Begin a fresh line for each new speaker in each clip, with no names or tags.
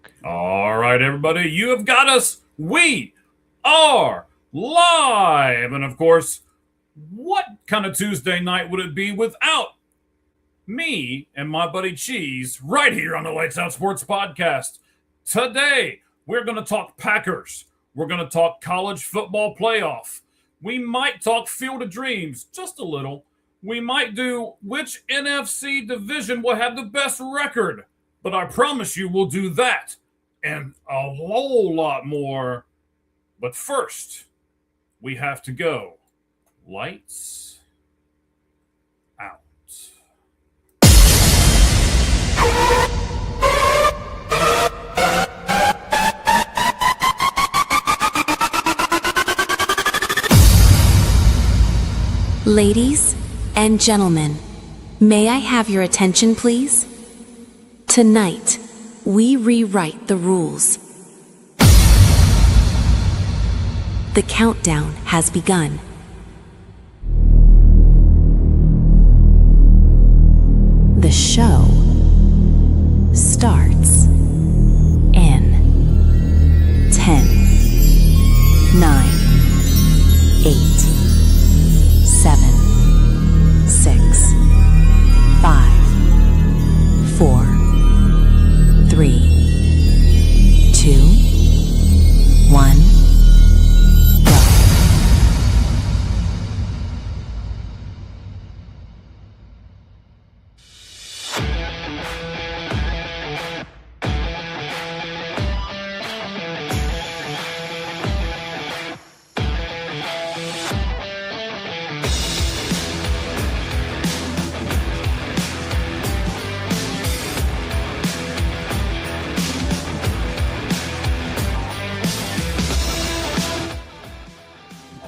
talk.
All right, everybody, you have got us. We are live. And of course, what kind of Tuesday night would it be without me and my buddy Cheese right here on the Lights Out Sports Podcast? Today, we're going to talk Packers. We're going to talk college football playoff. We might talk Field of Dreams just a little. We might do which NFC division will have the best record. But I promise you we'll do that and a whole lot more. But first, we have to go. Lights out.
Ladies and gentlemen, may I have your attention, please? Tonight, we rewrite the rules. The countdown has begun. The show starts in 10, 9, 8, 7, 6, 5, 4, 3, 2, 1, go.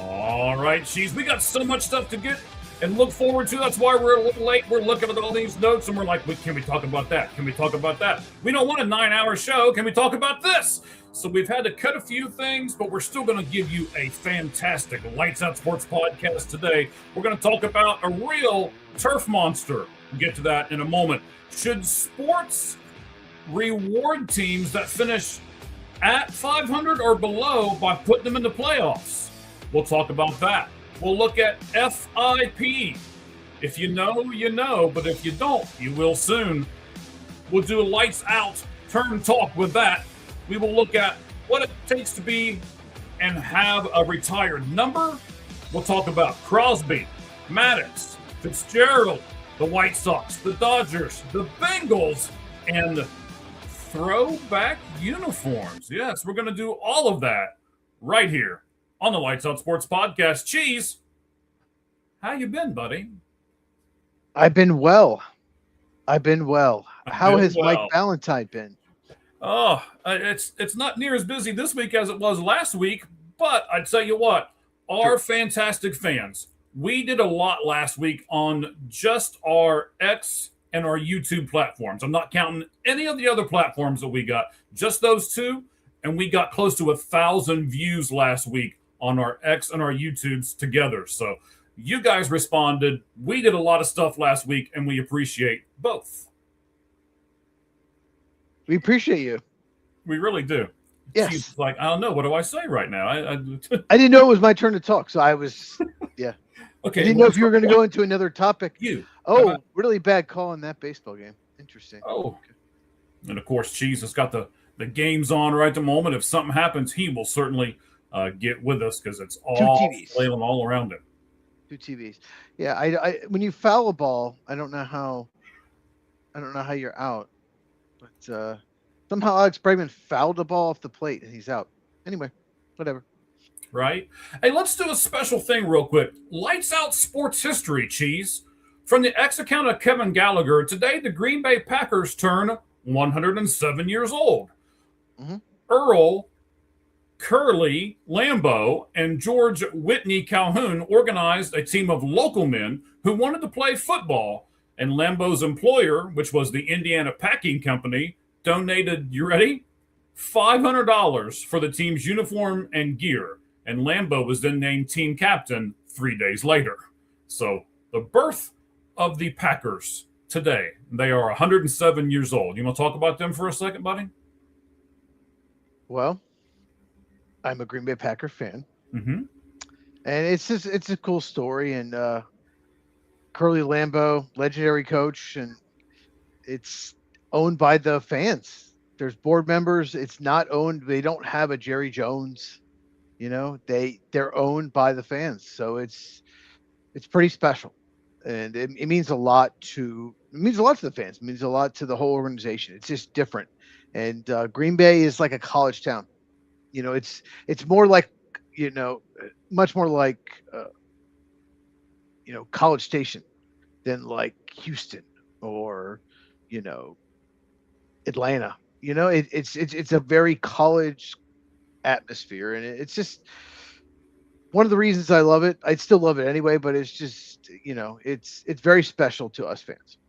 All right, Cheese, we got so much stuff to get and look forward to. That's why we're a little late. We're looking at all these notes and we're like, can we talk about that? Can we talk about that? We don't want a 9-hour show. Can we talk about this? So we've had to cut a few things, but we're still going to give you a fantastic Lights Out Sports podcast today. We're going to talk about a real turf monster. We'll get to that in a moment. Should sports reward teams that finish at 500 or below by putting them in the playoffs? We'll talk about that. We'll look at FIP. If you know, you know, but if you don't, you will soon. We'll do a lights out turn talk with that. We will look at what it takes to be and have a retired number. We'll talk about Crosby, Maddox, Fitzgerald, the White Sox, the Dodgers, the Bengals, and throwback uniforms. Yes, we're going to do all of that right here on the Lights Out Sports Podcast. Cheese, how you been, buddy?
I've been well. How has Mike Valentine been?
Oh, it's not near as busy this week as it was last week, but I tell you what, our fantastic fans, we did a lot last week on just our X and our YouTube platforms. I'm not counting any of the other platforms that we got, just those two, and we got close to 1,000 views last week on our X and our YouTubes together. So you guys responded. We did a lot of stuff last week, and we appreciate both.
We appreciate you.
We really do.
Yes.
She's like, I don't know. What do I say right now?
I didn't know it was my turn to talk, so I was, yeah.
Okay.
I didn't know if you were going to go into another topic.
You.
Oh, really bad call in that baseball game. Interesting.
Oh. Okay. And, of course, Cheese has got the games on right at the moment. If something happens, he will certainly get with us because it's all flailing all around him.
2 TVs. Yeah, I when you foul a ball, I don't know how you're out. But somehow Alex Bregman fouled the ball off the plate and he's out. Anyway, whatever.
Right? Hey, let's do a special thing real quick. Lights out sports history, Cheese. From the X account of Kevin Gallagher, today the Green Bay Packers turn 107 years old.
Mm-hmm.
Earl Curly Lambeau and George Whitney Calhoun organized a team of local men who wanted to play football, and Lambeau's employer, which was the Indiana Packing Company, donated, you ready? $500 for the team's uniform and gear, and Lambeau was then named team captain 3 days later. So the birth of the Packers today, they are 107 years old. You want to talk about them for a second, buddy?
Well, I'm a Green Bay Packer fan,
Mm-hmm.
and it's a cool story. And Curly Lambeau, legendary coach, and it's owned by the fans. There's board members. It's not owned. They don't have a Jerry Jones. They're owned by the fans. So it's pretty special, and it means a lot to the fans. It means a lot to the whole organization. It's just different, and Green Bay is like a college town. It's more like much more like College Station than like Houston or you know Atlanta. It's a very college atmosphere, and it's just one of the reasons I love it. I still love it anyway, but it's just it's very special to us fans.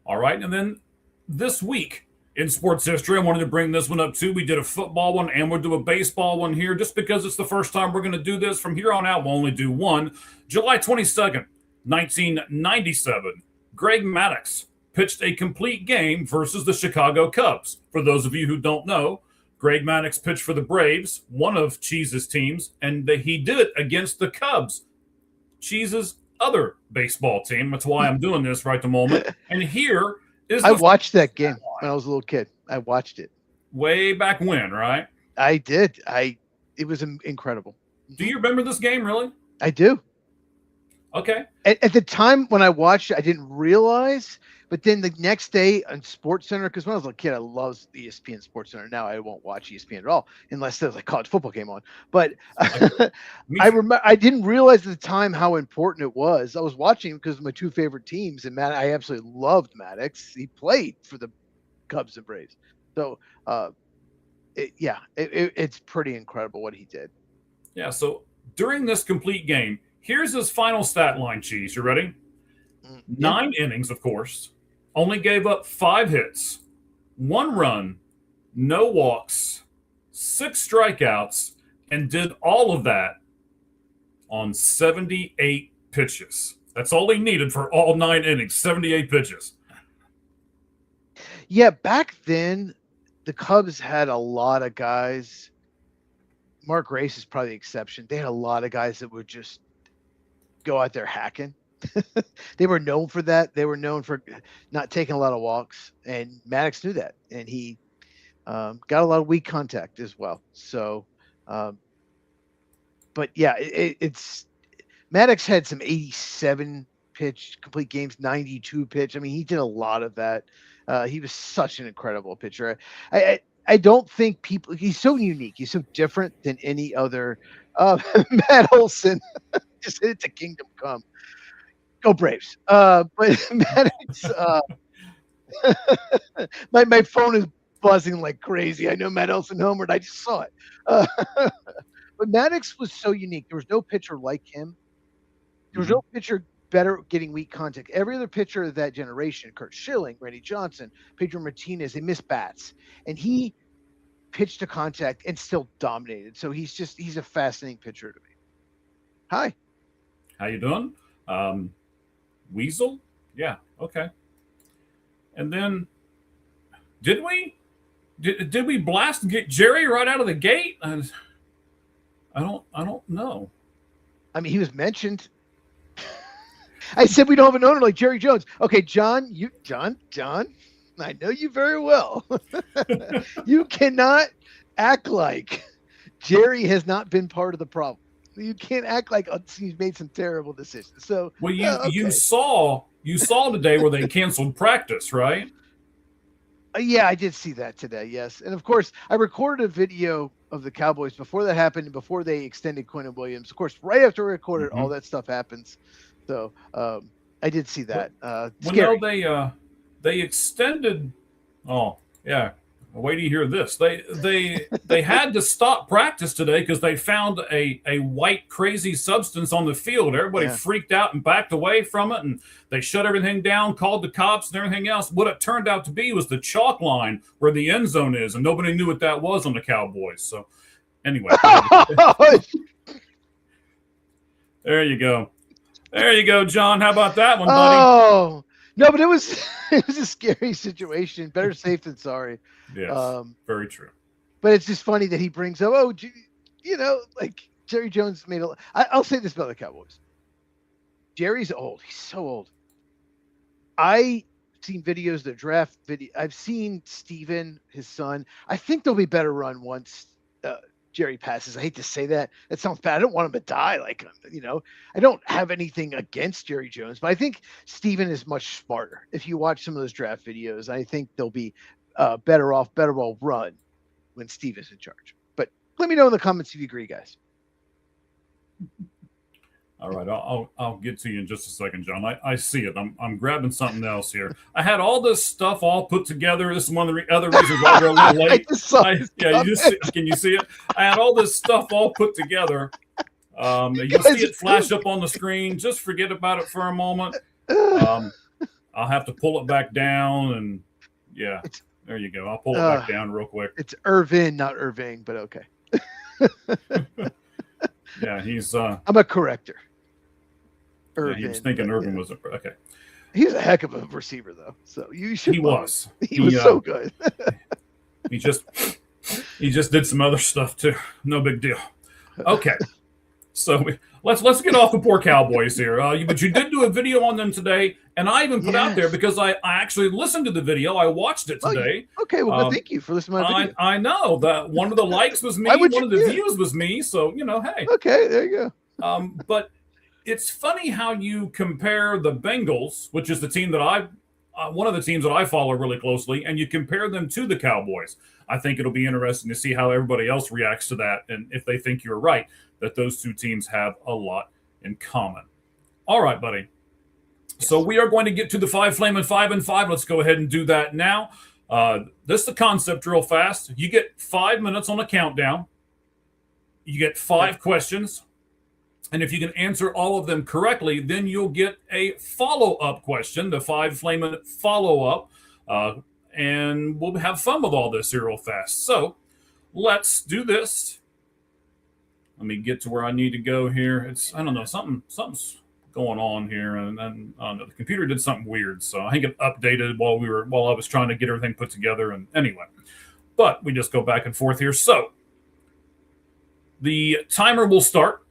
All right. And then this week in sports history, I wanted to bring this one up too. We did a football one and we'll do a baseball one here just because it's the first time we're going to do this. From here on out, we'll only do one. July 22nd, 1997, Greg Maddux pitched a complete game versus the Chicago Cubs. For those of you who don't know, Greg Maddux pitched for the Braves, one of Cheese's teams, and he did it against the Cubs, Cheese's other baseball team. That's why I'm doing this right the moment. And here is
I watched that game when I was a little kid. I watched it
way back when, right?
I did. It was incredible.
Do you remember this game, really?
I do.
Okay.
At the time when I watched it, I didn't realize. But then the next day on Sports Center, because when I was a kid, I loved ESPN Sports Center. Now I won't watch ESPN at all unless there's a college football game on. But I remember I didn't realize at the time how important it was. I was watching because of my two favorite teams, and I absolutely loved Maddux. He played for the Cubs and Braves, so it's pretty incredible what he did.
Yeah. So during this complete game, here's his final stat line. Cheese, you ready? 9 innings, of course. Only gave up 5 hits, 1 run, no walks, 6 strikeouts, and did all of that on 78 pitches. That's all he needed for all 9 innings, 78 pitches.
Yeah, back then, the Cubs had a lot of guys. Mark Grace is probably the exception. They had a lot of guys that would just go out there hacking. They were known for that. They were known for not taking a lot of walks, and Maddux knew that, and he got a lot of weak contact as well. So, but yeah, it's Maddux had some 87 pitch complete games, 92 pitch. I mean, he did a lot of that. He was such an incredible pitcher. I don't think he's so unique. He's so different than any other. Matt Olson just hit it to Kingdom Come. Go Braves. But Maddux, my phone is buzzing like crazy. I know Matt Olson homered. I just saw it. But Maddux was so unique. There was no pitcher like him. There was no pitcher better getting weak contact. Every other pitcher of that generation, Kurt Schilling, Randy Johnson, Pedro Martinez, they missed bats. And he pitched to contact and still dominated. So he's a fascinating pitcher to me. Hi.
How you doing? Weasel? Yeah, okay. And then did we blast get Jerry right out of the gate? I don't know.
I mean, he was mentioned. I said we don't have an owner like Jerry Jones. Okay, John, I know you very well. You cannot act like Jerry has not been part of the problem. You can't act like he's made some terrible decisions. So,
well, you saw today where they canceled practice, right?
Yeah, I did see that today. Yes, and of course, I recorded a video of the Cowboys before that happened, and before they extended Quentin Williams. Of course, right after we recorded, all that stuff happens. So I did see that.
Well, no, they extended. Oh, yeah. Wait till you hear this. They had to stop practice today because they found a white crazy substance on the field. Everybody freaked out and backed away from it, and they shut everything down, called the cops and everything else. What it turned out to be was the chalk line where the end zone is, and nobody knew what that was on the Cowboys. So anyway. There you go. There you go, John. How about that one, buddy?
Oh, no, but it was a scary situation. Better safe than sorry.
Yes, very true.
but it's just funny that he brings up, like Jerry Jones made I'll say this about the Cowboys. Jerry's old. He's so old. I seen videos of the draft video. I've seen Steven, his son. I think they'll be better run once Jerry passes. I hate to say that. That sounds bad. I don't want him to die. Like, I don't have anything against Jerry Jones, but I think Steven is much smarter. If you watch some of those draft videos, I think they'll be better well run when Steve is in charge. But let me know in the comments if you agree, guys.
All right, I'll get to you in just a second, John. I see it. I'm grabbing something else here. I had all this stuff all put together. This is one of the other reasons why we're a little late. Can you see it? I had all this stuff all put together. You'll see it flash up on the screen. Just forget about it for a moment. I'll have to pull it back down, and there you go. I'll pull it back down real quick.
It's Irvin, not Irving, but okay.
Yeah, he's.
I'm a corrector.
Irvin, he was thinking Irvin was okay.
He was a heck of a receiver, though. So you should.
He was
so good.
he just did some other stuff too. No big deal. Okay, so let's get off the poor Cowboys here. But you did do a video on them today, and I even put out there because I actually listened to the video. I watched it today.
Okay, well, thank you for listening to my video.
I know that one of the likes was me, one of the views was me. So hey.
Okay, there you
go. But it's funny how you compare the Bengals, which is the team that one of the teams that I follow really closely, and you compare them to the Cowboys. I think it'll be interesting to see how everybody else reacts to that, and if they think you're right, that those two teams have a lot in common. All right, buddy. Yes. So we are going to get to the 5 Flamin' 5 and 5. Let's go ahead and do that now. This is the concept real fast. You get 5 minutes on a countdown. You get 5 questions. And if you can answer all of them correctly, then you'll get a follow-up question, the 5 Flamin' follow-up. And we'll have fun with all this here real fast. So let's do this. Let me get to where I need to go here. I don't know, something's going on here, and then the computer did something weird. So I think it updated while I was trying to get everything put together. And anyway, but we just go back and forth here. So the timer will start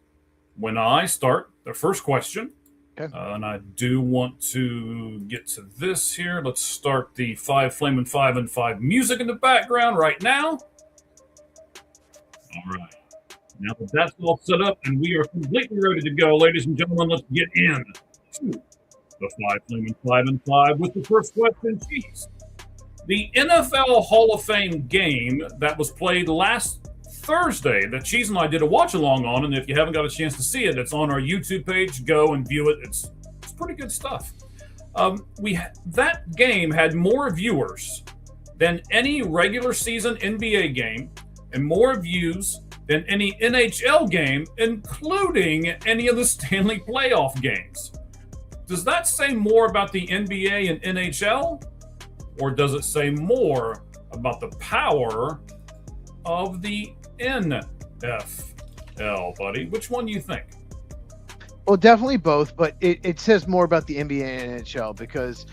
when I start the first question. Okay. And I do want to get to this here. Let's start the 5 Flamin' 5 and 5 music in the background right now. All right. Now that that's all set up and we are completely ready to go, ladies and gentlemen, let's get in to the 5 Flamin' 5 and 5 with the first question. Chiefs. The NFL Hall of Fame game that was played last Thursday that Cheese and I did a watch along on, and if you haven't got a chance to see it, it's on our YouTube page. Go and view it. It's pretty good stuff. That game had more viewers than any regular season NBA game and more views than any NHL game, including any of the Stanley playoff games. Does that say more about the NBA and NHL, or does it say more about the power of the NFL, buddy? Which one do you think?
Well, definitely both, but it says more about the NBA and NHL because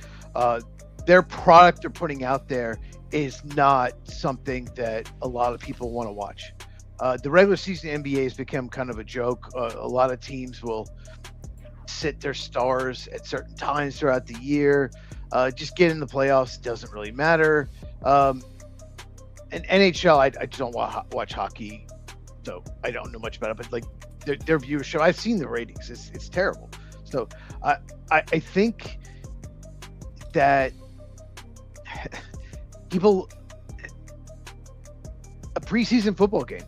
their product they're putting out there is not something that a lot of people want to watch. The regular season NBA has become kind of a joke. A lot of teams will sit their stars at certain times throughout the year. Just get in the playoffs doesn't really matter. And NHL, I just don't watch hockey, so I don't know much about it. But like their viewership, I've seen the ratings; it's terrible. So I think that a preseason football game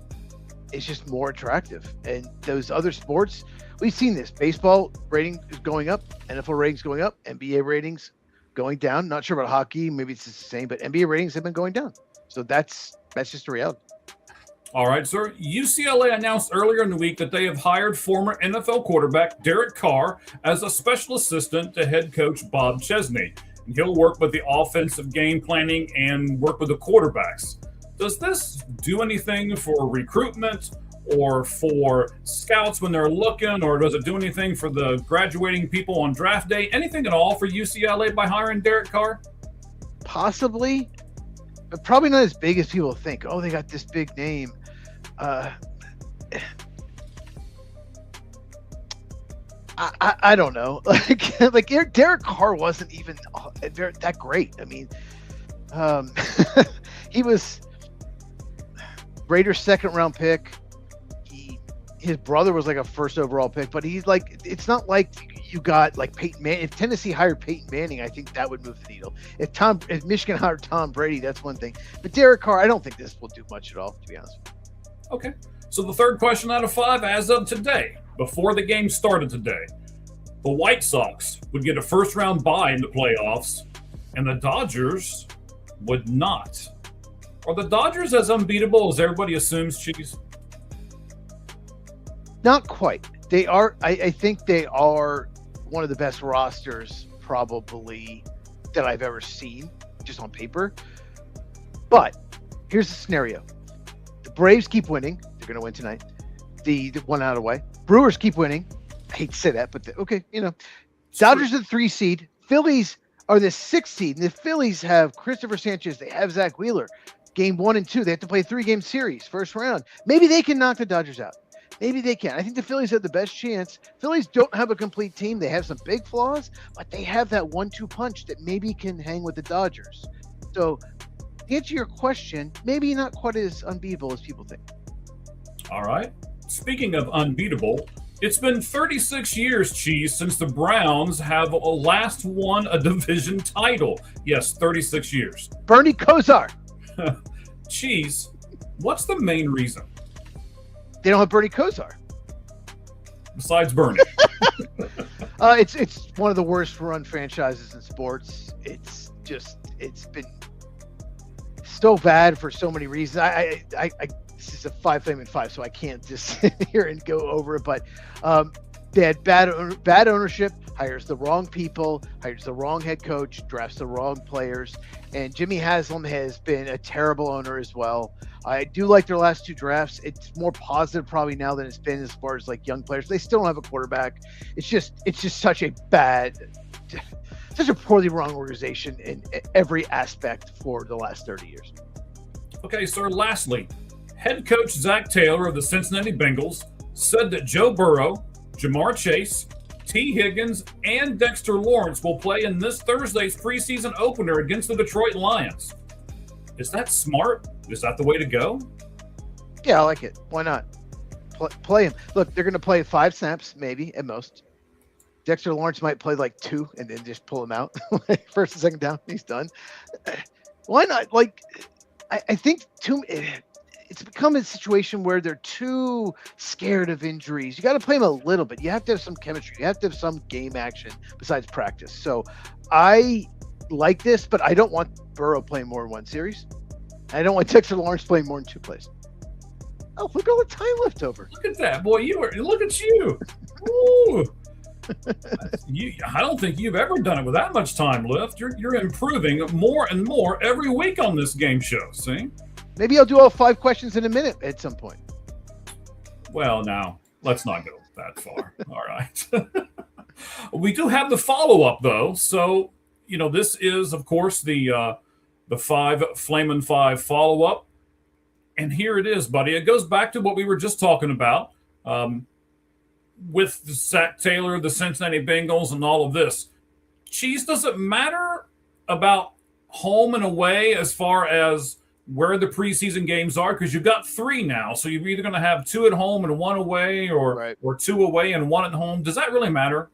is just more attractive, and those other sports, we've seen this. Baseball rating is going up, NFL ratings going up, NBA ratings going down. Not sure about hockey; maybe it's the same, but NBA ratings have been going down. So that's just a reality.
All right, sir. UCLA announced earlier in the week that they have hired former NFL quarterback Derek Carr as a special assistant to head coach Bob Chesney. And he'll work with the offensive game planning and work with the quarterbacks. Does this do anything for recruitment or for scouts when they're looking, or does it do anything for the graduating people on draft day? Anything at all for UCLA by hiring Derek Carr?
Possibly. but probably not as big as people think. Oh, they got this big name. I don't know. Like Derek Carr wasn't even that great. I mean, he was Raiders' second round pick. His brother was like a first overall pick, but he's like, it's not like you got like Peyton Manning. If Tennessee hired Peyton Manning, I think that would move the needle. If Michigan hired Tom Brady, that's one thing. But Derek Carr, I don't think this will do much at all, to be honest with you.
Okay. So the third question out of 5, as of today, before the game started today, the White Sox would get a first-round bye in the playoffs, and the Dodgers would not. Are the Dodgers as unbeatable as everybody assumes, Cheese?
Not quite. They are. I think they are one of the best rosters probably that I've ever seen, just on paper. But here's the scenario: the Braves keep winning. They're going to win tonight. The one out of the way. Brewers keep winning. I hate to say that, but okay, Dodgers are the 3 seed. Phillies are the 6 seed. And the Phillies have Christopher Sanchez. They have Zach Wheeler. Game 1 and 2. They have to play a 3-game series, first round. Maybe they can knock the Dodgers out. Maybe they can. I think the Phillies have the best chance. Phillies don't have a complete team. They have some big flaws, but they have that 1-2 punch that maybe can hang with the Dodgers. So, to answer your question, maybe not quite as unbeatable as people think.
All right. Speaking of unbeatable, it's been 36 years, Cheese, since the Browns have last won a division title. Yes, 36 years.
Bernie Kosar.
Cheese, what's the main reason?
They don't have Bernie Kosar.
Besides Bernie.
It's one of the worst run franchises in sports. It's been so bad for so many reasons. This is a 5 Flaming 5, so I can't just sit here and go over it. But they had bad ownership, hires the wrong people, hires the wrong head coach, drafts the wrong players. And Jimmy Haslam has been a terrible owner as well. I do like their last 2 drafts. It's more positive probably now than it's been as far as like young players. They still don't have a quarterback. It's just such a poorly run organization in every aspect for the last 30 years.
Okay, sir, lastly, head coach Zach Taylor of the Cincinnati Bengals said that Joe Burrow, Jamar Chase, T. Higgins, and Dexter Lawrence will play in this Thursday's preseason opener against the Detroit Lions. Is that smart? Is that the way to go?
Yeah, I like it. Why not? Play him. Look, they're going to play 5 snaps, maybe, at most. Dexter Lawrence might play like 2 and then just pull him out. First and second down, he's done. Why not? Like, I think it's become a situation where they're too scared of injuries. You got to play them a little bit. You have to have some chemistry. You have to have some game action besides practice. So I like this, but I don't want Burrow playing more than 1 series. I don't want Dexter Lawrence playing more than 2 plays. Oh, look at all the time left over.
Look at that, boy. Look at you. Ooh. I don't think you've ever done it with that much time left. You're improving more and more every week on this game show. See?
Maybe I'll do all 5 questions in a minute at some point.
Well, now let's not go that far. All right. We do have the follow-up though. So, this is of course the 5 Flamin' 5 follow-up. And here it is, buddy. It goes back to what we were just talking about. With Zach Taylor, the Cincinnati Bengals, and all of this. Cheese, does it matter about home and away as far as where the preseason games are? Because you've got 3 now, so you're either going to have 2 at home and 1 away, or 2 away and 1 at home. Does that really matter?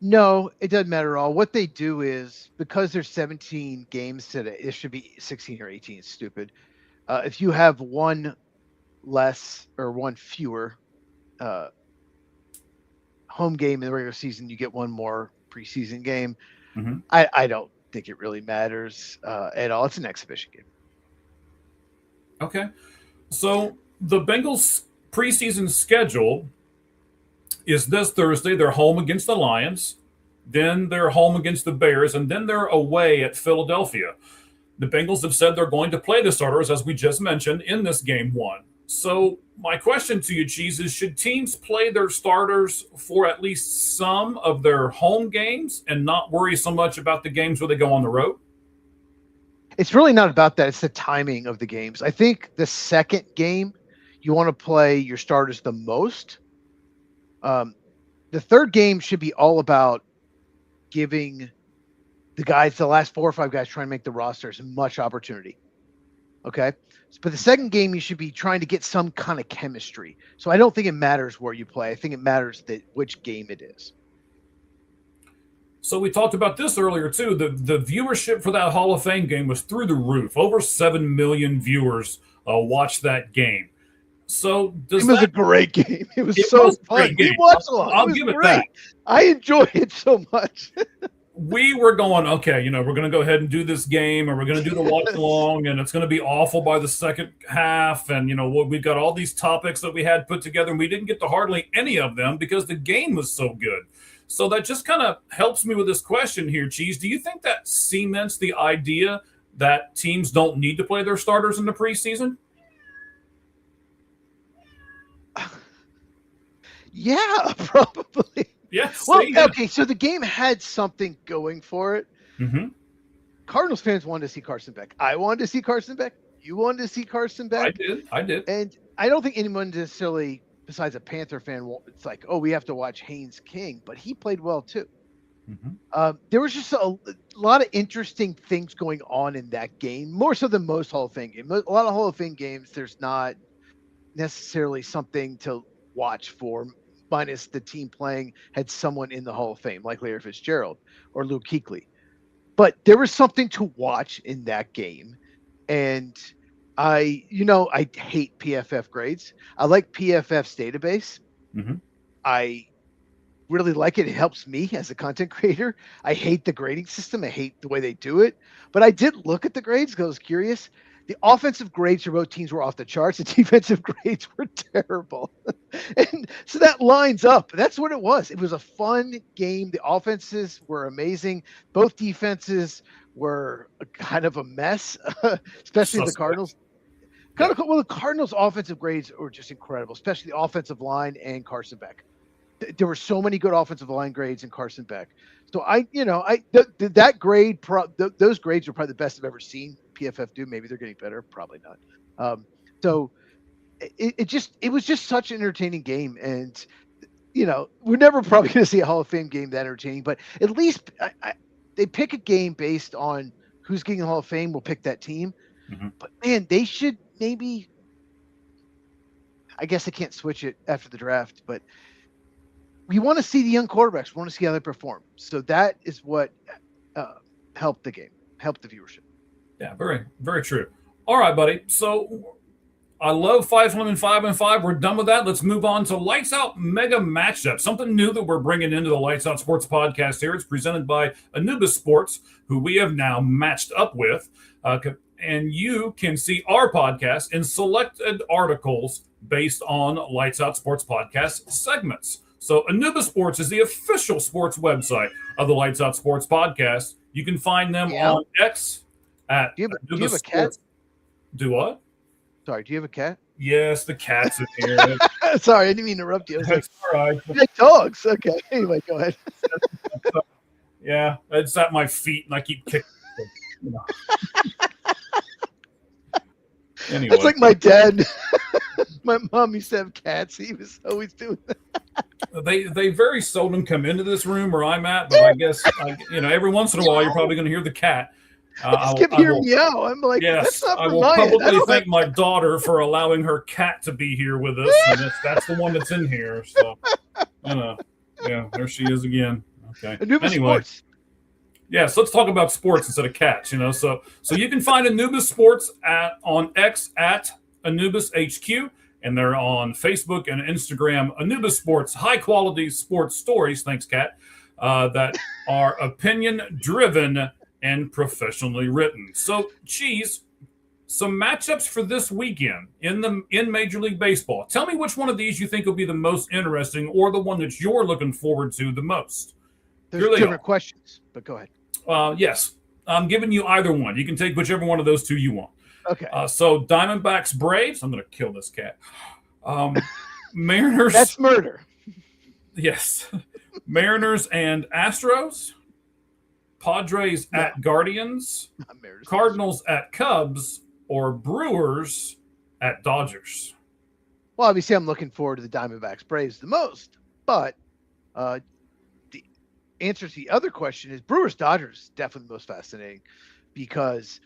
No, it doesn't matter at all. What they do is, because there's 17 games today, it should be 16 or 18. It's stupid. If you have 1 less or 1 fewer home game in the regular season, you get 1 more preseason game. Mm-hmm. I don't think it really matters at all. It's an exhibition game.
Okay. So the Bengals preseason schedule is this Thursday. They're home against the Lions. Then they're home against the Bears. And then they're away at Philadelphia. The Bengals have said they're going to play the starters, as we just mentioned, in this game 1. So my question to you, Cheese, is should teams play their starters for at least some of their home games and not worry so much about the games where they go on the road?
It's really not about that. It's the timing of the games. I think the second game, you want to play your starters the most. The third game should be all about giving the last 4 or 5 guys trying to make the roster as much opportunity. Okay. But the second game, you should be trying to get some kind of chemistry. So I don't think it matters where you play. I think it matters which game it is.
So we talked about this earlier too. The viewership for that Hall of Fame game was through the roof. Over 7 million viewers watched that game. So
it was a great game. It was so fun. We watched a lot. I'll give it that. I enjoy it so much.
We were going, okay, we're going to go ahead and do this game, and we're going to do the watch along, and it's going to be awful by the second half. And, we've got all these topics that we had put together, and we didn't get to hardly any of them because the game was so good. So that just kind of helps me with this question here, Cheese. Do you think that cements the idea that teams don't need to play their starters in the preseason?
Yeah, probably.
Yes.
Well, okay, so the game had something going for it.
Mm-hmm.
Cardinals fans wanted to see Carson Beck. I wanted to see Carson Beck. You wanted to see Carson Beck.
I did.
And I don't think anyone necessarily, besides a Panther fan, it's like, oh, we have to watch Haynes King, but he played well too. Mm-hmm. There was just a lot of interesting things going on in that game, more so than most Hall of Fame games. A lot of Hall of Fame games, there's not necessarily something to watch for, minus the team playing had someone in the Hall of Fame, like Larry Fitzgerald or Luke Kuechly. But there was something to watch in that game. And I hate PFF grades. I like PFF's database. Mm-hmm. I really like it. It helps me as a content creator. I hate the grading system. I hate the way they do it. But I did look at the grades because I was curious. The offensive grades for both teams were off the charts. The defensive grades were terrible. And so that lines up. That's what it was. It was a fun game. The offenses were amazing. Both defenses were kind of a mess, especially the Cardinals. Well, the Cardinals' offensive grades were just incredible, especially the offensive line and Carson Beck. There were so many good offensive line grades in Carson Beck. So that grade, those grades are probably the best I've ever seen PFF do. Maybe they're getting better, probably not. So it was just such an entertaining game, and we're never probably going to see a Hall of Fame game that entertaining. But at least they pick a game based on who's getting the Hall of Fame. We'll pick that team. Mm-hmm. But man, they should maybe. I guess I can't switch it after the draft, but. We want to see the young quarterbacks. We want to see how they perform. So that is what helped the game, helped the viewership.
Yeah, very, very true. All right, buddy. So I love 5-5-5. We're done with that. Let's move on to Lights Out Mega Matchup. Something new that we're bringing into the Lights Out Sports podcast here. It's presented by Anubis Sports, who we have now matched up with. And you can see our podcast in selected articles based on Lights Out Sports podcast segments. So Anubis Sports is the official sports website of the Lights Out Sports podcast. You can find them on X at
do you have a cat?
Do what?
Sorry, do you have a cat?
Yes, the cat's in here.
Sorry, I didn't mean to interrupt you.
That's all right.
You like dogs. Okay. Anyway, go ahead.
Yeah, it's at my feet, and I keep kicking. Anyway.
That's like my dad. My mom used to have cats. He was always doing that.
They very seldom come into this room where I'm at, but I guess every once in a while you're probably going to hear the cat.
I kept hearing meow. I'm like,
yes,
that's not
I will probably thank my daughter for allowing her cat to be here with us, and that's the one that's in here. So, yeah, there she is again. Okay.
Anubis Sports.
Yes, let's talk about sports instead of cats. So you can find Anubis Sports on X at Anubis HQ. And they're on Facebook and Instagram, Anubis Sports, high-quality sports stories, thanks, Kat, that are opinion-driven and professionally written. So, Cheese, some matchups for this weekend in Major League Baseball. Tell me which one of these you think will be the most interesting or the one that you're looking forward to the most.
There's different questions, but go ahead.
Yes, I'm giving you either one. You can take whichever one of those two you want.
Okay.
So Diamondbacks, Braves. I'm going to kill this cat. Mariners.
That's murder.
Yes. Mariners and Astros. Padres at Guardians,
Not Mariners.
Cardinals at Cubs, or Brewers at Dodgers?
Well, obviously, I'm looking forward to the Diamondbacks Braves the most, but the answer to the other question is Brewers Dodgers definitely the most fascinating because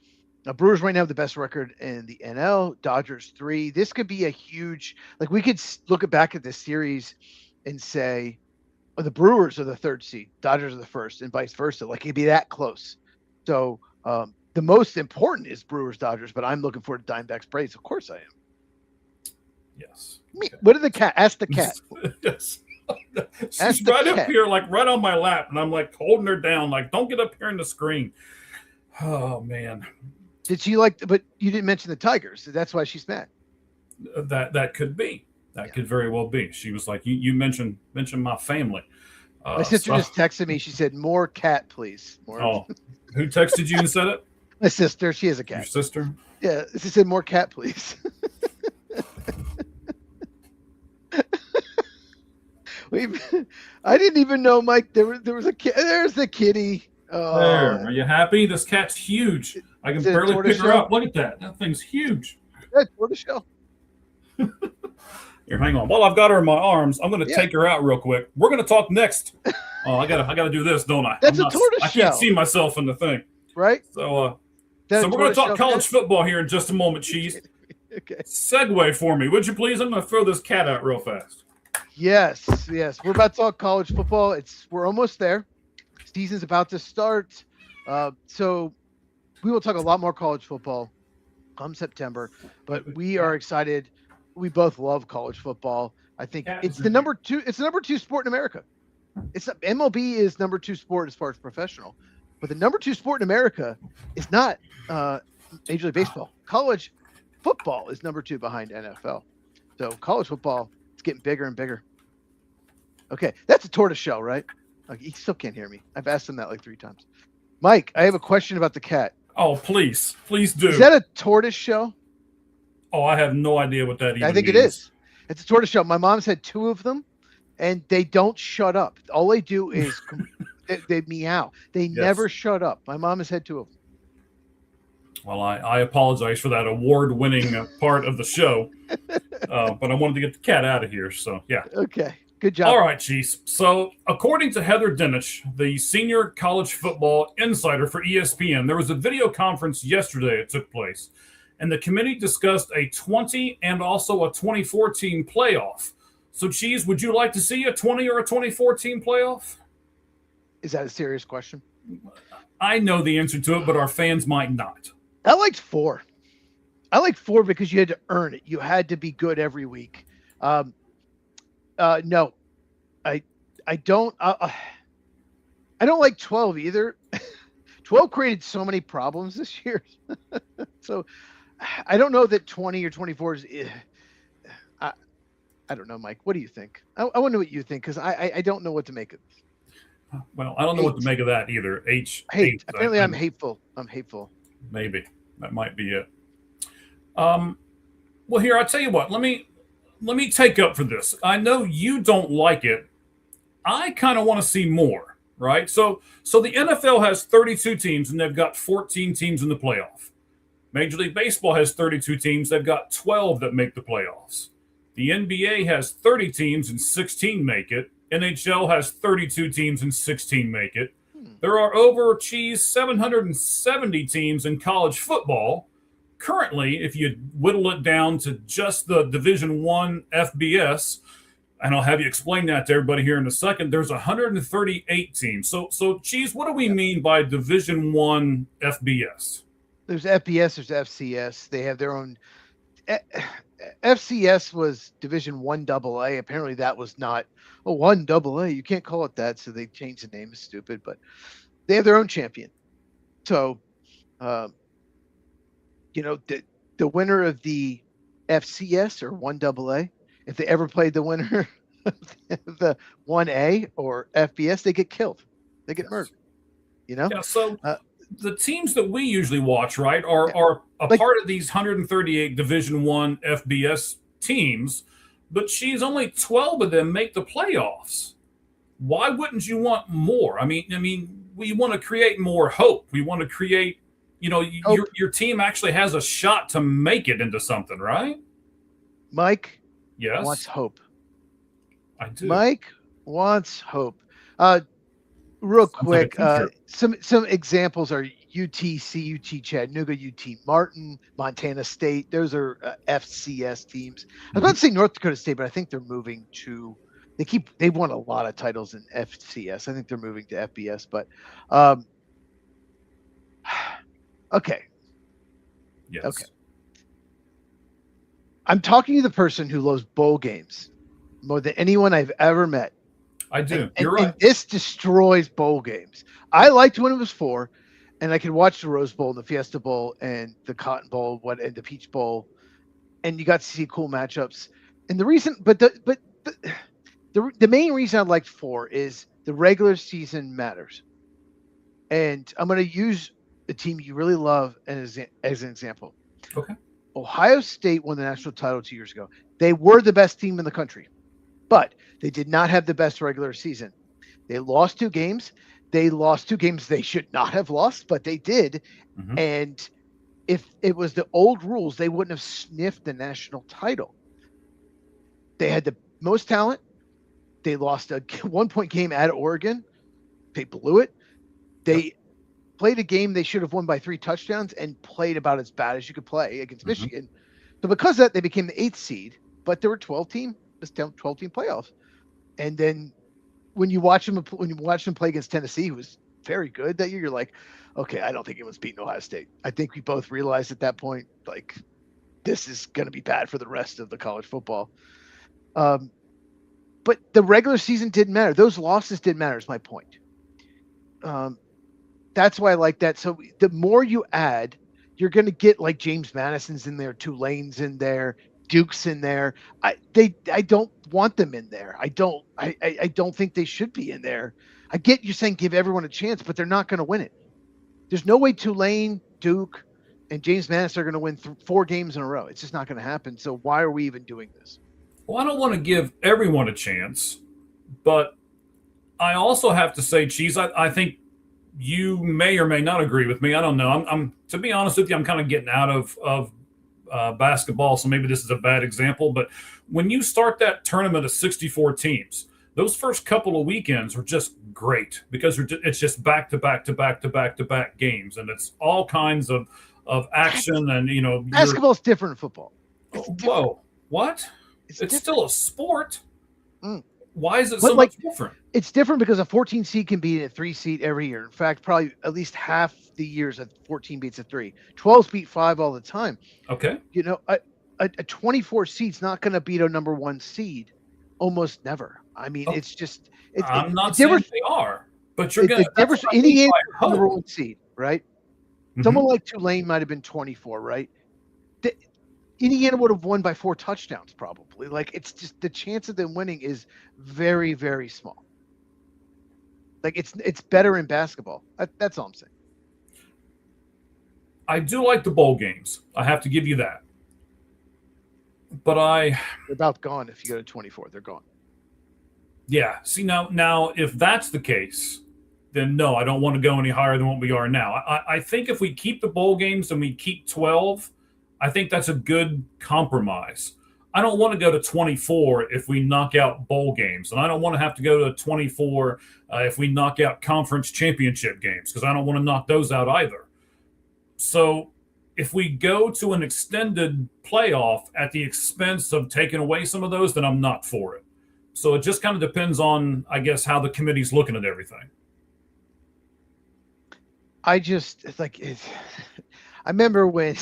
Brewers right now have the best record in the NL. Dodgers 3. This could be a huge we could look back at this series and say, the Brewers are the 3rd seed, Dodgers are the 1st, and vice versa. It'd be that close. So the most important is Brewers Dodgers, but I'm looking forward to Diamondbacks Braves. Of course I am.
Yes.
Okay. What did the cat ask the cat?
Yes. She's right up here, right on my lap, and I'm holding her down, don't get up here in the screen. Oh man.
Did she but you didn't mention the Tigers, so that's why she's mad.
That could be. That could very well be. She was like, you mentioned my family.
My sister just texted me. She said, "More cat, please." More.
Oh, who texted you and said it?
My sister. She has a cat.
Your sister?
Yeah. She said, "More cat, please." I didn't even know, Mike. There was a kid. There's the kitty. Oh.
There. Are you happy? This cat's huge. I can barely pick her up. Look at that. That thing's huge.
Yeah, tortoiseshell.
Here, hang on. While I've got her in my arms, I'm going to take her out real quick. We're going to talk next. Oh, I gotta do this, don't I?
That's a tortoiseshell.
I can't see myself in the thing.
Right.
So we're going to talk college football here in just a moment, Cheese.
Okay.
Segue for me, would you please? I'm going to throw this cat out real fast.
Yes. We're about to talk college football. We're almost there. Season's about to start. So we will talk a lot more college football come September, but we are excited. We both love college football. I think it's the number 2. It's the number 2 sport in America. MLB is number 2 sport as far as professional, but the number 2 sport in America is not Major League Baseball. College football is number 2 behind NFL. So college football is getting bigger and bigger. Okay, that's a tortoiseshell, right? He still can't hear me. I've asked him that 3 times. Mike, I have a question about the cat.
Oh, please do.
Is that a tortoiseshell?
Oh, I have no idea what that even means.
I think it is. It's a tortoiseshell. My mom's had 2 of them, and they don't shut up. All they do is they meow. They never shut up. My mom has had 2 of them.
Well, I apologize for that award-winning part of the show, but I wanted to get the cat out of here. So, yeah.
Okay. Good job.
All right, Chiefs. So, according to Heather Dinich, the senior college football insider for ESPN, there was a video conference yesterday that took place, and the committee discussed a 20 and also a 2014 playoff. So, Cheese, would you like to see a 20 or a 2014 playoff?
Is that a serious question?
I know the answer to it, but our fans might not.
I liked 4. I liked 4 because you had to earn it. You had to be good every week. No, I don't. I don't like 12 either. 12 created so many problems this year. So I don't know that 20 or 24 is. I don't know, Mike. What do you think? I want to know what you think because I don't know what to make of this.
Well, I don't know what to make of that either.
Hate. Apparently, I'm hateful. I'm hateful.
Maybe that might be it. Well, here I'll tell you what. Let me take up for this. I know you don't like it. I kind of want to see more, right? So the NFL has 32 teams and they've got 14 teams in the playoff. Major League Baseball has 32 teams. They've got 12 that make the playoffs. The NBA has 30 teams and 16 make it. NHL has 32 teams and 16 make it. There are over 770 teams in college football. Currently, if you whittle it down to just the Division I FBS, and I'll have you explain that to everybody here in a second, there's 138 teams. So Cheese, what do we mean by Division I FBS?
There's FBS, there's FCS. They have their own. FCS was Division I AA. Apparently that was not 1 AA. You can't call it that, so they changed the name. It's stupid, but they have their own champion. So, the winner of the FCS or 1 AA, if they ever played the winner of the 1A or FBS, they get killed. They get murdered.
Yeah. So the teams that we usually watch, right, are a part of these 138 Division I FBS teams, but only 12 of them make the playoffs. Why wouldn't you want more? I mean, we want to create more hope. We want to create,
Hope.
your team actually has a shot to make it into something, right?
Mike
Yes,
wants hope.
I do.
Mike wants hope. Real
Sounds like a
quick,
t-shirt.
some examples are UTC, UT Chattanooga, UT Martin, Montana State. Those are FCS teams. I was about to say North Dakota State, but I think they're moving to. They've won a lot of titles in FCS. I think they're moving to FBS, but okay.
Yes.
Okay. I'm talking to the person who loves bowl games more than anyone I've ever met.
I do.
And,
You're right.
And this destroys bowl games. I liked when it was 4, and I could watch the Rose Bowl, and the Fiesta Bowl, and the Cotton Bowl, and the Peach Bowl, and you got to see cool matchups. And the reason, the main reason I liked 4 is the regular season matters. And I'm going to use a team you really love as an example.
Okay.
Ohio State won the national title 2 years ago. They were the best team in the country, but they did not have the best regular season. They lost 2 games. They lost 2 games they should not have lost, but they did.
Mm-hmm.
And if it was the old rules, they wouldn't have sniffed the national title. They had the most talent. They lost a 1-point game at Oregon. They blew it. They played a game they should have won by 3 touchdowns and played about as bad as you could play against Michigan. So because of that, they became the 8th seed, but there were 12 team playoffs. And then when you watch them play against Tennessee, who was very good that year, you're like, okay, I don't think anyone's beating Ohio State. I think we both realized at that point, like, this is going to be bad for the rest of the college football. But the regular season didn't matter. Those losses didn't matter is my point. That's why I like that. So the more you add, you're going to get like James Madison's in there, Tulane's in there, Duke's in there. I don't want them in there. I don't think they should be in there. I get you saying give everyone a chance, but they're not going to win it. There's no way Tulane, Duke, and James Madison are going to win 4 games in a row. It's just not going to happen. So why are we even doing this?
Well, I don't want to give everyone a chance, but I also have to say, Cheese, I think you may or may not agree with me. I don't know. I'm to be honest with you, I'm kind of getting out of basketball, so maybe this is a bad example. But when you start that tournament of 64 teams, those first couple of weekends are just great because it's just back to back to back to back to back games, and it's all kinds of action. And
basketball's different than football.
Whoa, what? It's still a sport.
Mm.
Why is it so much different?
It's different because a 14 seed can beat a 3 seed every year. In fact, probably at least half the years a 14 beats a 3. 12s beat 5 all the time.
Okay.
A 24 seed's not going to beat a number 1 seed. Almost never. I mean, it's just.
I'm not saying they are, but you're going
to. Indiana number 1 seed, right?
Mm-hmm.
Someone like Tulane might have been 24, right? Indiana would have won by 4 touchdowns probably. Like, it's just the chance of them winning is very, very small. Like, it's better in basketball. That's all I'm saying.
I do like the bowl games. I have to give you that. But
they're about gone if you go to 24. They're gone.
Yeah. See, now if that's the case, then no, I don't want to go any higher than what we are now. I think if we keep the bowl games and we keep 12, I think that's a good compromise. I don't want to go to 24 if we knock out bowl games, and I don't want to have to go to 24 if we knock out conference championship games, because I don't want to knock those out either. So if we go to an extended playoff at the expense of taking away some of those, then I'm not for it. So it just kind of depends on, I guess, how the committee's looking at everything.
I remember when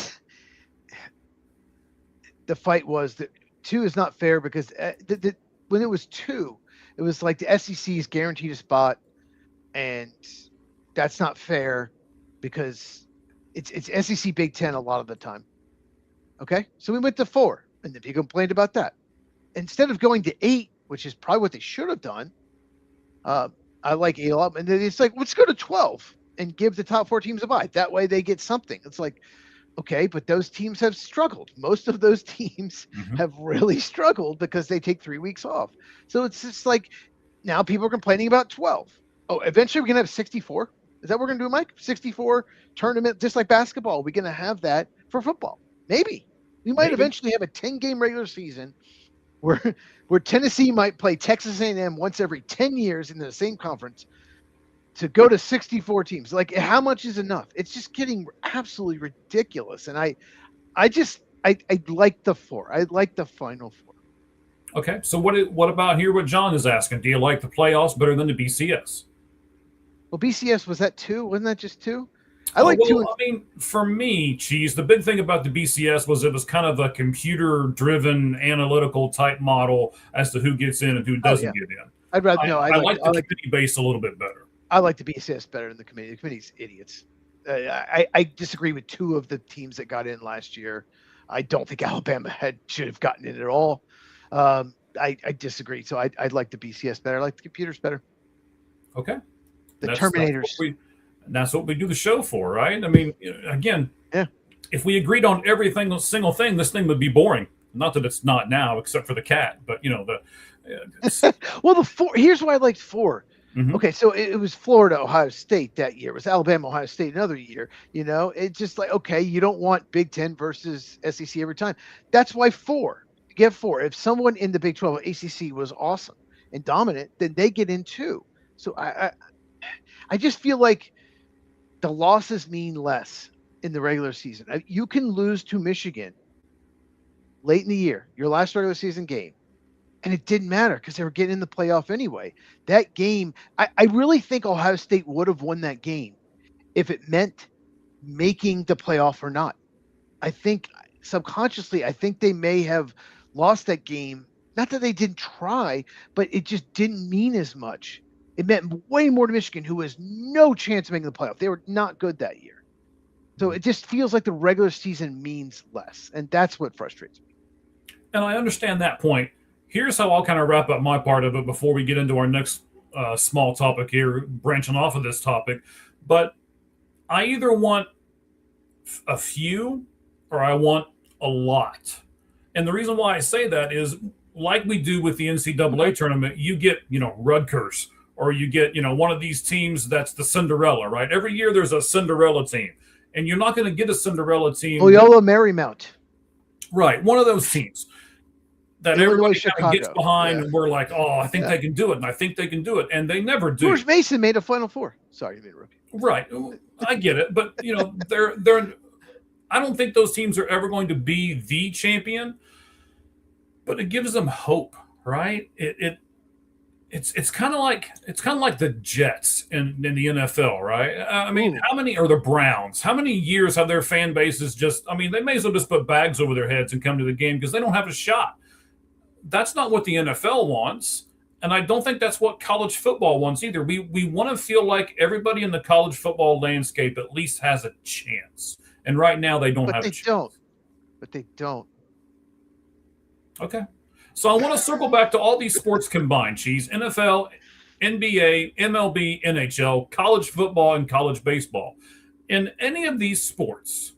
the fight was that 2 is not fair because when it was 2, it was like the SEC is guaranteed a spot, and that's not fair because it's SEC Big Ten a lot of the time. Okay, so we went to 4, and then people complained about that. Instead of going to 8, which is probably what they should have done, I like 8 a lot, and then it's like, let's go to 12 and give the top 4 teams a bye. That way they get something. It's like, okay, but those teams have struggled. Most of those teams have really struggled because they take 3 weeks off. So it's just like now people are complaining about 12. Oh, eventually we're going to have 64. Is that what we're going to do, Mike? 64 tournament, just like basketball. Are we going to have that for football? Maybe. We might eventually have a 10-game regular season where Tennessee might play Texas A&M once every 10 years in the same conference to go to 64 teams. Like, how much is enough? It's just getting absolutely ridiculous. And I like the 4. I like the Final 4.
Okay, so what about here? What John is asking? Do you like the playoffs better than the BCS?
Well, BCS, was that 2? Wasn't that just 2? I like 2.
I mean, for me, Cheese, the big thing about the BCS was it was kind of a computer-driven, analytical type model as to who gets in and who doesn't get in.
I'd rather
I like the committee base a little bit better.
I like the BCS better than the committee. The committee's idiots. I disagree with 2 of the teams that got in last year. I don't think Alabama should have gotten in at all. I disagree. So I'd like the BCS better. I like the computers better.
Okay.
Terminators.
That's what we do the show for, right? I mean, again, if we agreed on every single thing, this thing would be boring. Not that it's not now, except for the cat. But
well, the 4. Here's why I liked 4.
Mm-hmm.
Okay, so it was Florida, Ohio State that year. It was Alabama, Ohio State another year. It's just like, okay, you don't want Big Ten versus SEC every time. That's why 4. Get 4. If someone in the Big 12 or ACC was awesome and dominant, then they get in too. So I just feel like the losses mean less in the regular season. You can lose to Michigan late in the year, your last regular season game, and it didn't matter because they were getting in the playoff anyway. That game, I really think Ohio State would have won that game if it meant making the playoff or not. I think subconsciously, they may have lost that game. Not that they didn't try, but it just didn't mean as much. It meant way more to Michigan, who has no chance of making the playoff. They were not good that year. So it just feels like the regular season means less, and that's what frustrates me.
And I understand that point. Here's how I'll kind of wrap up my part of it before we get into our next small topic here, branching off of this topic. But I either want a few or I want a lot. And the reason why I say that is, like we do with the NCAA tournament, you get, Rutgers, or you get, one of these teams that's the Cinderella, right? Every year there's a Cinderella team. And you're not going to get a Cinderella team.
Loyola Marymount.
Right, one of those teams that everybody kind of gets behind,
yeah.
And we're like, oh, I think they can do it, and I think they can do it, and they never do.
George Mason made a Final Four. Sorry, you made a rookie.
Right, I get it, but they're. I don't think those teams are ever going to be the champion, but it gives them hope, right? It's kind of like the Jets in the NFL, right? I mean, how many are the Browns? How many years have their fan bases just? I mean, they may as well just put bags over their heads and come to the game because they don't have a shot. That's not what the NFL wants, and I don't think that's what college football wants either. We want to feel like everybody in the college football landscape at least has a chance, and right now they don't have a chance.
But they don't.
Okay. So I want to circle back to all these sports combined, Cheese. NFL, NBA, MLB, NHL, college football, and college baseball. In any of these sports,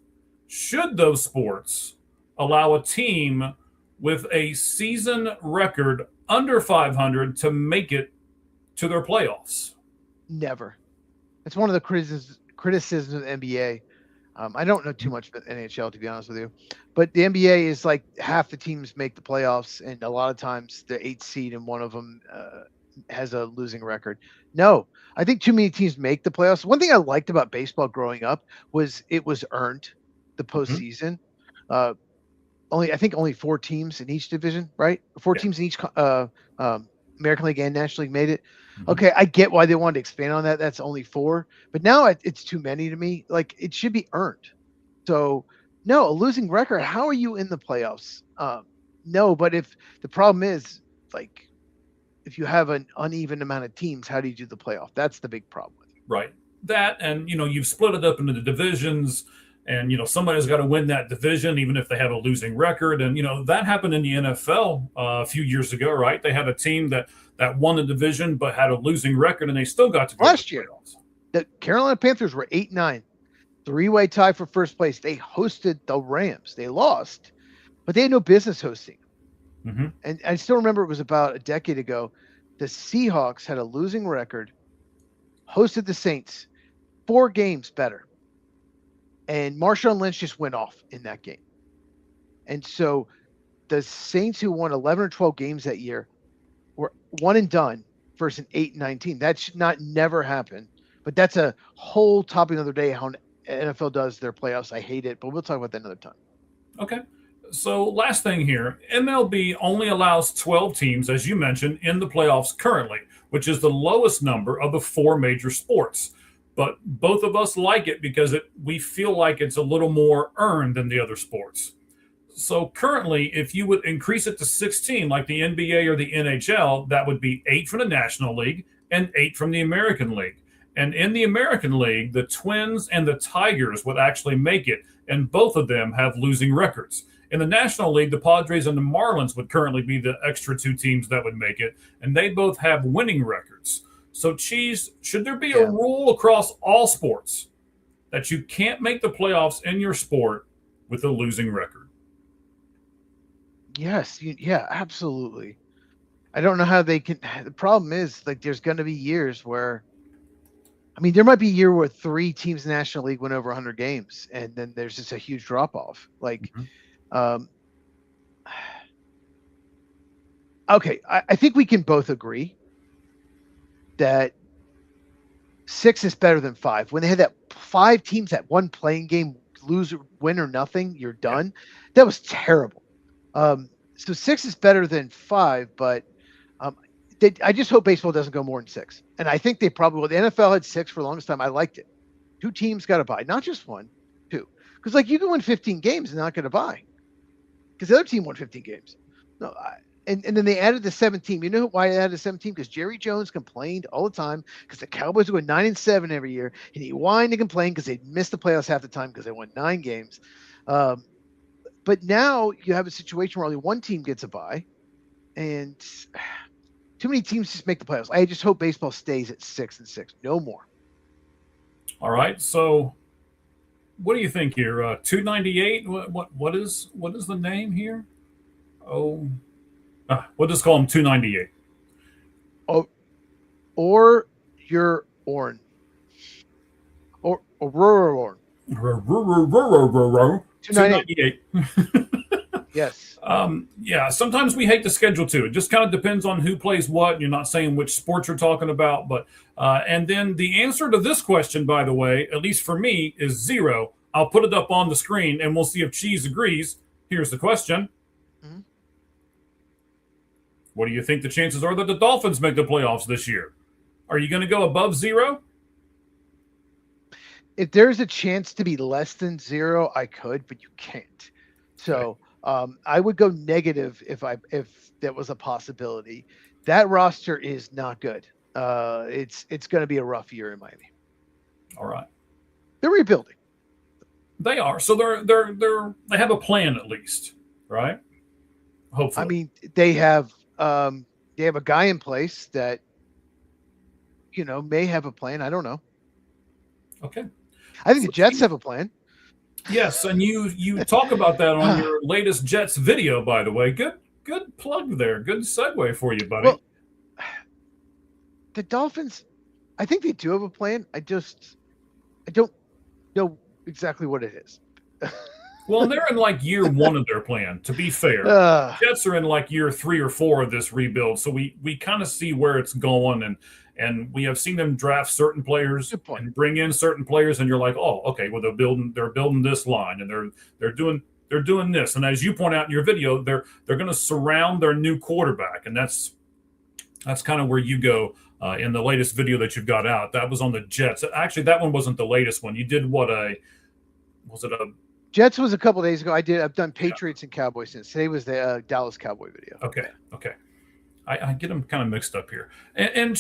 should those sports allow a team with a season record under 500 to make it to their playoffs?
Never. It's one of the criticisms of the NBA. I don't know too much about NHL, to be honest with you, but the NBA is like half the teams make the playoffs, and a lot of times the 8th seed and one of them has a losing record. No, I think too many teams make the playoffs. One thing I liked about baseball growing up was it was earned, the postseason. I think only 4 teams in each division, right? 4 teams in each American League and National League made it. Okay, I get why they wanted to expand on that. That's only 4, but now it's too many to me. Like, it should be earned. So no, a losing record. How are you in the playoffs? No, but if the problem is, like, if you have an uneven amount of teams, how do you do the playoff? That's the big problem.
Right. That, and you've split it up into the divisions, and somebody's got to win that division, even if they have a losing record. And that happened in the NFL a few years ago, right? They had a team that won the division but had a losing record, and they still got to go
last
to the
year.
playoffs.
The Carolina Panthers were 8-9, 3-way tie for first place. They hosted the Rams. They lost, but they had no business hosting. And I still remember it was about a decade ago. The Seahawks had a losing record, hosted the Saints, 4 games better. And Marshawn Lynch just went off in that game. And so the Saints, who won 11 or 12 games that year, were one and done versus an 8-19. That should not never happen. But that's a whole topic another day, how NFL does their playoffs. I hate it, but we'll talk about that another time.
Okay. So last thing here, MLB only allows 12 teams, as you mentioned, in the playoffs currently, which is the lowest number of the 4 major sports. But both of us like it because we feel like it's a little more earned than the other sports. So currently, if you would increase it to 16, like the NBA or the NHL, that would be 8 from the National League and 8 from the American League. And in the American League, the Twins and the Tigers would actually make it, and both of them have losing records. In the National League, the Padres and the Marlins would currently be the extra 2 teams that would make it, and they both have winning records. So, Cheese, should there be a rule across all sports that you can't make the playoffs in your sport with a losing record?
Yes. Yeah, absolutely. I don't know how they can. The problem is, like, there's going to be years where, I mean, there might be a year where 3 teams in the National League win over 100 games, and then there's just a huge drop-off. Like, okay, I think we can both agree that 6 is better than 5. When they had that 5 teams that one playing game, lose, win or nothing, you're done. That was terrible. So 6 is better than 5, but I just hope baseball doesn't go more than 6. And I think they probably will. The NFL had 6 for the longest time. I liked it. 2 teams got to buy, not just 1, 2. Because, like, you can win 15 games and not going to buy because the other team won 15 games. No, and then they added the 7th team. You know why they added the 7th team? Because Jerry Jones complained all the time because the Cowboys were 9-7 every year, and he whined and complained because they missed the playoffs half the time because they won 9 games. But now you have a situation where only 1 team gets a bye, and too many teams just make the playoffs. I just hope baseball stays at 6-6, no more.
All right. So, what do you think here? 298. What is the name here? Oh. We'll just call him 298.
Oh, or you're Orn. Or
298.
Yes.
Yeah, sometimes we hate the schedule too. It just kind of depends on who plays what. You're not saying which sports you're talking about, but and then the answer to this question, by the way, at least for me, is 0. I'll put it up on the screen and we'll see if Cheese agrees. Here's the question. What do you think the chances are that the Dolphins make the playoffs this year? Are you going to go above 0?
If there's a chance to be less than 0, I could, but you can't. So I would go negative if that was a possibility. That roster is not good. It's going to be a rough year in Miami.
All right.
They're rebuilding.
They are. So they have a plan at least, right? Hopefully.
I mean, they have a guy in place that, may have a plan. I don't know.
Okay.
I think the Jets have a plan.
Yes, and you talk about that on your latest Jets video, by the way. Good plug there. Good segue for you, buddy.
Well, the Dolphins, I think they do have a plan. I don't know exactly what it is.
Well, they're in like year 1 of their plan, to be fair. Jets are in like year 3 or 4 of this rebuild, so we kind of see where it's going, and we have seen them draft certain players and bring in certain players, and you're like, oh, okay, well they're building this line, and they're doing this, and as you point out in your video, they're going to surround their new quarterback, and that's kind of where you go in the latest video that you've got out. That was on the Jets. Actually, that one wasn't the latest one. You did was it a
Jets was a couple days ago. I've done Patriots and Cowboys since. Today was the Dallas Cowboy video.
Okay. I get them kind of mixed up here. And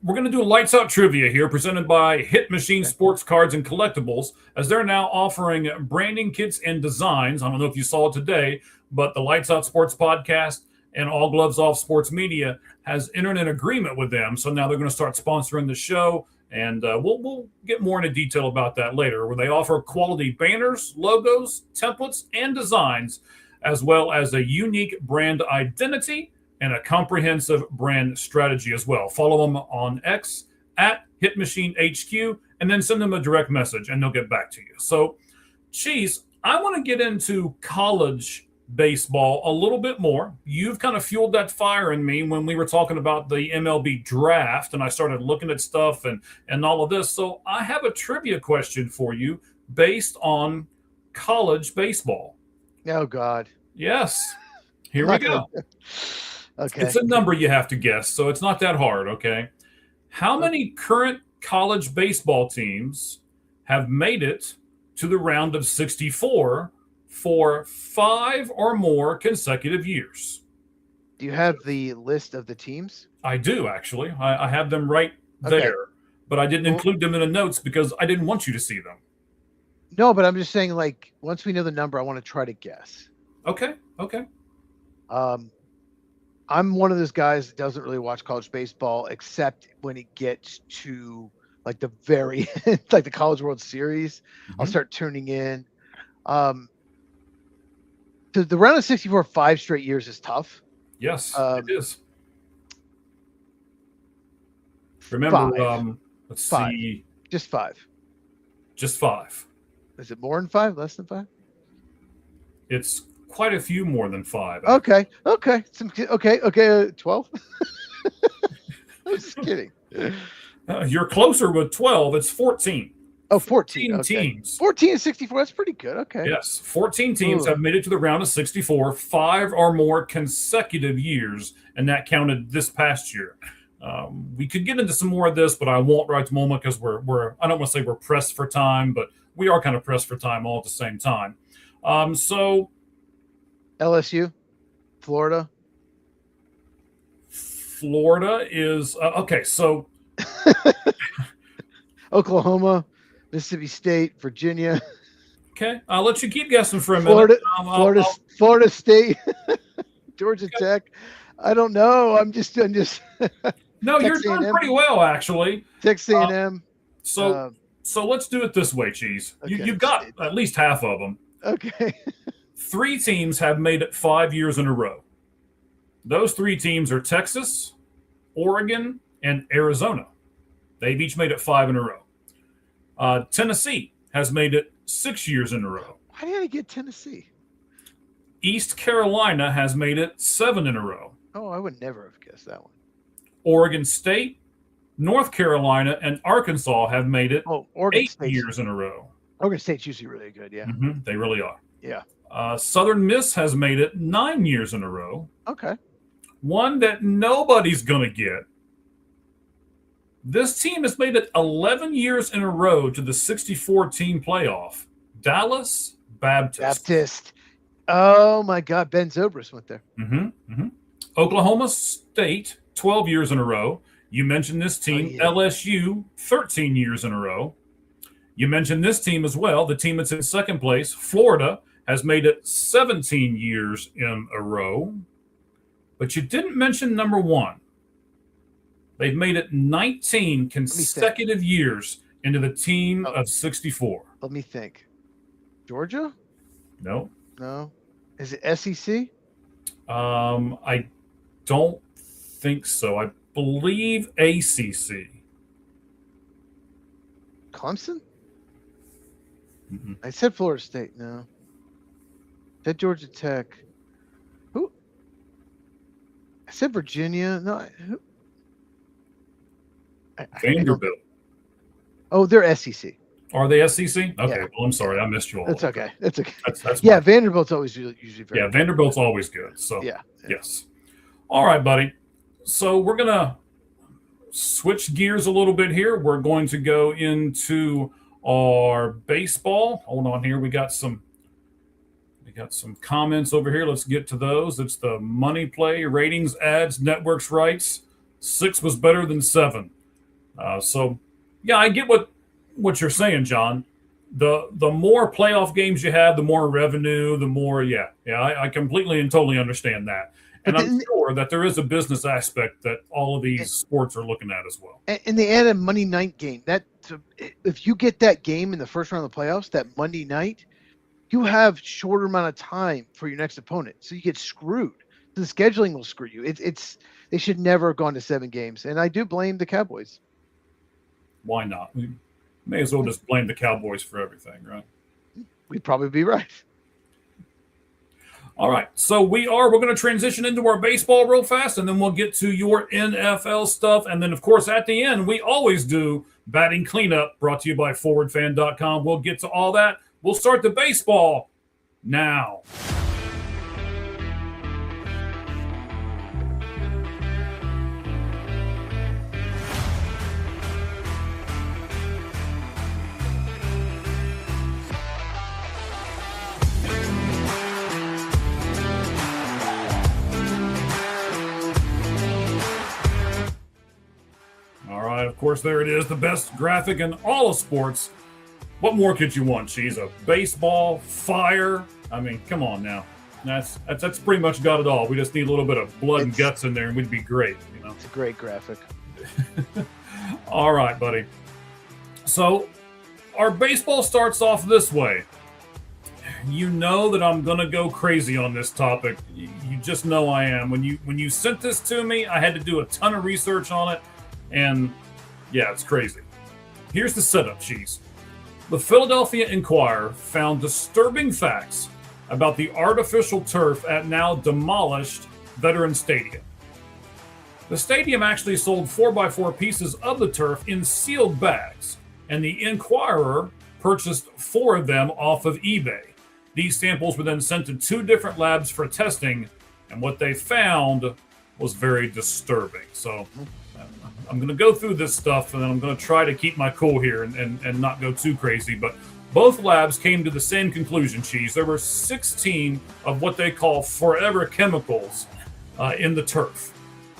we're going to do a lights out trivia here presented by Hit Machine Sports Cards and Collectibles, as they're now offering branding kits and designs. I don't know if you saw it today, but the Lights Out Sports podcast and All Gloves Off Sports Media has entered an agreement with them. So now they're going to start sponsoring the show. And we'll get more into detail about that later, where they offer quality banners, logos, templates, and designs, as well as a unique brand identity and a comprehensive brand strategy as well. Follow them on X at HitMachineHQ and then send them a direct message, and they'll get back to you. So, Cheese, I want to get into college baseball a little bit more. You've kind of fueled that fire in me when we were talking about the MLB draft, and I started looking at stuff and all of this. So I have a trivia question for you based on college baseball.
Oh God.
Yes. Here we go.
Okay.
It's a number you have to guess, so it's not that hard, okay? How many current college baseball teams have made it to the round of 64 for 5 or more consecutive years?
Do you have the list of the teams?
I do, actually. I have them right
Okay.
there, but I didn't include them in the notes because I didn't want you to see them.
No, but I'm just saying, like, once we know the number, I want to try to guess.
Okay.
I'm one of those guys that doesn't really watch college baseball except when it gets to like the very like the College World Series. I'll start tuning in. So the round of 64 5 straight years is tough.
Yes, it is. Remember,
5.
let's
5.
see.
Just 5.
Just 5.
Is it more than 5? Less than 5?
It's quite a few more than 5.
Okay. 12. I'm just kidding.
You're closer with 12. It's 14.
Oh, 14
okay. Teams.
14 and 64. That's pretty good. Okay.
Yes. 14 teams have made it to the round of 64 5 or more consecutive years, and that counted this past year. We could get into some more of this, but I won't right at the moment because we're I don't want to say we're pressed for time, but we are kind of pressed for time all at the same time. So
LSU, Florida
is okay. So
Oklahoma, Mississippi State, Virginia.
Okay, I'll let you keep guessing for a minute.
Florida State, Georgia Tech. I don't know. I'm just.
No, you're doing pretty well, actually.
Texas A&M.
So let's do it this way, Cheese.
Okay.
You've got at least half of them.
Okay.
3 teams have made it 5 years in a row. Those 3 teams are Texas, Oregon, and Arizona. They've each made it 5 in a row. Tennessee has made it 6 years in a row.
Why did I get Tennessee?
East Carolina has made it 7 in a row.
Oh, I would never have guessed that one.
Oregon State, North Carolina, and Arkansas have made it 8 years in a row.
Oregon State's usually really good, yeah.
Mm-hmm, they really are.
Yeah.
Southern Miss has made it 9 years in a row.
Okay.
One that nobody's going to get. This team has made it 11 years in a row to the 64-team playoff. Dallas Baptist.
Oh, my God. Ben Zobrist went there.
Oklahoma State, 12 years in a row. You mentioned this team, LSU, 13 years in a row. You mentioned this team as well, the team that's in second place, Florida, has made it 17 years in a row. But you didn't mention number 1. They've made it 19 consecutive years into the team of 64.
Let me think. Georgia?
No.
Is it SEC?
I don't think so. I believe ACC.
Clemson?
Mm-hmm.
I said Florida State. No. I said Georgia Tech. Who? I said Virginia. No. Who?
Vanderbilt.
They're SEC.
Are they SEC? Okay.
Yeah.
Well, I'm sorry. I missed you all.
It's okay. It's okay.
That's
Vanderbilt's always usually very good.
Vanderbilt's always good. So,
yeah.
Yes. All right, buddy. So we're going to switch gears a little bit here. We're going to go into our baseball. Hold on here. We got some comments over here. Let's get to those. It's the money play, ratings, ads, networks, rights. 6 was better than 7. I get what you're saying, John. The more playoff games you have, the more revenue, the more, I completely and totally understand that. And I'm sure that there is a business aspect that all of these sports are looking at as well.
And they add a Monday night game. If you get that game in the first round of the playoffs, that Monday night, you have shorter amount of time for your next opponent. So you get screwed. The scheduling will screw you. They should never have gone to 7 games. And I do blame the Cowboys.
Why not? May as well just blame the Cowboys for everything, right?
We'd probably be right.
All right, so we're going to transition into our baseball real fast, and then we'll get to your NFL stuff, and then of course at the end we always do batting cleanup, brought to you by ForwardFan.com. We'll get to all that. We'll start the baseball now. Of course, there it is, the best graphic in all of sports. What more could you want, Cheese? A baseball, fire. I mean, come on now. That's pretty much got it all. We just need a little bit of blood and guts in there, and we'd be great. You know,
it's a great graphic.
All right, buddy. So, our baseball starts off this way. You know that I'm gonna go crazy on this topic. You just know I am. When you sent this to me, I had to do a ton of research on it, and yeah, it's crazy. Here's the setup, Cheese. The Philadelphia Inquirer found disturbing facts about the artificial turf at now demolished Veterans Stadium. The stadium actually sold 4x4 pieces of the turf in sealed bags, and the Inquirer purchased 4 of them off of eBay. These samples were then sent to 2 different labs for testing, and what they found was very disturbing. So I'm going to go through this stuff, and then I'm going to try to keep my cool here and not go too crazy. But both labs came to the same conclusion, Cheese. There were 16 of what they call forever chemicals in the turf.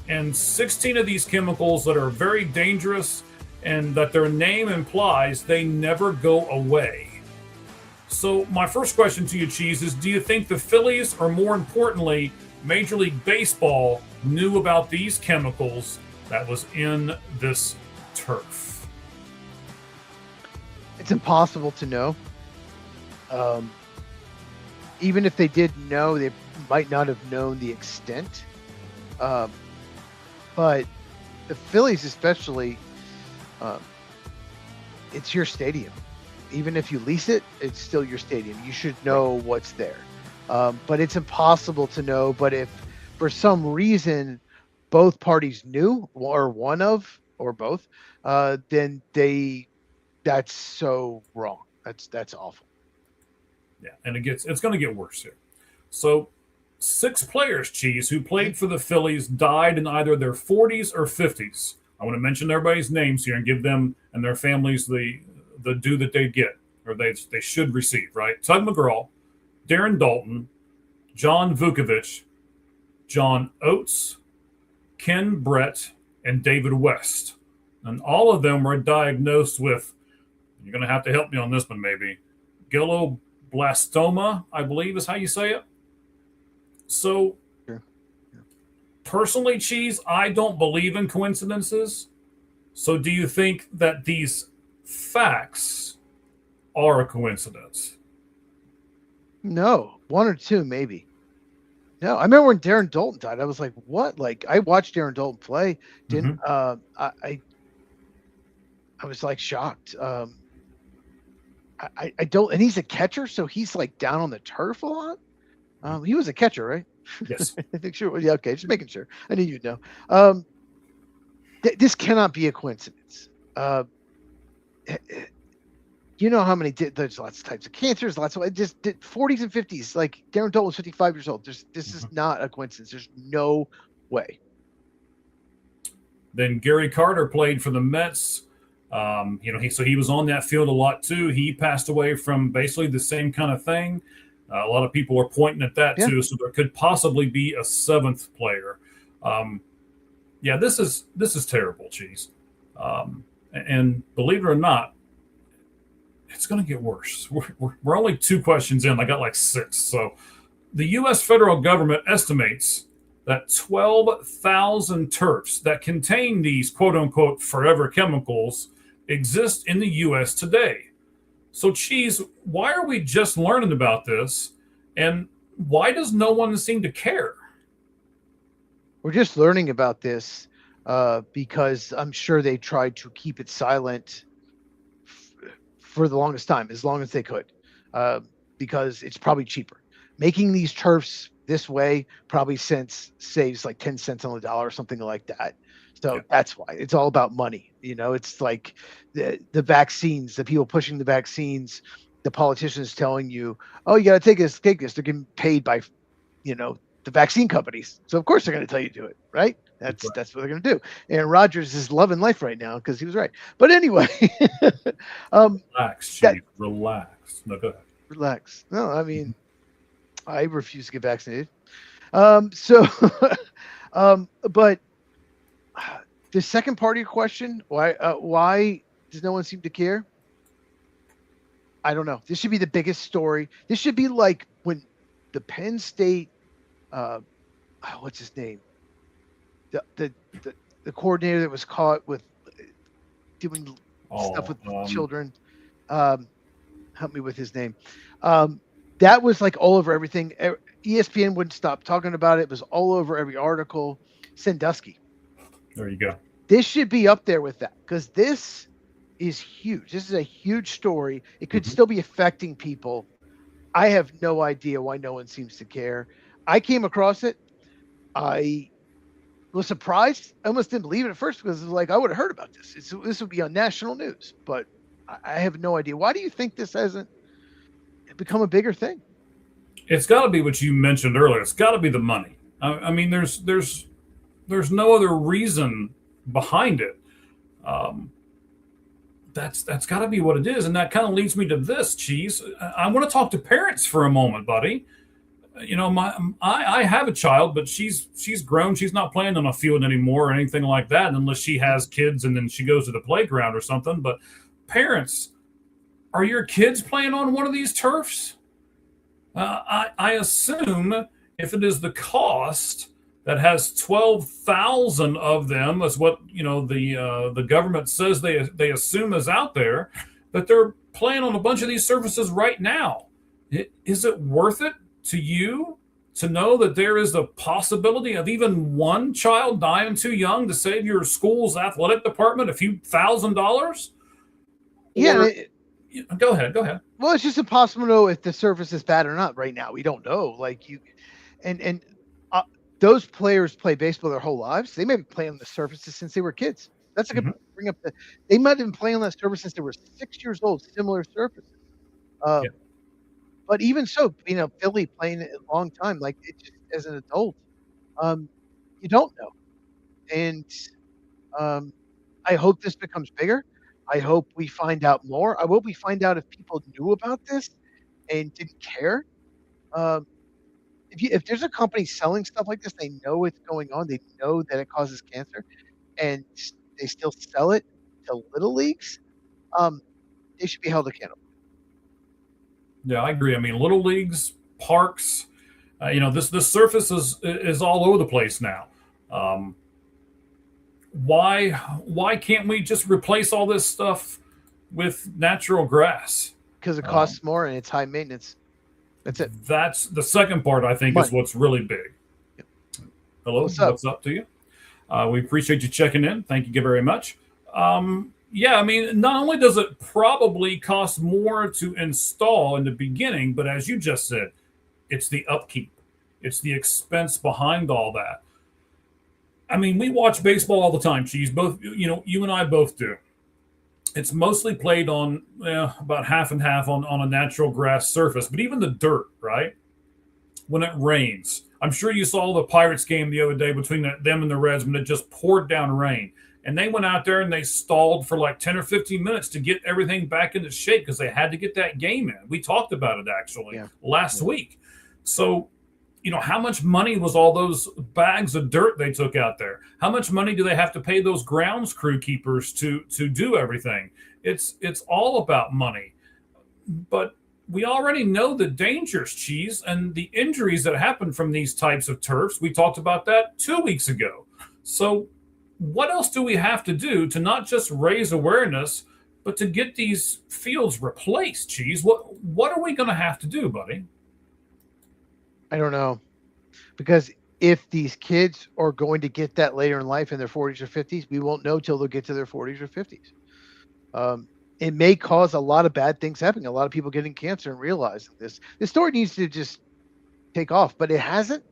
And 16 of these chemicals that are very dangerous and that their name implies they never go away. So my first question to you, Cheese, is do you think the Phillies, or more importantly, Major League Baseball, knew about these chemicals that was in this turf?
It's impossible to know. Even if they did know, they might not have known the extent. But the Phillies especially, it's your stadium. Even if you lease it, it's still your stadium. You should know what's there. But it's impossible to know. But if for some reason both parties knew, or one of, or both, then that's so wrong. That's awful.
Yeah, and it's going to get worse here. So 6 players, Cheese, who played for the Phillies died in either their 40s or 50s. I want to mention everybody's names here and give them and their families the due that they get, or they should receive, right? Tug McGraw, Darren Dalton, John Vukovich, John Oates, Ken Brett, and David West. And all of them were diagnosed with, you're going to have to help me on this one maybe, glioblastoma, I believe is how you say it. So,
Sure.
Personally, Cheese, I don't believe in coincidences. So do you think that these facts are a coincidence?
No, 1 or 2 maybe. No, I remember when Darren Dalton died. I was like, "What?" Like, I watched Darren Dalton play. Didn't I was like shocked. I don't, and he's a catcher, so he's like down on the turf a lot. He was a catcher, right?
Yes.
I think sure. Yeah, okay, just making sure. I knew you'd know. This cannot be a coincidence. You know how many there's lots of types of cancers, lots of just 40s and 50s. Like Darren Dalton was 55 years old. This is not a coincidence. There's no way.
Then Gary Carter played for the Mets. He was on that field a lot too. He passed away from basically the same kind of thing. A lot of people are pointing at that too. So there could possibly be a 7th player. This is terrible, Cheese. And believe it or not, it's going to get worse. We're only 2 questions in. I got like 6. So the U.S. federal government estimates that 12,000 turfs that contain these quote-unquote forever chemicals exist in the U.S. today. So, Cheese, why are we just learning about this? And why does no one seem to care?
We're just learning about this because I'm sure they tried to keep it silent for the longest time, as long as they could, because it's probably cheaper. Making these turfs this way probably saves like 10 cents on the dollar or something like that. So
Yeah.
that's why it's all about money. It's like the vaccines, the people pushing the vaccines, the politicians telling you, oh, you got to take this. They're getting paid by, the vaccine companies. So of course they're going to tell you to do it, right? That's what they're going to do. And Rogers is loving life right now because he was right. But anyway,
Relax, Chief. Relax. No, go ahead.
Relax. No, I mean, I refuse to get vaccinated. So, but the second part of your question, why does no one seem to care? I don't know. This should be the biggest story. This should be like when the Penn State, what's his name? The coordinator that was caught with doing stuff with children. Help me with his name. That was like all over everything. ESPN wouldn't stop talking about it. It was all over every article. Sandusky.
There you go.
This should be up there with that because this is huge. This is a huge story. It could still be affecting people. I have no idea why no one seems to care. I came across it. I was surprised. I almost didn't believe it at first because it was like I would have heard about this. This would be on national news, but I have no idea. Why do you think this hasn't become a bigger thing?
It's got to be what you mentioned earlier. It's got to be the money. I mean, there's no other reason behind it. That's got to be what it is, and that kind of leads me to this, Cheese. I want to talk to parents for a moment, buddy. I have a child, but she's grown. She's not playing on a field anymore or anything like that, unless she has kids and then she goes to the playground or something. But parents, are your kids playing on one of these turfs? I assume if it is the cost that has 12,000 of them, is what the government says they assume is out there, that they're playing on a bunch of these surfaces right now. Is it worth it to you to know that there is a possibility of even one child dying too young to save your school's athletic department a few $1,000s?
Yeah.
Go ahead.
Well, it's just impossible to know if the surface is bad or not right now. We don't know. Those players play baseball their whole lives. They may be playing on the surfaces since they were kids. That's a good bring up. They might have been playing on that surface since they were 6 years old. Similar surfaces. But even so, Philly playing it a long time, like it just, as an adult, you don't know. And I hope this becomes bigger. I hope we find out more. I hope we find out if people knew about this and didn't care. If there's a company selling stuff like this, they know what's going on. They know that it causes cancer, and they still sell it to little leagues. They should be held accountable.
Yeah, I agree. I mean, little leagues, parks, this surface is all over the place now. Why can't we just replace all this stuff with natural grass?
Because it costs more and it's high maintenance. That's it.
That's the second part, I think, is what's really big.
Yep.
Hello, what's up to you? We appreciate you checking in. Thank you very much. Yeah, I mean, not only does it probably cost more to install in the beginning, but as you just said, it's the upkeep. It's the expense behind all that. I mean, we watch baseball all the time, Cheese. Both, you and I both do. It's mostly played on about half and half on a natural grass surface, but even the dirt, right? When it rains. I'm sure you saw the Pirates game the other day between them and the Reds when it just poured down rain. And they went out there and they stalled for like 10 or 15 minutes to get everything back into shape because they had to get that game in. We talked about it actually last week. So, how much money was all those bags of dirt they took out there? How much money do they have to pay those grounds crew keepers to do everything? It's all about money. But we already know the dangers, Cheese, and the injuries that happen from these types of turfs. We talked about that 2 weeks ago. So what else do we have to do to not just raise awareness, but to get these fields replaced, Cheese? What are we going to have to do, buddy?
I don't know. Because if these kids are going to get that later in life in their 40s or 50s, we won't know till they'll get to their 40s or 50s. it may cause a lot of bad things happening. A lot of people getting cancer and realizing this. This story needs to just take off, but it hasn't.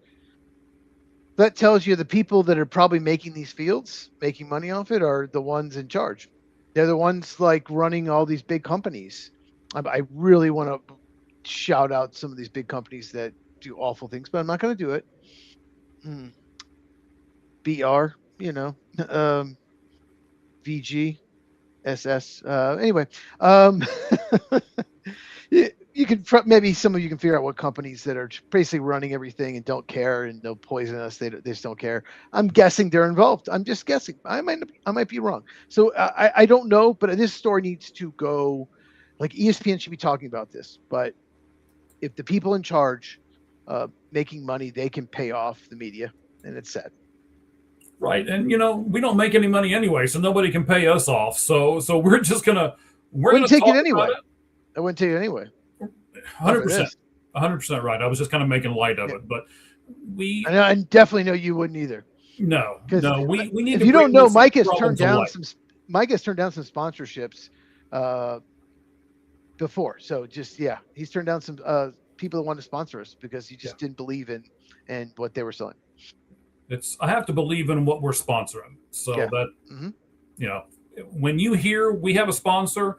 That tells you the people that are probably making these fields, making money off it, are the ones in charge. They're the ones like running all these big companies. I really want to shout out some of these big companies that do awful things, but I'm not going to do it. BR, VG, SS. Anyway, you can maybe some of you can figure out what companies that are basically running everything and don't care and they'll poison us. They just don't care. I'm guessing they're involved. I'm just guessing. I might be wrong. So I don't know, but this story needs to go. Like ESPN should be talking about this. But if the people in charge making money, they can pay off the media, and it's sad.
Right, and we don't make any money anyway, so nobody can pay us off. So we're just gonna
wouldn't take it anyway. I wouldn't take it anyway.
100%, 100% right. I was just kind of making light of it, but
I definitely know you wouldn't either.
No, we need.
If you don't know, Mike has turned down some sponsorships before. So he's turned down some people that want to sponsor us because he just didn't believe in what they were selling.
I have to believe in what we're sponsoring. So that when you hear we have a sponsor,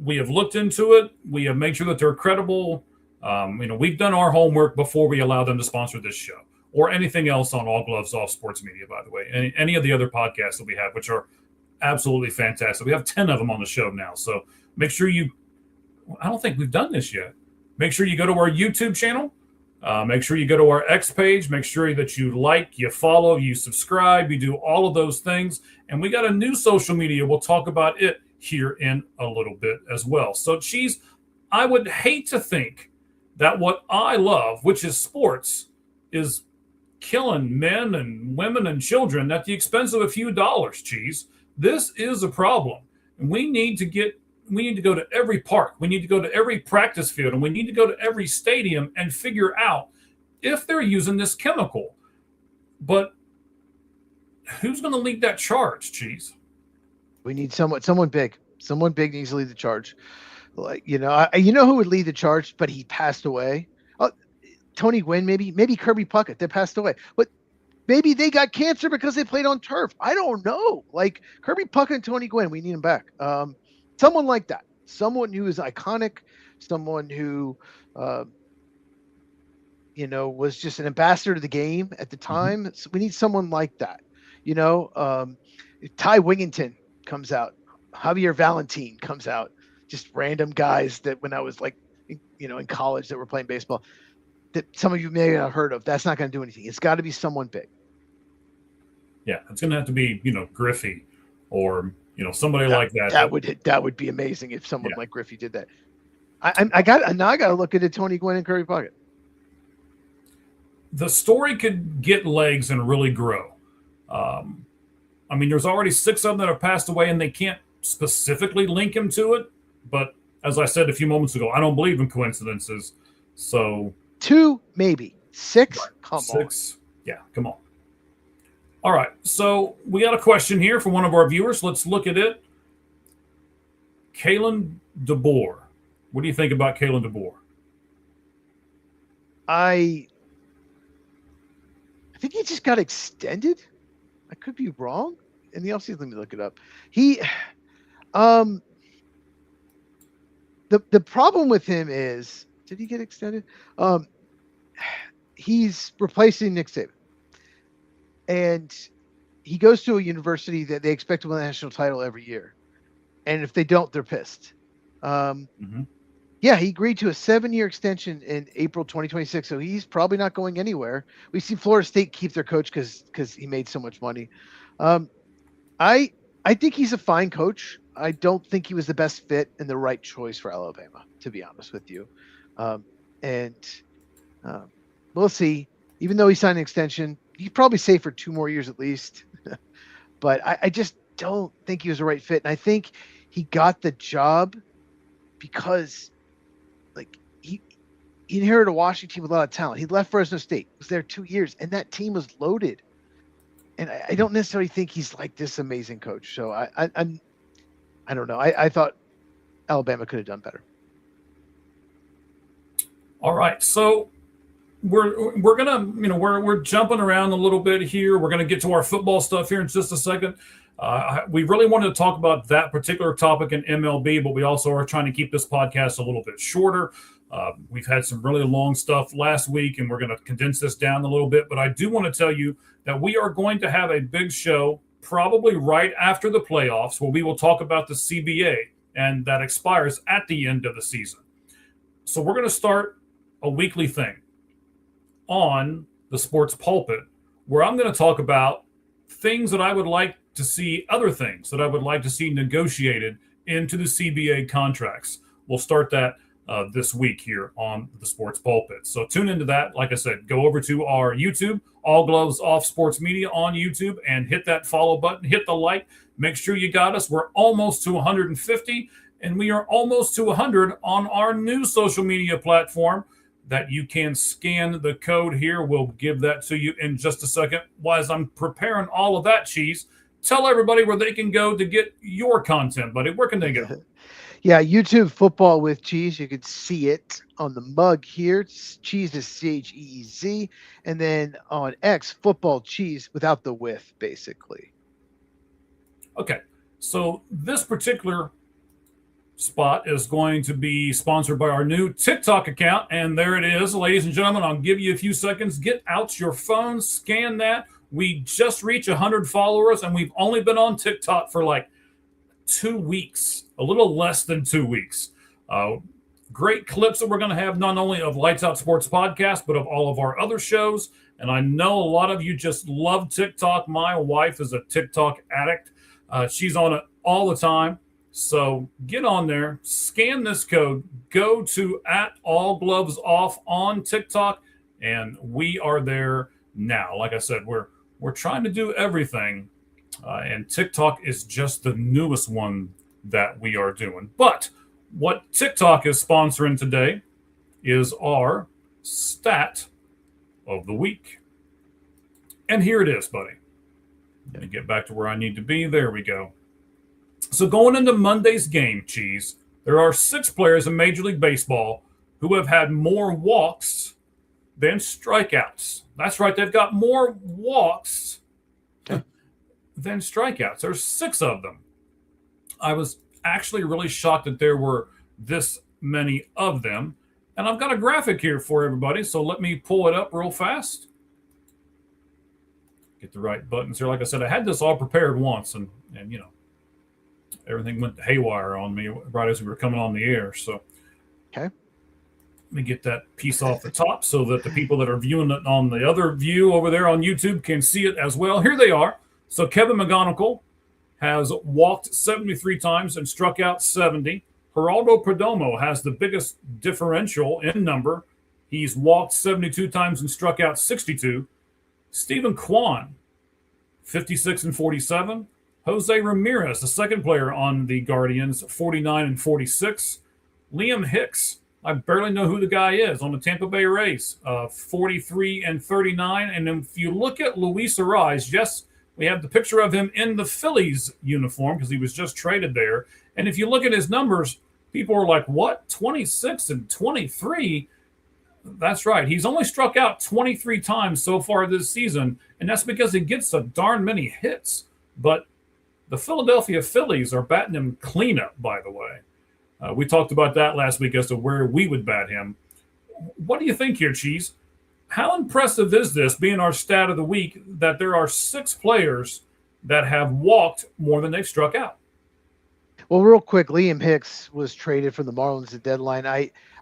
we have looked into it. We have made sure that they're credible. We've done our homework before we allow them to sponsor this show or anything else on All Gloves Off Sports Media, by the way. Any of the other podcasts that we have, which are absolutely fantastic. We have 10 of them on the show now. So make sure I don't think we've done this yet. Make sure you go to our YouTube channel. Make sure you go to our X page. Make sure that you like, you follow, you subscribe, you do all of those things. And we got a new social media. We'll talk about it here in a little bit as well. So, Cheese, I would hate to think that what I love, which is sports, is killing men and women and children at the expense of a few dollars, Cheese. This is a problem. And we need to go to every park. We need to go to every practice field, and we need to go to every stadium and figure out if they're using this chemical. But who's going to lead that charge, Cheese?
We need someone big. Someone big needs to lead the charge. Like, who would lead the charge, but he passed away. Tony Gwynn, maybe Kirby Puckett. They passed away. But maybe they got cancer because they played on turf. I don't know. Like Kirby Puckett and Tony Gwynn, we need them back. Someone like that. Someone who is iconic. Someone who, was just an ambassador to the game at the time. Mm-hmm. So we need someone like that. Ty Wingington comes out. Javier Valentin comes out. Just random guys that when I was in college that were playing baseball that some of you may not have heard of. That's not going to do anything. It's got to be someone big. Yeah,
it's going to have to be, Griffey or, somebody like that.
That would be amazing if someone like Griffey did that. I got to look into Tony Gwynn and Kirby Puckett.
The story could get legs and really grow. There's already 6 of them that have passed away, and they can't specifically link him to it. But as I said a few moments ago, I don't believe in coincidences. So
2, maybe 6. Right. Come
6. Yeah, come on. All right. So we got a question here from one of our viewers. Let's look at it. Kalen DeBoer. What do you think about Kalen DeBoer?
I think he just got extended. I could be wrong. In the offseason, let me look it up. The problem with him is, did he get extended? He's replacing Nick Saban. And he goes to a university that they expect to win the national title every year. And if they don't, they're pissed. Yeah, he agreed to a 7-year extension in April 2026, so he's probably not going anywhere. We see Florida State keep their coach because he made so much money. I think he's a fine coach. I don't think he was the best fit and the right choice for Alabama, to be honest with you. We'll see. Even though he signed an extension, he's probably safe for 2 more years at least. But I just don't think he was the right fit. And I think he got the job because he inherited a Washington team with a lot of talent. He left Fresno State, was there 2 years, and that team was loaded. And I don't necessarily think he's like this amazing coach. So I don't know. I thought Alabama could have done better.
All right, so we're gonna we're jumping around a little bit here. We're gonna get to our football stuff here in just a second. We really wanted to talk about that particular topic in MLB, but we also are trying to keep this podcast a little bit shorter. We've had some really long stuff last week, and we're going to condense this down a little bit. But I do want to tell you that we are going to have a big show probably right after the playoffs where we will talk about the CBA, and that expires at the end of the season. So we're going to start a weekly thing on the Sports Pulpit where I'm going to talk about things that I would like to see, other things that I would like to see negotiated into the CBA contracts. We'll start that this week here on the Sports Pulpit. So tune into that. Like I said, go over to our YouTube, All Gloves Off Sports Media on YouTube, and hit that follow button, hit the like. Make sure you got us. We're almost to 150, and we are almost to 100 on our new social media platform that you can scan the code here. We'll give that to you in just a second. While I'm preparing all of that, Cheese, tell everybody where they can go to get your content, buddy. Where can they go?
Yeah, YouTube Football with Cheese. You can see it on the mug here. Cheese is CHEEZ. And then on X, Football Cheese without the with, basically.
Okay, so this particular spot is going to be sponsored by our new TikTok account. And there it is, ladies and gentlemen. I'll give you a few seconds. Get out your phone, scan that. We just reached 100 followers, and we've only been on TikTok for like 2 weeks, a little less than 2 weeks. Great clips that we're going to have, not only of Lights Out Sports Podcast, but of all of our other shows. And I know a lot of you just love TikTok. My wife is a TikTok addict. She's on it all the time. So get on there, scan this code, go to @AllGlovesOff on TikTok, and we are there now. Like I said, we're trying to do everything. And TikTok is just the newest one that we are doing. But what TikTok is sponsoring today is our stat of the week. And here it is, buddy. Let me get back to where I need to be. There we go. So going into Monday's game, Cheese, there are 6 players in Major League Baseball who have had more walks than strikeouts. That's right. They've got more walks than strikeouts. There's 6 of them. I was actually really shocked that there were this many of them. And I've got a graphic here for everybody. So let me pull it up real fast. Get the right buttons here. Like I said, I had this all prepared once, and you know, everything went haywire on me right as we were coming on the air. So
okay,
let me get that piece off the top so that the people that are viewing it on the other view over there on YouTube can see it as well. Here they are. So Kevin McGonigal has walked 73 times and struck out 70. Geraldo Perdomo has the biggest differential in number. He's walked 72 times and struck out 62. Stephen Kwan, 56 and 47. Jose Ramirez, the second player on the Guardians, 49 and 46. Liam Hicks, I barely know who the guy is, on the Tampa Bay Rays, 43 and 39. And if you look at Luis Arraez, yes, we have the picture of him in the Phillies uniform because he was just traded there. And if you look at his numbers, people are like, what, 26 and 23? That's right. He's only struck out 23 times so far this season, and that's because he gets a darn many hits. But the Philadelphia Phillies are batting him cleanup, by the way. We talked about that last week as to where we would bat him. What do you think here, Cheese? How impressive is this, being our stat of the week, that there are 6 players that have walked more than they've struck out?
Well, real quick, Liam Hicks was traded from the Marlins at deadline.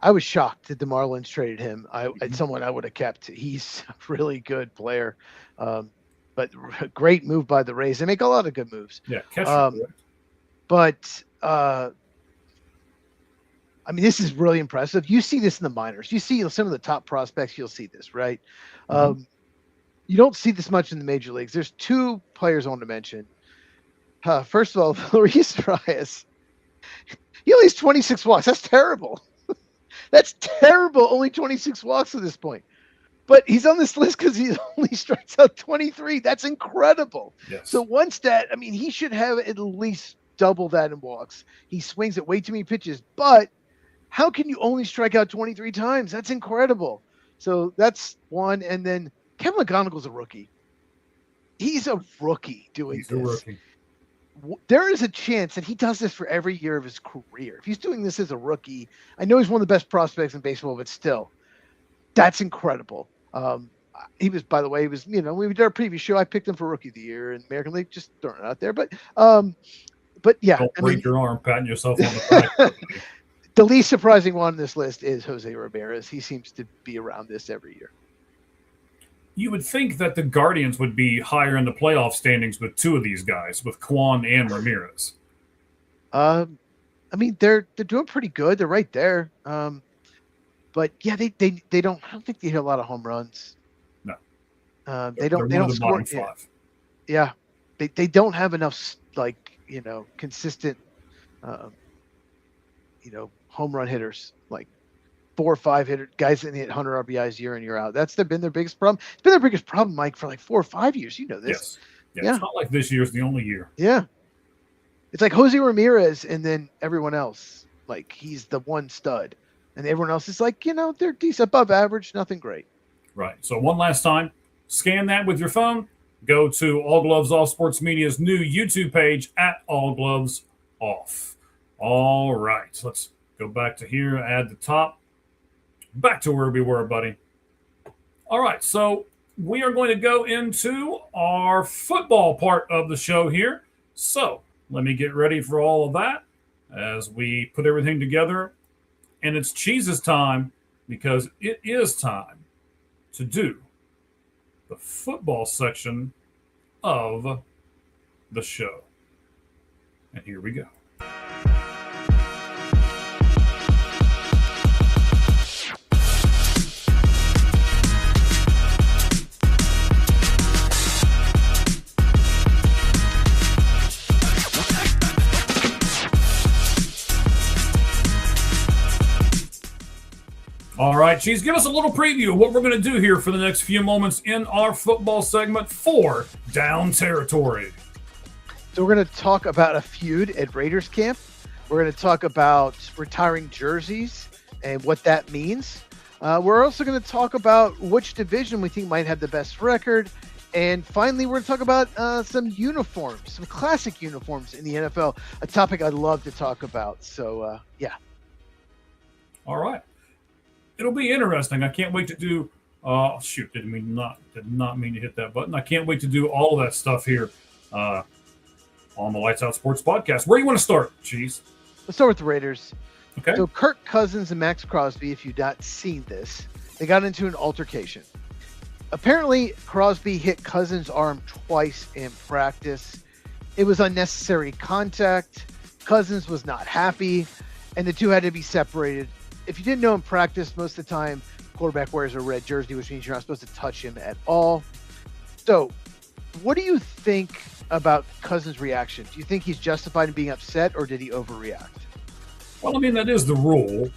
I was shocked that the Marlins traded him. It's someone I would have kept. He's a really good player, but great move by the Rays. They make a lot of good moves.
Yeah, catcher.
But I mean, this is really impressive. You see this in the minors. You see some of the top prospects. You'll see this, right? You don't see this much in the major leagues. There's 2 players I want to mention. First of all, Luis Arraez. He only has 26 walks. That's terrible. That's terrible. Only 26 walks at this point. But he's on this list because he only strikes out 23. That's incredible.
Yes.
So one stat, I mean, he should have at least double that in walks. He swings at way too many pitches, but how can you only strike out 23 times? That's incredible. So that's one. And then Kevin McGonigal's a rookie. He's a rookie doing
He's
this.
a rookie.
There is a chance that he does this for every year of his career. If he's doing this as a rookie, I know he's one of the best prospects in baseball, but still, that's incredible. He was, by the way, when we did our previous show, I picked him for Rookie of the Year in American League, just throwing it out there. But yeah,
Don't break your arm patting yourself on the back.
The least surprising one on this list is Jose Ramirez. He seems to be around this every year.
You would think that the Guardians would be higher in the playoff standings with two of these guys, with Kwan and Ramirez.
I mean, they're doing pretty good. They're right there. But yeah, they don't. I don't think they hit a lot of home runs.
No,
they don't score. Yeah, they don't have enough consistent, home run hitters, like 4 or 5 hitter guys that hit 100 RBIs year in, year out. That's been their biggest problem. It's been their biggest problem, Mike, for like 4 or 5 years. You know this.
Yes. Yeah. It's not like this year's the only year.
Yeah. It's like Jose Ramirez and then everyone else. Like he's the one stud. And everyone else is like, they're decent, above average, nothing great.
Right. So one last time, scan that with your phone. Go to All Gloves Off Sports Media's new YouTube page at All Gloves Off. All right. Let's go back to here, add the top. Back to where we were, buddy. All right, so we are going to go into our football part of the show here. So let me get ready for all of that as we put everything together. And it's Cheese's time because it is time to do the football section of the show. And here we go. All right, Cheese, give us a little preview of what we're going to do here for the next few moments in our football segment for Down Territory.
So we're going to talk about a feud at Raiders camp. We're going to talk about retiring jerseys and what that means. We're also going to talk about which division we think might have the best record. And finally, we're going to talk about some uniforms, some classic uniforms in the NFL, a topic I love to talk about. So, yeah.
All right. It'll be interesting. I can't wait to do. Did not mean to hit that button. I can't wait to do all of that stuff here on the Lights Out Sports Podcast. Where do you want to start, Cheese?
Let's start with the Raiders.
Okay.
So Kirk Cousins and Max Crosby, if you've not seen this, they got into an altercation. Apparently, Crosby hit Cousins' arm twice in practice. It was unnecessary contact. Cousins was not happy, and the two had to be separated. If you didn't know, in practice, most of the time, quarterback wears a red jersey, which means you're not supposed to touch him at all. So, what do you think about Cousins' reaction? Do you think he's justified in being upset, or did he overreact?
Well, I mean, that is the rule.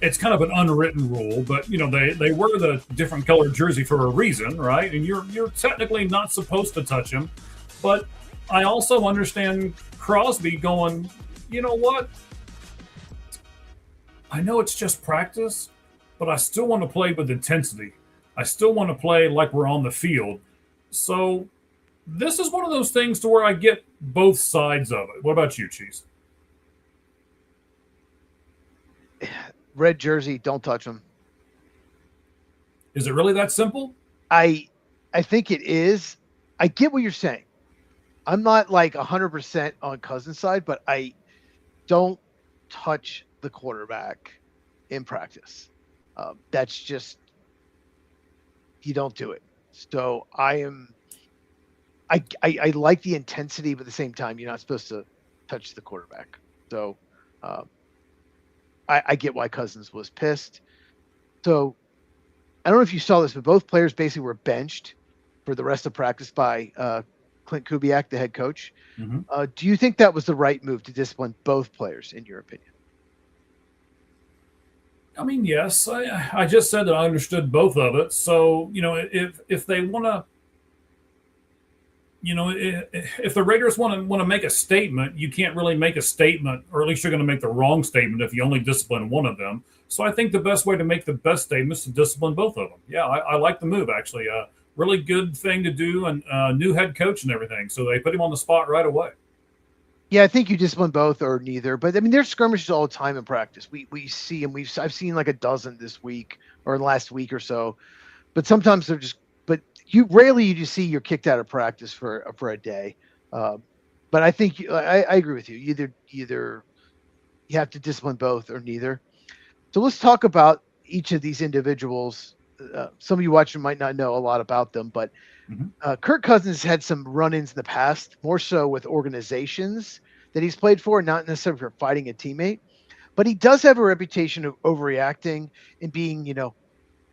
It's kind of an unwritten rule, but they wear the different colored jersey for a reason, right? And you're technically not supposed to touch him. But I also understand Crosby going, you know what? I know it's just practice, but I still want to play with intensity. I still want to play like we're on the field. So this is one of those things to where I get both sides of it. What about you, Cheese?
Red jersey, don't touch him.
Is it really that simple?
I think it is. I get what you're saying. I'm not like 100% on Cousins' side, but I don't touch the quarterback in practice. That's just, you don't do it. So I like the intensity, but at the same time, you're not supposed to touch the quarterback. So I get why Cousins was pissed. So I don't know if you saw this, but both players basically were benched for the rest of practice by Clint Kubiak, the head coach.
Mm-hmm.
Do you think that was the right move to discipline both players, in your opinion?
I mean, yes. I just said that I understood both of it. So, if they want to, if the Raiders want to make a statement, you can't really make a statement, or at least you're going to make the wrong statement if you only discipline one of them. So I think the best way to make the best statement is to discipline both of them. Yeah, I like the move actually. Really good thing to do, and new head coach and everything. So they put him on the spot right away.
Yeah, I think you discipline both or neither. But I mean, there's skirmishes all the time in practice. We see them. I've seen like a dozen this week or last week or so. But sometimes they're just. But you just see you're kicked out of practice for a day. But I think I agree with you. Either you have to discipline both or neither. So let's talk about each of these individuals. Some of you watching might not know a lot about them, but Kirk Cousins had some run-ins in the past, more so with organizations that he's played for, not necessarily for fighting a teammate. But he does have a reputation of overreacting and being,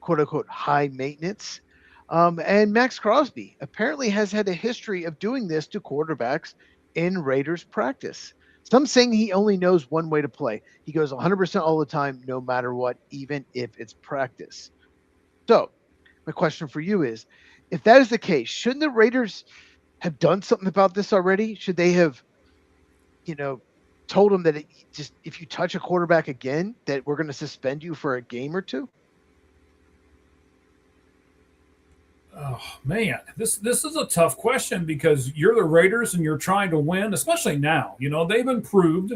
quote unquote, high maintenance. And Max Crosby apparently has had a history of doing this to quarterbacks in Raiders practice. Some saying he only knows one way to play. He goes 100% all the time, no matter what, even if it's practice. So my question for you is, if that is the case, shouldn't the Raiders have done something about this already? Should they have, told him that if you touch a quarterback again, that we're going to suspend you for a game or two?
Oh man, this is a tough question because you're the Raiders and you're trying to win, especially now. They've improved.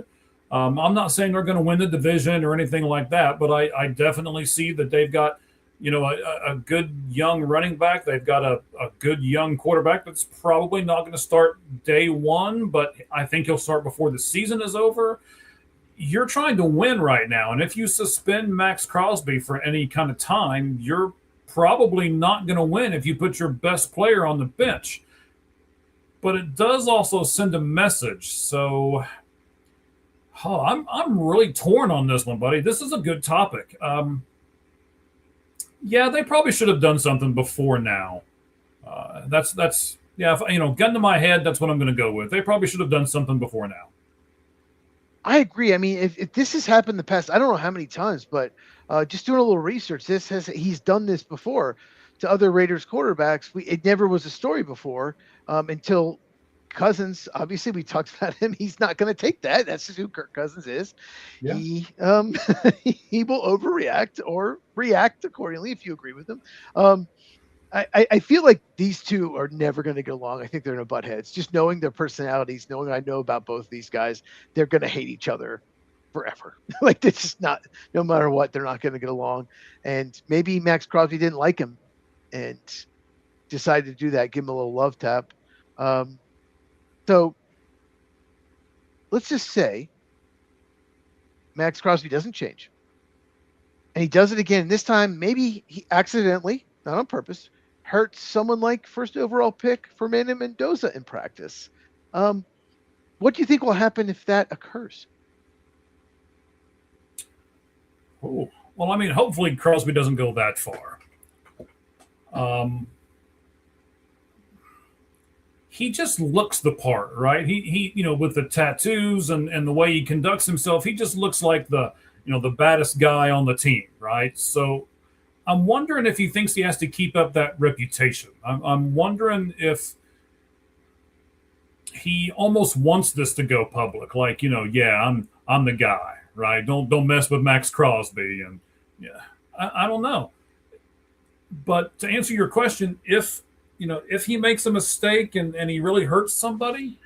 I'm not saying they're going to win the division or anything like that, but I definitely see that they've got a good young running back. They've got a good young quarterback that's probably not going to start day one, but I think he'll start before the season is over. You're trying to win right now, and if you suspend Max Crosby for any kind of time, you're probably not going to win if you put your best player on the bench. But it does also send a message. So I'm really torn on this one, buddy. This is a good topic. Yeah, they probably should have done something before now. That's gun to my head, that's what I'm going to go with. They probably should have done something before now.
I agree. I mean, if this has happened in the past, I don't know how many times, but just doing a little research, he's done this before to other Raiders quarterbacks. It never was a story before until Cousins. Obviously, we talked about him. He's not going to take that. That's just who Kirk Cousins is. Yeah. He he will overreact or react accordingly if you agree with him. I feel like these two are never going to get along. I think they're in a butt heads. Just knowing their personalities, knowing I know about both these guys, they're going to hate each other forever. Like it's just not. No matter what, they're not going to get along. And maybe Max Crosby didn't like him and decided to do that. Give him a little love tap. So let's just say Max Crosby doesn't change. And he does it again. This time, maybe he accidentally, not on purpose, hurts someone like first overall pick Fernando Mendoza in practice. What do you think will happen if that occurs?
Oh, well, I mean, hopefully Crosby doesn't go that far. He just looks the part, right? He with the tattoos and the way he conducts himself, he just looks like the baddest guy on the team, right? So I'm wondering if he thinks he has to keep up that reputation. I'm wondering if he almost wants this to go public, like, yeah, I'm the guy, right? Don't mess with Max Crosby. And yeah, I don't know. But to answer your question, if he makes a mistake and he really hurts somebody,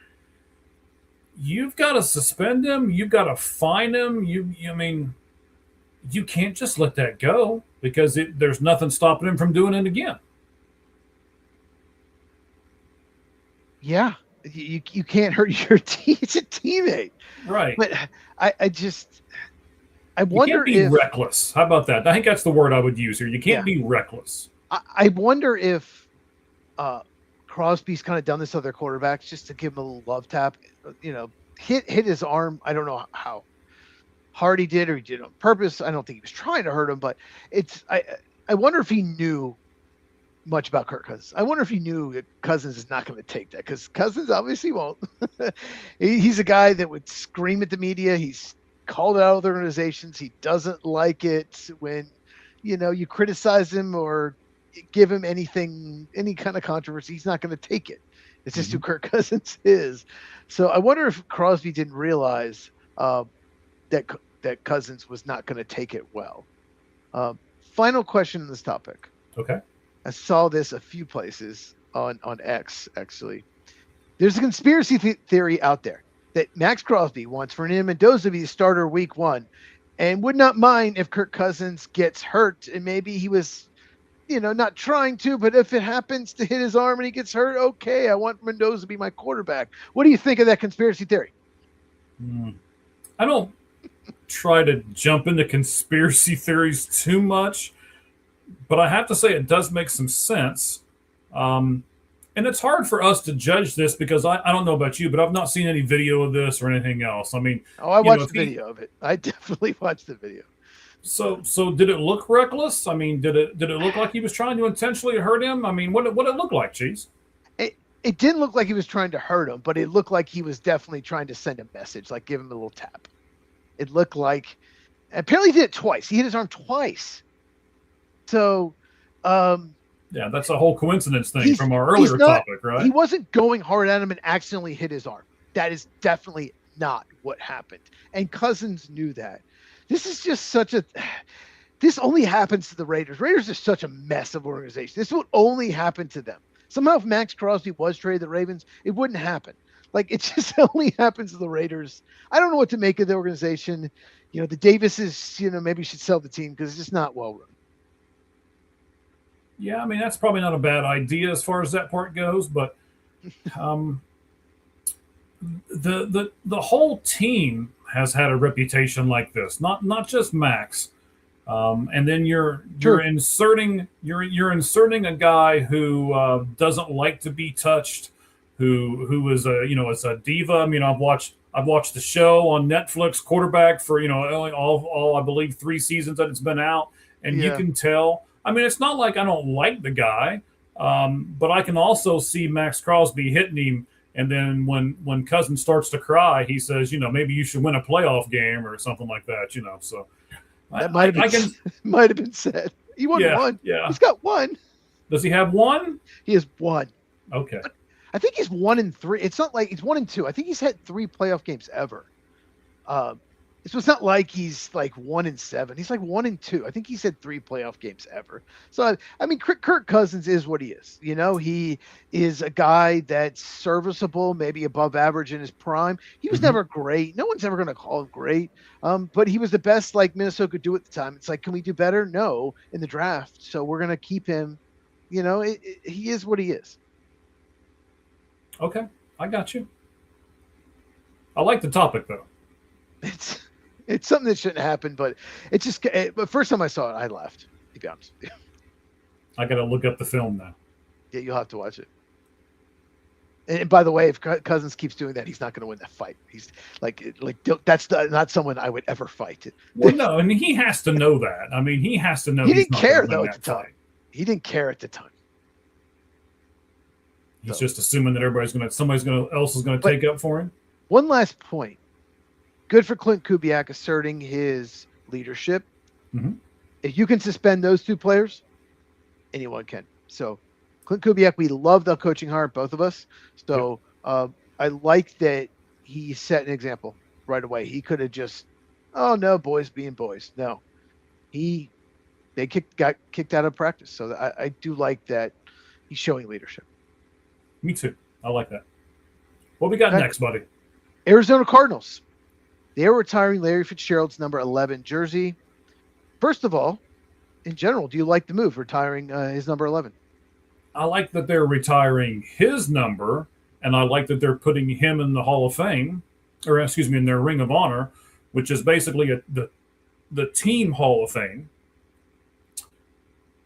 you've got to suspend him. You've got to fine him. You can't just let that go because there's nothing stopping him from doing it again.
Yeah, you can't hurt your team. It's a teammate,
right?
But I wonder
if you can't be reckless. How about that? I think that's the word I would use here. You can't be reckless.
I wonder if Crosby's kind of done this to other quarterbacks just to give him a little love tap. Hit his arm. I don't know how hard he did or he did it on purpose. I don't think he was trying to hurt him, but I wonder if he knew much about Kirk Cousins. I wonder if he knew that Cousins is not going to take that because Cousins obviously won't. He's a guy that would scream at the media. He's called out other organizations. He doesn't like it when, you criticize him or give him any kind of controversy. He's not going to take it. It's just who Kirk Cousins is. So I wonder if Crosby didn't realize that Cousins was not going to take it well. Final question on this topic.
Okay.
I saw this a few places on X, actually. There's a conspiracy theory out there that Max Crosby wants Fernando Mendoza to be the starter week 1 and would not mind if Kirk Cousins gets hurt. And maybe he was, not trying to, but if it happens to hit his arm and he gets hurt, okay, I want Mendoza to be my quarterback. What do you think of that conspiracy theory?
I don't try to jump into conspiracy theories too much, but I have to say it does make some sense. And it's hard for us to judge this because I don't know about you, but I've not seen any video of this or anything else. I mean,
I watched the video of it. I definitely watched the video.
So did it look reckless? I mean, did it look like he was trying to intentionally hurt him? I mean, what it look like, Cheese?
It didn't look like he was trying to hurt him, but it looked like he was definitely trying to send a message, like give him a little tap. It looked like, apparently he did it twice. He hit his arm twice. So,
yeah, that's a whole coincidence thing from our earlier topic, right?
He wasn't going hard at him and accidentally hit his arm. That is definitely not what happened. And Cousins knew that. This is just this only happens to the Raiders. Raiders are such a mess of organization. This would only happen to them. Somehow if Max Crosby was traded to the Ravens, it wouldn't happen. Like, it just only happens to the Raiders. I don't know what to make of the organization. The Davises, maybe should sell the team because it's just not well run.
Yeah, I mean, that's probably not a bad idea as far as that part goes, but the whole team has had a reputation like this, not just Max. And then you're inserting a guy who doesn't like to be touched, who is is a diva. I mean, I've watched the show on Netflix, Quarterback, for all I believe 3 seasons that it's been out, and you can tell. I mean, it's not like I don't like the guy, but I can also see Max Crosby hitting him. And then when Cousins starts to cry, he says, maybe you should win a playoff game or something like that, So
that might have been said. He won one.
Yeah.
He's got one.
Does he have one?
He has one.
Okay.
But I think he's 1-3. It's not like he's 1-2. I think he's had 3 playoff games ever. So it's not like he's like 1-7. He's like 1-2. I think he's had 3 playoff games ever. So, I mean, Kirk Cousins is what he is. He is a guy that's serviceable, maybe above average in his prime. He was never great. No one's ever going to call him great. But he was the best like Minnesota could do at the time. It's like, can we do better? No, in the draft. So we're going to keep him. He is what he is.
Okay, I got you. I like the topic, though.
It's something that shouldn't happen, but but first time I saw it, I laughed, to be honest with you.
I got to look up the film now.
Yeah, you'll have to watch it. And by the way, if Cousins keeps doing that, he's not going to win that fight. He's like that's not someone I would ever fight.
Well, no, I mean, he has to know that. I mean, he has to know.
He didn't care though at the time. He didn't care at the time.
He's just assuming that somebody else is going to take up for him.
One last point. Good for Clint Kubiak asserting his leadership.
Mm-hmm.
If you can suspend those 2 players, anyone can. So Clint Kubiak, we love the coaching hire, both of us. So I like that he set an example right away. He could have just, oh no, boys being boys. No, they got kicked out of practice. So I do like that he's showing leadership.
Me too. I like that. What we got next, buddy?
Arizona Cardinals. They're retiring Larry Fitzgerald's number 11 jersey. First of all, in general, do you like the move, retiring his number 11?
I like that they're retiring his number, and I like that they're putting him in the Hall of Fame, in their Ring of Honor, which is basically the team Hall of Fame.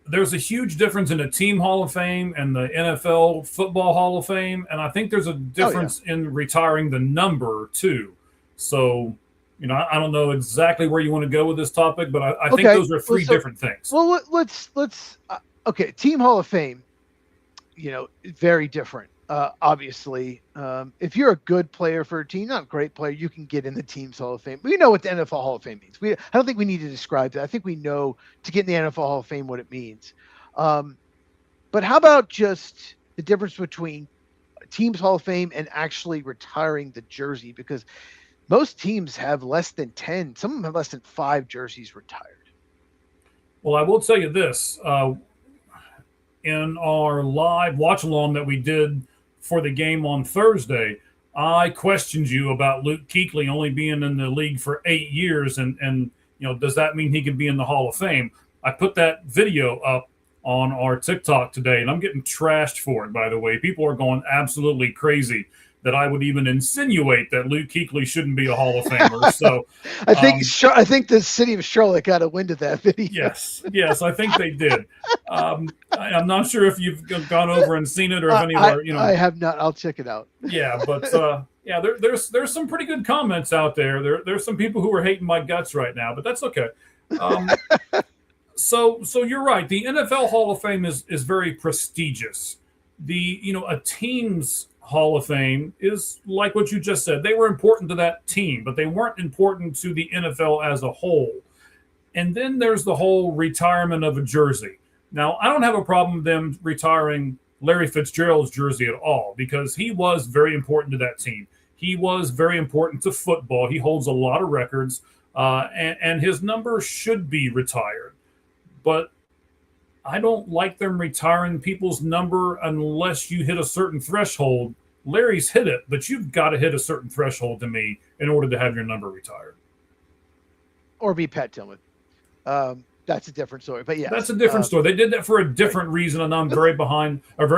There's a huge difference in a team Hall of Fame and the NFL Football Hall of Fame, and I think there's a difference in retiring the number too. So, I don't know exactly where you want to go with this topic, but I think those are 3 different things.
Well, let's Team Hall of Fame, very different. Obviously, if you're a good player for a team, not a great player, you can get in the team's Hall of Fame. We know what the NFL Hall of Fame means. I don't think we need to describe that. I think we know to get in the NFL Hall of Fame what it means. But how about just the difference between team's Hall of Fame and actually retiring the jersey, because most teams have less than 10. Some of them have less than 5 jerseys retired.
Well, I will tell you this. In our live watch along that we did for the game on Thursday, I questioned you about Luke Kuechly only being in the league for 8 years, and does that mean he can be in the Hall of Fame? I put that video up on our TikTok today, and I'm getting trashed for it, by the way. People are going absolutely crazy that I would even insinuate that Luke Kuechly shouldn't be a Hall of Famer. So
I think the city of Charlotte got a wind of that video.
Yes, I think they did. I'm not sure if you've gone over and seen it, or if any of our,
I have not. I'll check it out.
Yeah, but there's some pretty good comments out there. There's some people who are hating my guts right now, but that's okay. So you're right. The NFL Hall of Fame is very prestigious. A team's Hall of Fame is like what you just said. They were important to that team, but they weren't important to the NFL as a whole. And then there's the whole retirement of a jersey. Now, I don't have a problem with them retiring Larry Fitzgerald's jersey at all, because he was very important to that team. He was very important to football. He holds a lot of records, and his number should be retired. But I don't like them retiring people's number unless you hit a certain threshold. Larry's hit it, but you've got to hit a certain threshold to me in order to have your number retired.
Or be Pat Tillman. That's a different story. But yeah,
that's a different story. They did that for a different reason, and I'm very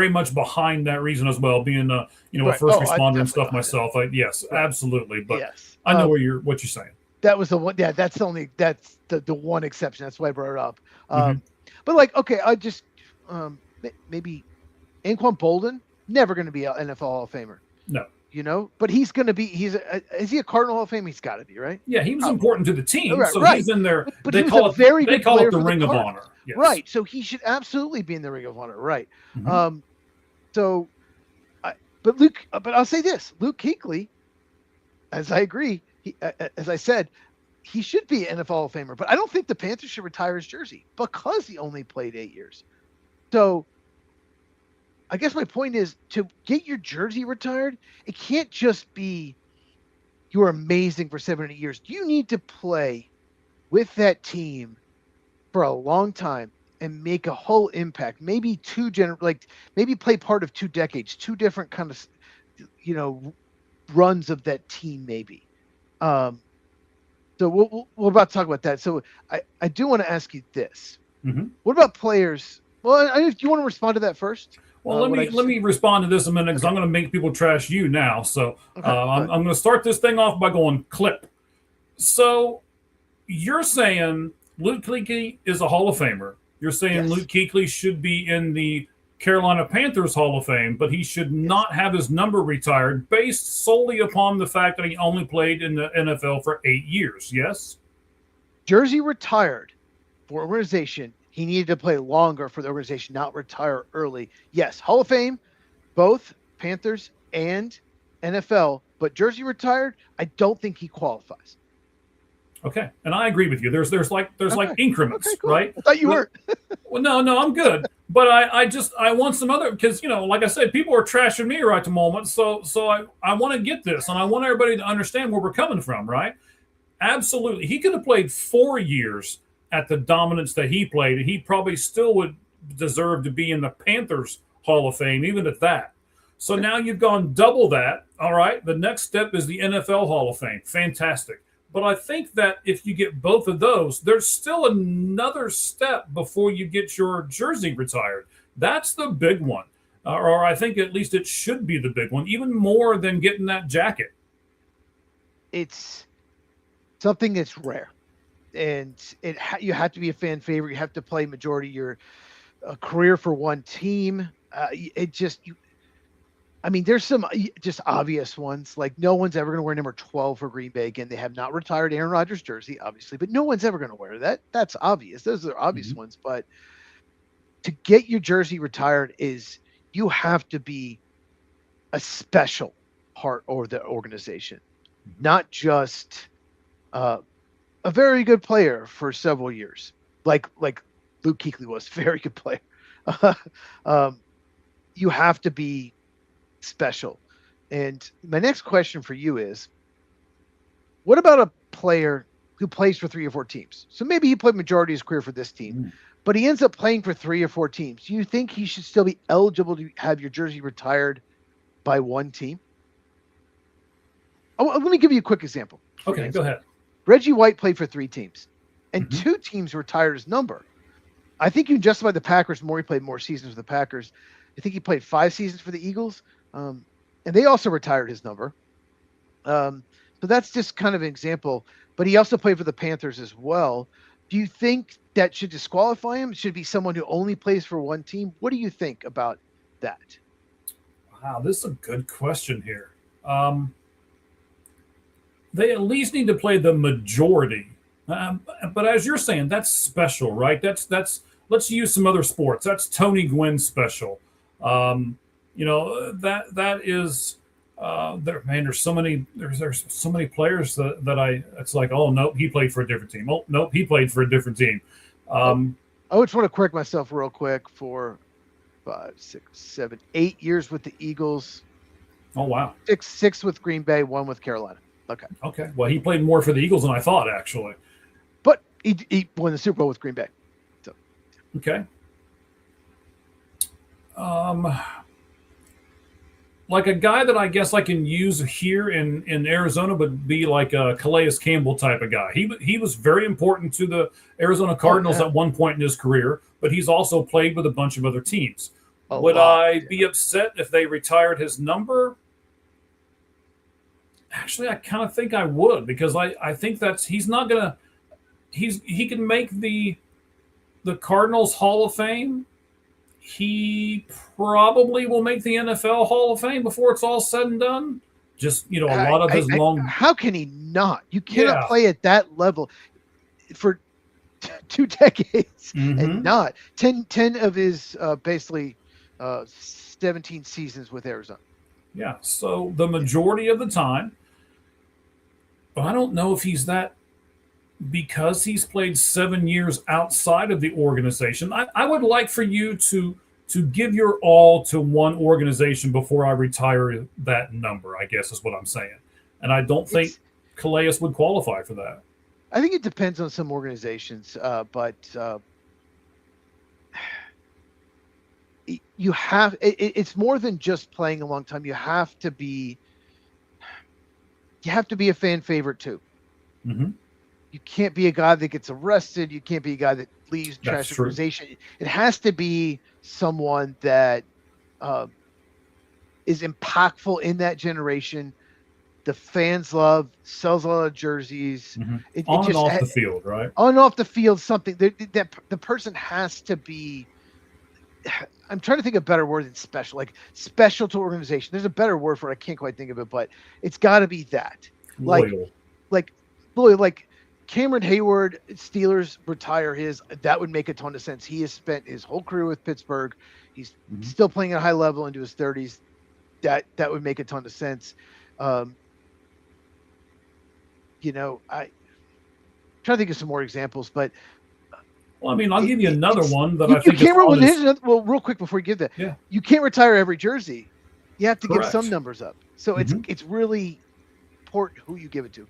much behind that reason as well. Being a first responder and stuff myself. Yes, absolutely. But yes. I know what you're saying.
That was the one. Yeah, that's the one exception. That's why I brought it up. But I just maybe Anquan Bolden, never going to be an NFL Hall of Famer.
No.
But he's going to be. Is he a Cardinal Hall of Fame? He's got to be, right?
Yeah, he was important to the team,
right,
so
right.
He's in there.
But
they call it the Ring of Honor. Yes.
Right, so he should absolutely be in the Ring of Honor, right? But I'll say this: Luke Kuechly, as I agree, as I said, he should be an NFL Hall of Famer, but I don't think the Panthers should retire his jersey because he only played 8 years. So I guess my point is, to get your jersey retired, it can't just be you're amazing for 7 or 8 years. You need to play with that team for a long time and make a whole impact. Maybe maybe play part of 2 decades, 2 different kind of, runs of that team, maybe. So we're about to talk about that. So I do want to ask you this. What about players? Well, do you want to respond to that first?
Well, let me respond to this a minute, because I'm going to make people trash you now. So I'm going to start this thing off by going clip. So you're saying Luke Kuechly is a Hall of Famer. You're saying yes. Luke Kuechly should be in the Carolina Panthers Hall of Fame, but he should not have his number retired based solely upon the fact that he only played in the NFL for 8 years. Yes?
Jersey retired for organization. He needed to play longer for the organization, not retire early. Yes, Hall of Fame, both Panthers and NFL, but jersey retired, I don't think he qualifies.
Okay, and I agree with you. There's increments,
cool.
Right?
I thought you weren't.
Well, no, I'm good. But I want some other, because like I said, people are trashing me right at the moment. So I want to get this, and I want everybody to understand where we're coming from, right? Absolutely, he could have played 4 years at the dominance that he played, and he probably still would deserve to be in the Panthers Hall of Fame, even at that. So now you've gone double that. All right, the next step is the NFL Hall of Fame. Fantastic. But I think that if you get both of those, there's still another step before you get your jersey retired. That's the big one. Or I think at least it should be the big one, even more than getting that jacket.
It's something that's rare. And you have to be a fan favorite. You have to play majority of your career for one team. There's some just obvious ones. Like, no one's ever going to wear number 12 for Green Bay again. They have not retired Aaron Rodgers' jersey, obviously, but no one's ever going to wear that. That's obvious. Those are obvious ones. But to get your jersey retired you have to be a special part of the organization, not just a very good player for several years, like Luke Kuechly was a very good player. You have to be special. And my next question for you is, what about a player who plays for 3 or 4 teams? So maybe he played majority of his career for this team, but he ends up playing for 3 or 4 teams. Do you think he should still be eligible to have your jersey retired by one team? Oh, let me give you a quick example.
Okay, go ahead.
Reggie White played for 3 teams, and 2 teams retired his number. I think you can justify the Packers more. He played more seasons with the Packers. I think he played 5 seasons for the Eagles, and they also retired his number. So that's just kind of an example. But he also played for the Panthers as well. Do you think that should disqualify him? Should be someone who only plays for one team? What do you think about that?
Wow, this is a good question here. They at least need to play the majority. But as you're saying, that's special, right? That's let's use some other sports. That's Tony Gwynn special. That is there's so many players that it's like, oh nope, he played for a different team. Oh nope, he played for a different team.
I just want to correct myself real quick. For 5, 6, 7, 8 years with the Eagles.
Oh wow.
6 with Green Bay, 1 with Carolina.
Okay. Well, he played more for the Eagles than I thought, actually.
But he won the Super Bowl with Green Bay. So.
Okay. Like a guy that I guess I can use here in Arizona would be like a Calais Campbell type of guy. He was very important to the Arizona Cardinals at one point in his career, but he's also played with a bunch of other teams. Would I be upset if they retired his number? Actually, I kind of think I would, because I think he can make the Cardinals Hall of Fame. He probably will make the NFL Hall of Fame before it's all said and done. Just, a lot of his long.
How can he not? You cannot play at that level for 2 decades and not 10 of his basically 17 seasons with Arizona.
Yeah, so the majority of the time. But I don't know if he's that, because he's played 7 years outside of the organization. I would like for you to give your all to one organization before I retire that number, I guess is what I'm saying. And I don't think Calais would qualify for that.
I think it depends on some organizations, but you have it's more than just playing a long time. You have to be a fan favorite too.
Mm-hmm.
You can't be a guy that gets arrested. You can't be a guy that leaves trash organization. It has to be someone that is impactful in that generation. The fans love, sells a lot of jerseys.
Mm-hmm. On and off the field, right?
On and off the field, something that the person has to be. I'm trying to think of a better word than special, like special to organization. There's a better word for it. I can't quite think of it, but it's got to be that.
Loyal.
Like Cameron Hayward, Steelers retire his. That would make a ton of sense. He has spent his whole career with Pittsburgh. He's still playing at a high level into his 30s. That would make a ton of sense. I'm trying to think of some more examples, but.
Well, I mean, I'll give you another one that I think
real quick before you give that.
Yeah.
You can't retire every jersey. You have to
Correct.
give some numbers up. So it's really important who you give it to.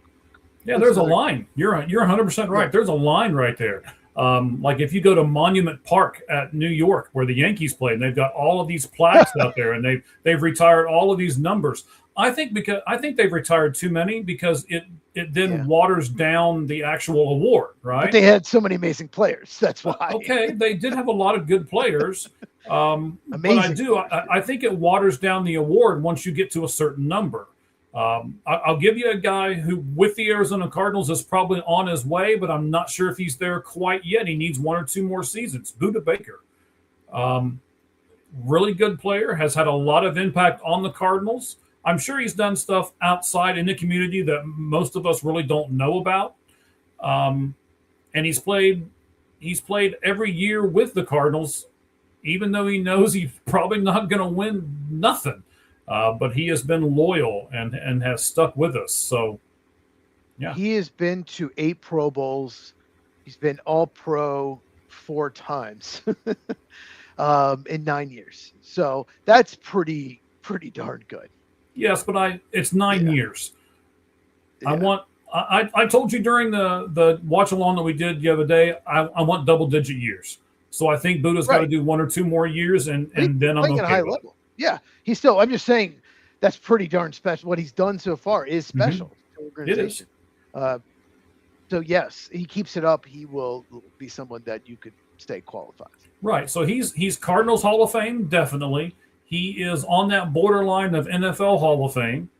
Yeah, there's a line. You're 100% right. There's a line right there. Like if you go to Monument Park at New York, where the Yankees play, and they've got all of these plaques out there, and they've retired all of these numbers. I think they've retired too many, because it then waters down the actual award, right?
But they had so many amazing players. That's why.
Okay, they did have a lot of good players.
Amazing.
But I think it waters down the award once you get to a certain number. I'll give you a guy who, with the Arizona Cardinals, is probably on his way, but I'm not sure if he's there quite yet. He needs 1 or 2 more seasons. Budda Baker. Really good player, has had a lot of impact on the Cardinals. I'm sure he's done stuff outside in the community that most of us really don't know about. And he's played every year with the Cardinals, even though he knows he's probably not going to win nothing. But he has been loyal and has stuck with us. So, yeah.
He has been to 8 Pro Bowls. He's been All-Pro 4 times in 9 years. So that's pretty pretty darn good.
Yes, but it's 9
Yeah.
years.
Yeah.
I told you during the watch along that we did the other day, I want double digit years. So I think Buddha's got to
Right.
do 1 or 2 more years, and
But he's
then I'm
playing at a
okay
high
with
level. Yeah, he's still. I'm just saying that's pretty darn special. What he's done so far is
it.
special to the
It is.
organization. So yes, he keeps it up. He will be someone that you could stay qualified.
Right. So he's Cardinals Hall of Fame, definitely. He is on that borderline of NFL Hall of Fame,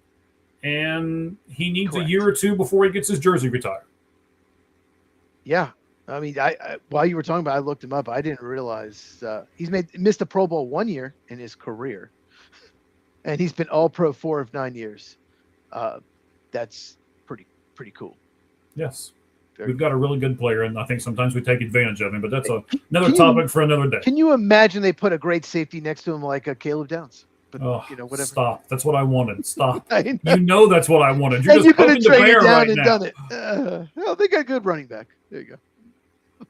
and he needs
Correct.
a year or two before he gets his jersey retired.
Yeah, I mean, I while you were talking about, it, I looked him up. I didn't realize he's missed a Pro Bowl 1 year in his career, and he's been All Pro 4 of 9 years. That's pretty cool.
Yes. We've got a really good player, and I think sometimes we take advantage of him, but that's another
Can
topic for another day.
Can you imagine they put a great safety next to him like a Caleb Downs? But
Oh,
whatever.
stop. That's what I wanted. Stop.
I know.
You know that's what I wanted. You're
And
just
you could have
poking the
traded
bear
down
right
and
now.
done it. Well, they got a good running back. There you go.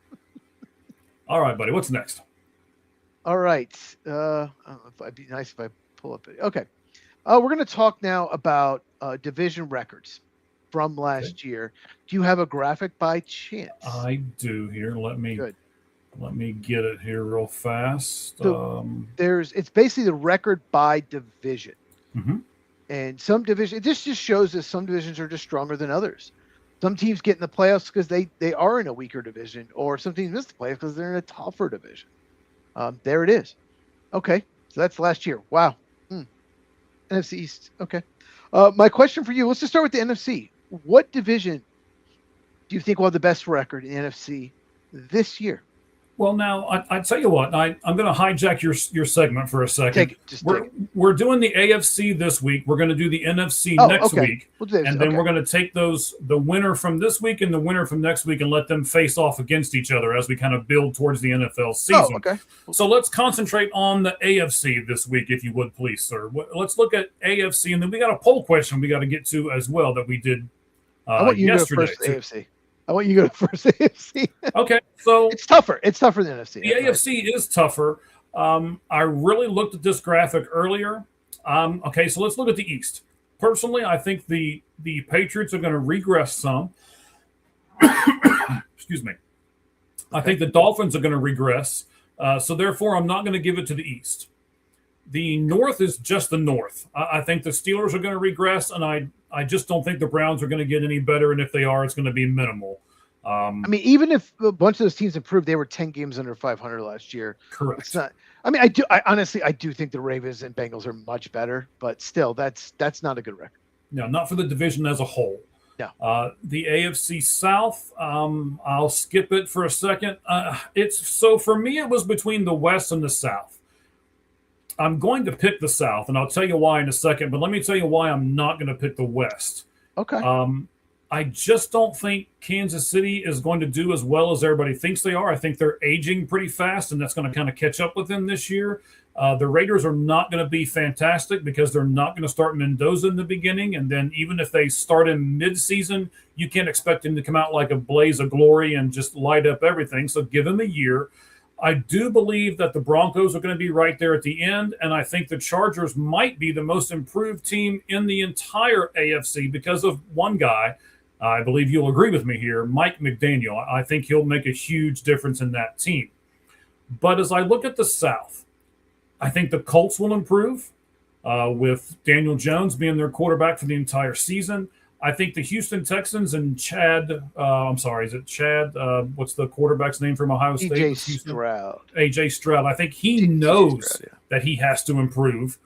All right, buddy. What's next?
All right. I don't know if it'd be nice if I pull up it. Okay. We're going to talk now about division records from last year. Do you have a graphic by chance?
I do here. Let me get it here real fast.
So it's basically the record by division.
Mhm.
And some division, this just shows that some divisions are just stronger than others. Some teams get in the playoffs because they are in a weaker division, or some teams miss the playoffs because they're in a tougher division. There it is. Okay, so that's last year. Wow. NFC East. Okay. My question for you, let's just start with the NFC. What division do you think will have the best record in the NFC this year?
Well, now I tell you what, I'm going to hijack your segment for a second. We're doing the AFC this week. We're going to do the NFC next week, and then we're going to take the winner from this week and the winner from next week and let them face off against each other as we kind of build towards the NFL season.
Oh, okay.
So let's concentrate on the AFC this week, if you would, please, sir. Let's look at AFC, and then we got a poll question we got to get to as well that we did
I want you
yesterday.
to go first, AFC. I want you to go first, AFC.
Okay, so
it's tougher. It's tougher than NFC.
The AFC is tougher. I really looked at this graphic earlier. Okay, so let's look at the East. Personally, I think the Patriots are going to regress some. Excuse me. I think the Dolphins are going to regress. So therefore, I'm not going to give it to the East. The North is just the North. I think the Steelers are going to regress, and I just don't think the Browns are going to get any better, and if they are, it's going to be minimal.
I mean, even if a bunch of those teams improved, they were 10 games under 500 last year.
Correct.
It's not. I mean, I honestly do think the Ravens and Bengals are much better, but still, that's not a good record.
No, not for the division as a whole.
No.
The AFC South, I'll skip it for a second. For me, it was between the West and the South. I'm going to pick the South, and I'll tell you why in a second, but let me tell you why I'm not going to pick the West.
Okay.
I just don't think Kansas City is going to do as well as everybody thinks they are. I think they're aging pretty fast, and that's going to kind of catch up with them this year. The Raiders are not going to be fantastic because they're not going to start Mendoza in the beginning, and then even if they start in midseason, you can't expect him to come out like a blaze of glory and just light up everything, so give him a year. I do believe that the Broncos are going to be right there at the end, and I think the Chargers might be the most improved team in the entire AFC because of one guy. I believe you'll agree with me here, Mike McDaniel. I think he'll make a huge difference in that team. But as I look at the South, I think the Colts will improve with Daniel Jones being their quarterback for the entire season. I think the Houston Texans and is it Chad? What's the quarterback's name from Ohio State? AJ Stroud. I think he knows that he has to improve.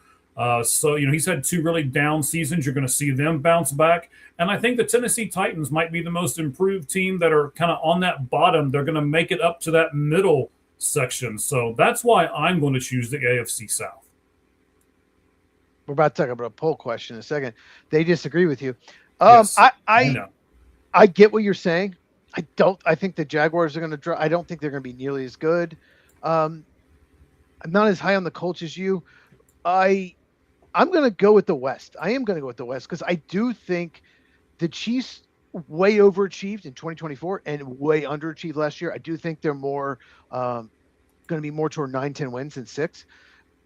So he's had 2 really down seasons. You're going to see them bounce back. And I think the Tennessee Titans might be the most improved team that are kind of on that bottom. They're going to make it up to that middle section. So that's why I'm going to choose the AFC South.
We're about to talk about a poll question in a second. They disagree with you.
Yes,
I get what you're saying. I think the Jaguars are going to draw. I don't think they're going to be nearly as good. I'm not as high on the Colts as you. I'm going to go with the West. I am going to go with the West because I do think the Chiefs way overachieved in 2024 and way underachieved last year. I do think they're more going to be more toward 9-10 wins than 6.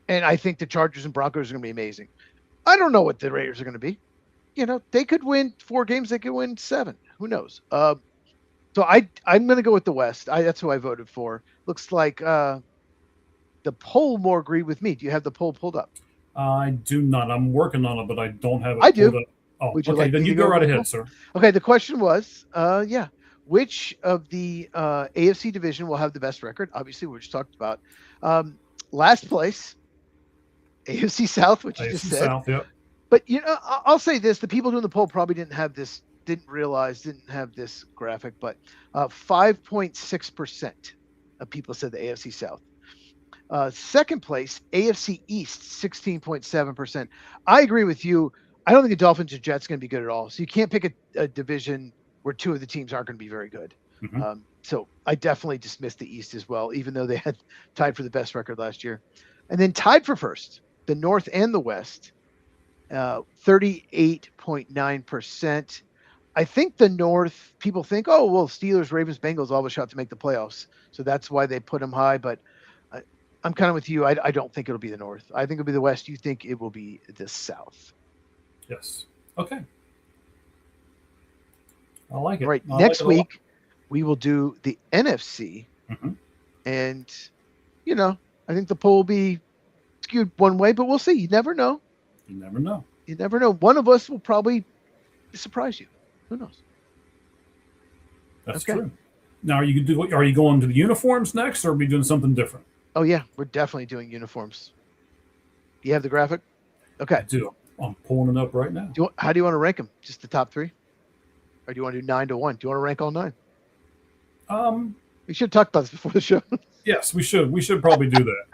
And I think the Chargers and Broncos are going to be amazing. I don't know what the Raiders are going to be. They could win 4 games. They could win 7. Who knows? So I'm going to go with the West. That's who I voted for. Looks like the poll more agreed with me. Do you have the poll pulled up?
I do not. I'm working on it, but I don't have it
I do.
pulled up. Oh,
Would you
okay.
like
Then
me
you
to
go
go
right
over the
ahead,
poll?
sir.
Okay, the question was, which of the AFC division will have the best record? Obviously, we just talked about. Last place, AFC South, which you just
AFC
said.
South, yep.
But I'll say this: the people doing the poll probably didn't have this graphic, but 5.6% of people said the AFC South. Second place, AFC East, 16.7%. I agree with you. I don't think the Dolphins or Jets are going to be good at all. So you can't pick a division where 2 of the teams aren't going to be very good.
Mhm.
So I definitely dismissed the East as well, even though they had tied for the best record last year. And then tied for first, the North and the West, 38.9%. I think the North, people think, oh, well, Steelers, Ravens, Bengals all have a shot to make the playoffs. So that's why they put them high. But I'm kind of with you. I don't think it'll be the North. I think it'll be the West. You think it will be the South.
Yes. Okay. I like it.
Right.
I
Next
like it a lot.
week, we will do the NFC.
Mhm.
And, I think the poll will be skewed one way, but we'll see. You never know.
You never know.
You never know. One of us will probably surprise you. Who knows?
That's
Okay.
true. Now, are you going to the uniforms next, or are we doing something different?
Oh, yeah. We're definitely doing uniforms. You have the graphic?
I
Okay.
do. I'm pulling it up right now.
How do you want to rank them? Just the top 3? Or do you want to do 9 to 1? Do you want to rank all 9? We should talk about this before the show.
Yes, we should. We should probably do that.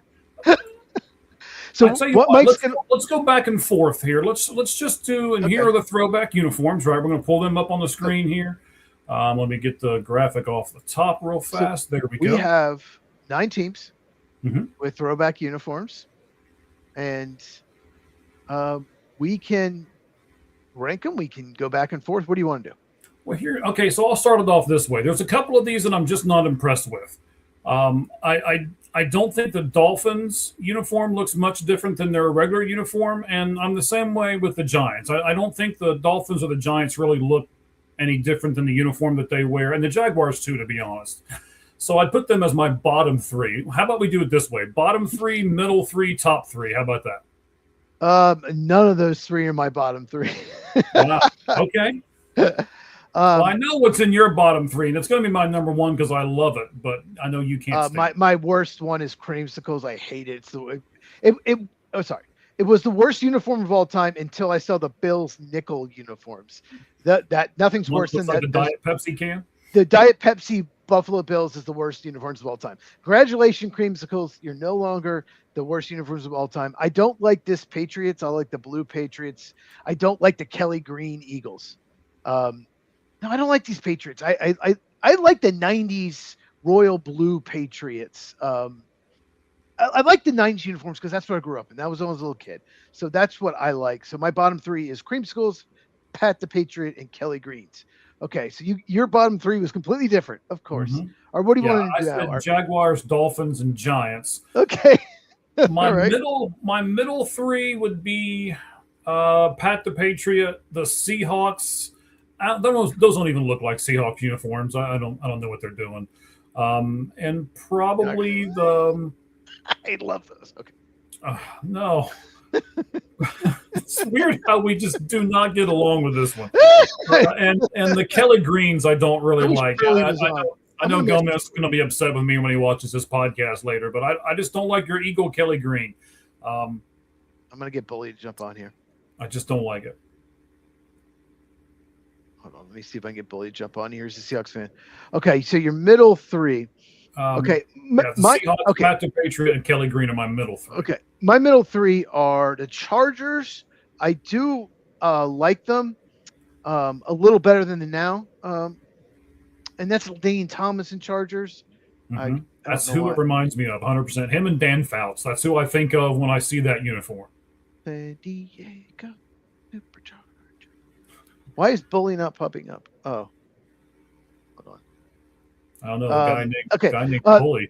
So
I'd tell you
what
what,
Mike's
let's go back and forth here. Let's just do, and here are the throwback uniforms, right? We're going to pull them up on the screen here. Let me get the graphic off the top real fast. There we go.
We have 9 teams
Mhm.
with throwback uniforms, and we can rank them. We can go back and forth. What do you want to do?
Well, okay, so I'll start it off this way. There's a couple of these that I'm just not impressed with. I don't think the Dolphins uniform looks much different than their regular uniform, and I'm the same way with the Giants. I don't think the Dolphins or the Giants really look any different than the uniform that they wear, and the Jaguars too, to be honest. So I'd put them as my bottom 3. How about we do it this way? Bottom 3, middle 3, top 3. How about that?
None of those 3 are my bottom 3.
Wow. Okay. Well, I know what's in your bottom 3, and it's going to be my number 1 because I love it. But I know you can't.
My worst one is creamsicles. I hate it. It was the worst uniform of all time until I saw the Bills nickel uniforms. That nothing's worse than
like
that.
The Diet Pepsi can.
The Diet Pepsi Buffalo Bills is the worst uniforms of all time. Congratulations, creamsicles. You're no longer the worst uniforms of all time. I don't like this Patriots. I like the blue Patriots. I don't like the Kelly Green Eagles. No, I don't like these Patriots. I like the 90s royal blue Patriots. I like the 90s uniforms because that's what I grew up in. That was when I was a little kid. So that's what I like. So my bottom 3 is creamsicles, Pat the Patriot, and Kelly Greens. Okay, so your bottom 3 was completely different, of course.
Mm-hmm.
Or what do you want to do
now?
now?
Jaguars, Dolphins, and Giants.
Okay.
My middle 3 would be Pat the Patriot, the Seahawks. Those don't even look like Seahawks uniforms. I don't know what they're doing. And probably the.
I love those. Okay.
No. It's weird how we just do not get along with this one. And the Kelly Greens I don't really like. I know Gomez is going to be upset with me when he watches this podcast later, but I just don't like your Eagle Kelly Green.
I'm going to get Bully to jump on here.
I just don't like it.
Hold on. Let me see if I can get Bully to jump on. Here's the Seahawks fan. Okay, so your middle 3. Okay.
Seahawks, Pat the Patriot, and Kelly Green are my middle 3.
Okay. My middle 3 are the Chargers. I do like them a little better than the now. And that's Dane Thomas in Chargers.
Mm-hmm. That's who it reminds me of, 100%. Him and Dan Fouts. That's who I think of when I see that uniform.
San Diego Superchargers. Why is Bully not popping up? Oh. Hold on.
I don't know. A guy named Bully.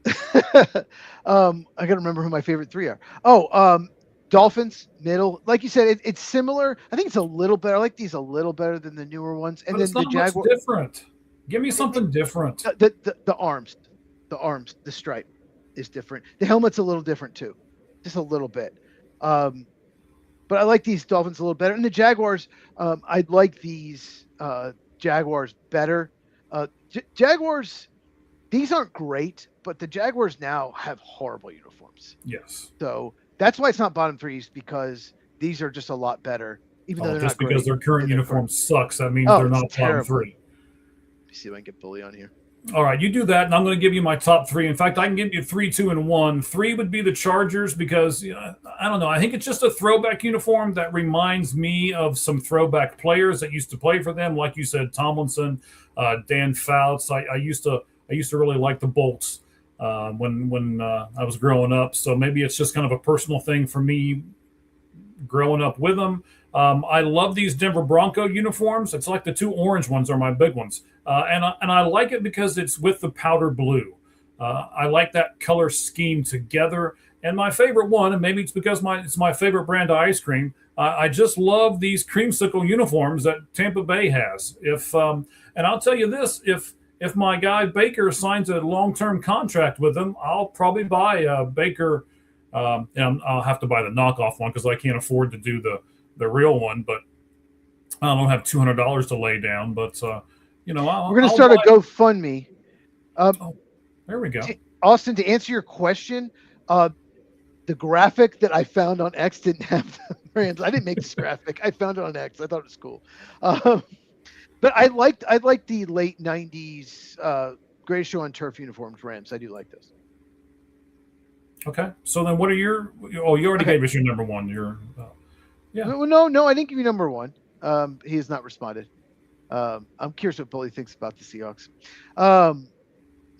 I gotta remember who my favorite three are. Oh, Dolphins, middle. Like you said, it's similar. I think it's a little better. I like these a little better than the newer ones. And
But it's
then the
not much
Jaguar,
different. Give me something different.
the arms, the stripe is different. The helmet's a little different too, just a little bit. Um, but I like these Dolphins a little better. And the Jaguars, I like these Jaguars better. Jaguars, these aren't great, but the Jaguars now have horrible uniforms.
Yes.
So that's why it's not bottom threes, because these are just a lot better, even though they're
just
not
because
great.
their current uniform sucks, that means
Oh,
they're
it's
not bottom
terrible.
three.
Let me see if I can get Bully on here.
All right, you do that, and I'm going to give you my top three. In fact, I can give you 3, 2, and 1. 3 would be the Chargers because, I don't know. I think it's just a throwback uniform that reminds me of some throwback players that used to play for them. Like you said, Tomlinson, Dan Fouts. I used to really like the Bolts when I was growing up. So maybe it's just kind of a personal thing for me growing up with them. I love these Denver Bronco uniforms. It's like the 2 orange ones are my big ones. And I like it because it's with the powder blue. I like that color scheme together. And my favorite one, and maybe it's because it's my favorite brand of ice cream, I just love these creamsicle uniforms that Tampa Bay has. And I'll tell you this, if my guy Baker signs a long-term contract with them, I'll probably buy Baker. And I'll have to buy the knockoff one because I can't afford to do the real one. But I don't have $200 to lay down. But we're
going to start a GoFundMe.
There we go.
Austin, to answer your question, the graphic that I found on X didn't have the brands. I didn't make this graphic. I found it on X. I thought it was cool. But I liked the late 90s Greatest Show on Turf uniforms, Rams. I do like those.
Okay. So then what are you already gave us your number one. Yeah.
No, I didn't give you number one. He has not responded. I'm curious what Bully thinks about the Seahawks.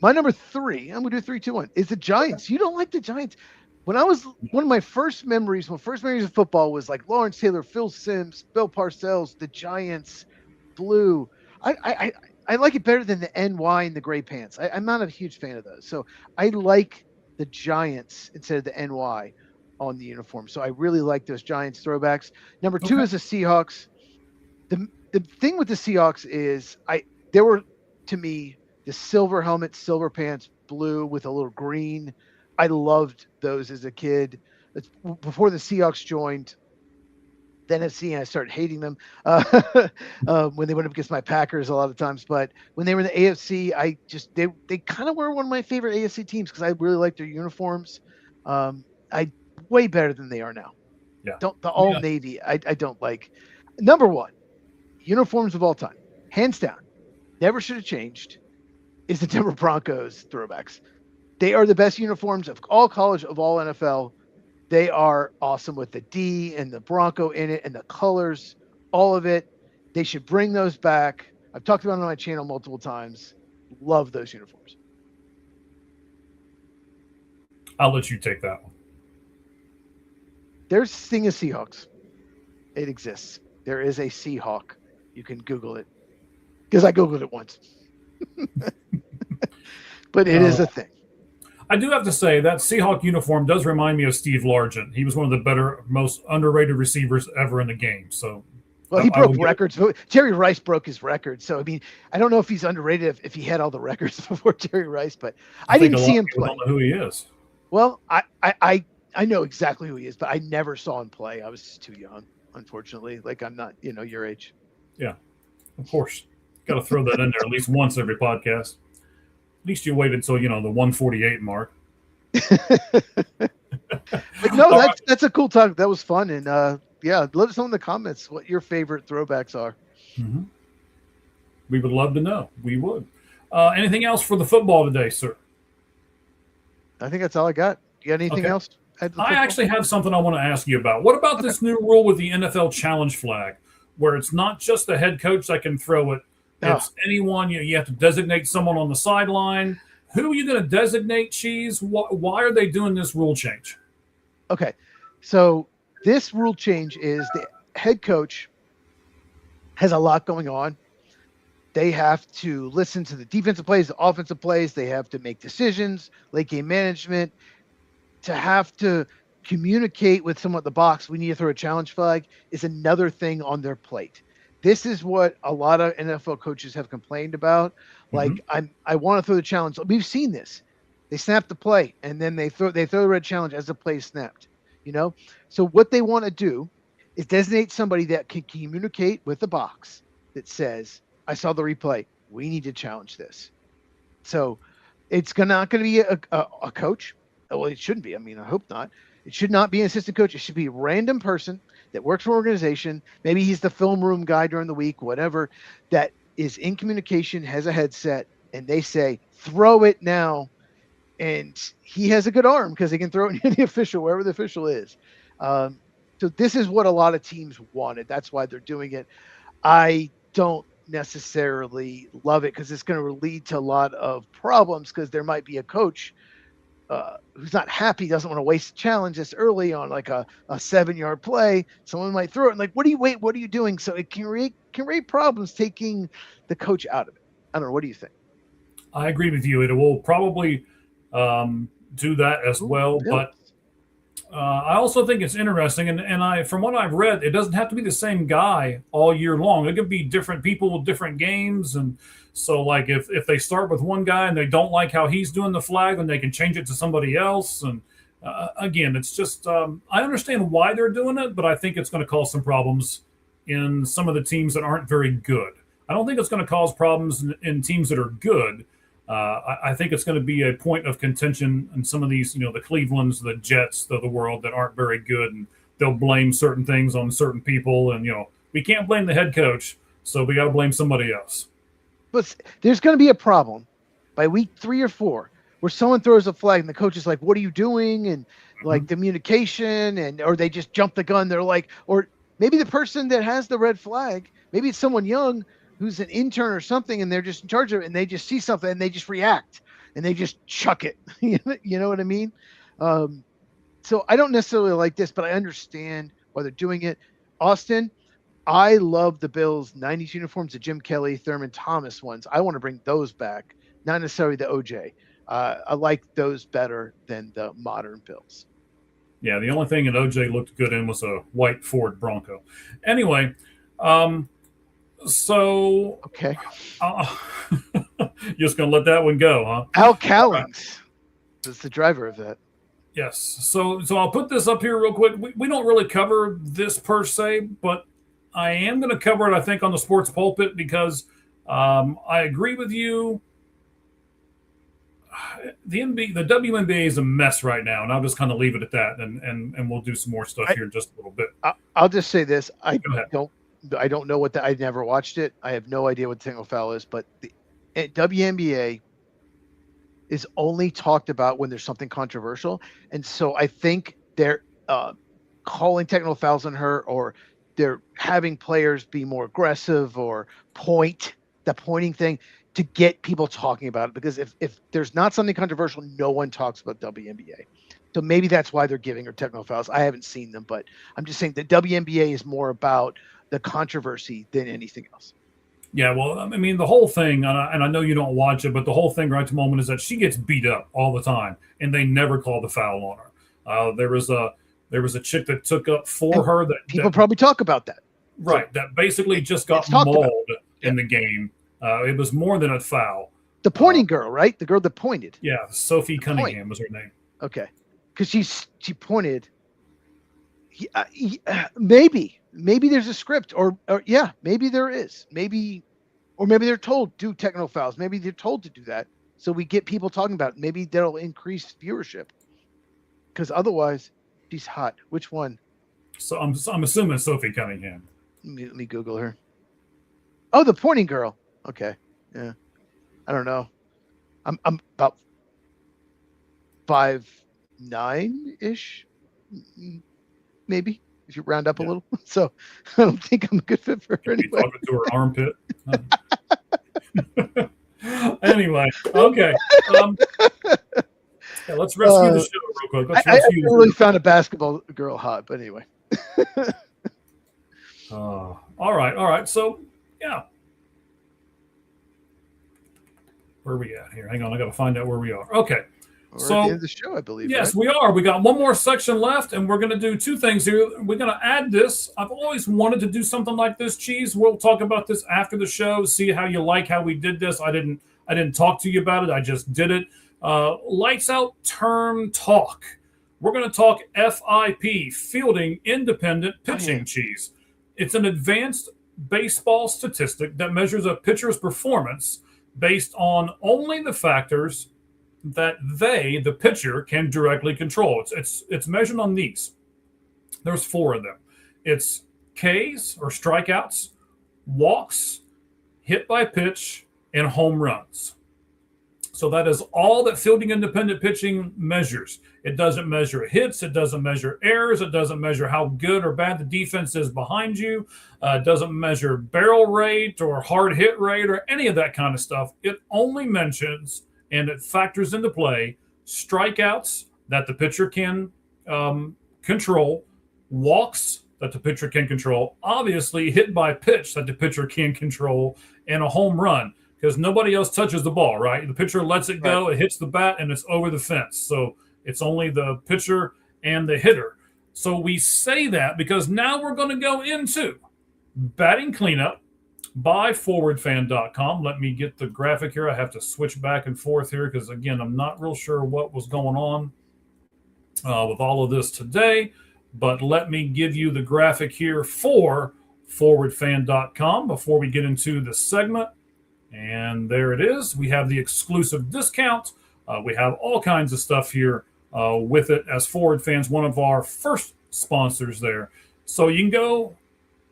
My number 3, I'm going to do 3, 2, 1, is the Giants. You don't like the Giants. One of my first memories of football was like Lawrence Taylor, Phil Simms, Bill Parcells, the Giants, blue. I like it better than the NY and the gray pants. I'm not a huge fan of those. So I like the Giants instead of the NY on the uniform. So I really like those Giants throwbacks. Number 2 is the Seahawks. The thing with the Seahawks is there were, to me, the silver helmet, silver pants, blue with a little green. I loved those as a kid. It's before the Seahawks joined the NFC, and I started hating them when they went up against my Packers a lot of times. But when they were in the AFC, they kind of were one of my favorite AFC teams because I really liked their uniforms. Way better than they are now.
Yeah.
The all navy, I don't like. Number 1, uniforms of all time, hands down, never should have changed, is the Denver Broncos throwbacks. They are the best uniforms of all college, of all NFL. They are awesome with the D and the Bronco in it and the colors, all of it. They should bring those back. I've talked about it on my channel multiple times. Love those uniforms.
I'll let you take that one.
There's Sting of Seahawks. It exists. There is a Seahawk. You can Google it. Because I Googled it once. But it is a thing.
I do have to say that Seahawk uniform does remind me of Steve Largent. He was one of the better, most underrated receivers ever in the game. So,
well, he broke records. Jerry Rice broke his record. So, I mean, I don't know if he's underrated if he had all the records before Jerry Rice, but I didn't see him play.
I don't know who he is.
Well, I know exactly who he is, but I never saw him play. I was too young, unfortunately. Like, I'm not, your age.
Yeah, of course. Got to throw that in there at least once every podcast. At least you waited until, the 148 mark.
But no, that's a cool talk. That was fun. And let us know in the comments what your favorite throwbacks are.
Mm-hmm. We would love to know. We would. Anything else for the football today, sir?
I think that's all I got. You got anything else?
I actually have something I want to ask you about. What about this new rule with the NFL challenge flag, where it's not just the head coach that can throw it? It's anyone. You have to designate someone on the sideline. Who are you going to designate, Cheese? Why are they doing this rule change?
Okay, so this rule change is the head coach has a lot going on. They have to listen to the defensive plays, the offensive plays. They have to make decisions, late game management. To have to communicate with someone at the box, we need to throw a challenge flag, is another thing on their plate. This is what a lot of NFL coaches have complained about. Like, I want to throw the challenge. We've seen this. They snap the play and then they throw the red challenge as the play is snapped. So what they want to do is designate somebody that can communicate with the box that says, I saw the replay. We need to challenge this. So it's not going to be a coach. Well, it shouldn't be. I mean, I hope not. It should not be an assistant coach. It should be a random person that works for an organization. Maybe he's the film room guy during the week, whatever, that is in communication, has a headset, and they say, throw it now. And he has a good arm because he can throw it in the official, wherever the official is. So this is what a lot of teams wanted. That's why they're doing it. I don't necessarily love it because it's going to lead to a lot of problems because there might be a coach who's not happy, doesn't want to waste a challenge this early on like a 7-yard play. Someone might throw it and like, what are you doing? So it can create problems taking the coach out of it. I don't know. What do you think?
I agree with you. It will probably do that as well.
Yeah.
But I also think it's interesting. And from what I've read, it doesn't have to be the same guy all year long. It could be different people with different games. And so, like, if they start with one guy and they don't like how he's doing the flag, then they can change it to somebody else. And again, it's just I understand why they're doing it, but I think it's going to cause some problems in some of the teams that aren't very good. I don't think it's going to cause problems in teams that are good. I think it's going to be a point of contention in some of these, the Clevelands, the Jets of the world that aren't very good, and they'll blame certain things on certain people. And, we can't blame the head coach, so we got to blame somebody else.
But there's going to be a problem by week 3 or 4 where someone throws a flag and the coach is like, what are you doing? And like communication or they just jump the gun. They're like, or maybe the person that has the red flag, maybe it's someone young who's an intern or something, and they're just in charge of it, and they just see something and they just react and they just chuck it. You know what I mean? So I don't necessarily like this, but I understand why they're doing it. Austin, I love the Bills 90s uniforms, the Jim Kelly, Thurman Thomas ones. I want to bring those back, not necessarily the OJ. I like those better than the modern Bills.
Yeah, the only thing that OJ looked good in was a white Ford Bronco. Anyway, so
okay,
you're just gonna let that one go, huh?
Al Cowlings was the driver of that.
Yes. So I'll put this up here real quick. We don't really cover this per se, but I am going to cover it, I think, on the Sports Pulpit because I agree with you. The WNBA is a mess right now, and I'll just kind of leave it at that, and we'll do some more stuff here in just a little bit.
I'll just say this: I don't know what I never watched it. I have no idea what the technical foul is, but the WNBA is only talked about when there's something controversial, and so I think they're calling technical fouls on her, or they're having players be more aggressive or the pointing thing to get people talking about it. Because if there's not something controversial, no one talks about WNBA. So maybe that's why they're giving her technical fouls. I haven't seen them, but I'm just saying the WNBA is more about the controversy than anything else. Yeah,
well, I mean, the whole thing, and I know you don't watch it, but the whole thing right at the moment is that she gets beat up all the time, and they never call the foul on her. There was a chick that took up for her that
people probably talk about that.
Right, that basically just got mauled in the game. It was more than a foul.
The pointing girl, right? The girl that pointed.
Yeah, Sophie Cunningham was her name.
Okay, because she pointed. Maybe there's a script, or maybe there is. Maybe they're told do technical fouls. Maybe they're told to do that, so we get people talking about it. Maybe that'll increase viewership. Because otherwise, she's hot. Which one?
So I'm assuming Sophie Cunningham.
Let me Google her. Oh, the pointing girl. Okay, yeah. I don't know. I'm about 5'9" maybe if you round up a little. So I don't think I'm a good fit for her anyway.
Talking to her armpit. Anyway, okay. Yeah, let's rescue the show real quick.
I really found a basketball girl hot, but anyway.
All right. So yeah. Where are we at here? Hang on, I got to find out where we are. Okay.
We're at the end of the show, I believe.
Yes,
right?
we are. We got one more section left, and we're going to do two things here. We're going to add this. I've always wanted to do something like this, Cheese. We'll talk about this after the show. See how you like how we did this. I didn't talk to you about it. I just did it. Lights out term talk. We're going to talk FIP, fielding independent pitching, Cheese. It's an advanced baseball statistic that measures a pitcher's performance based on only the factors that the pitcher, can directly control. It's measured on these. There's 4 of them. It's Ks or strikeouts, walks, hit by pitch, and home runs. So that is all that fielding independent pitching measures. It doesn't measure hits. It doesn't measure errors. It doesn't measure how good or bad the defense is behind you. It doesn't measure barrel rate or hard hit rate or any of that kind of stuff. It only mentions, and it factors into play, strikeouts that the pitcher can control, walks that the pitcher can control, obviously hit by pitch that the pitcher can control, and a home run, because nobody else touches the ball, right? The pitcher lets it go, It hits the bat, and it's over the fence. So it's only the pitcher and the hitter. So we say that because now we're going to go into batting cleanup by forwardfan.com. Let me get the graphic here. I have to switch back and forth here because, again, I'm not real sure what was going on with all of this today. But let me give you the graphic here for forwardfan.com before we get into the segment. And there it is. We have the exclusive discount. We have all kinds of stuff here with it as Forward Fans, one of our first sponsors there. So you can go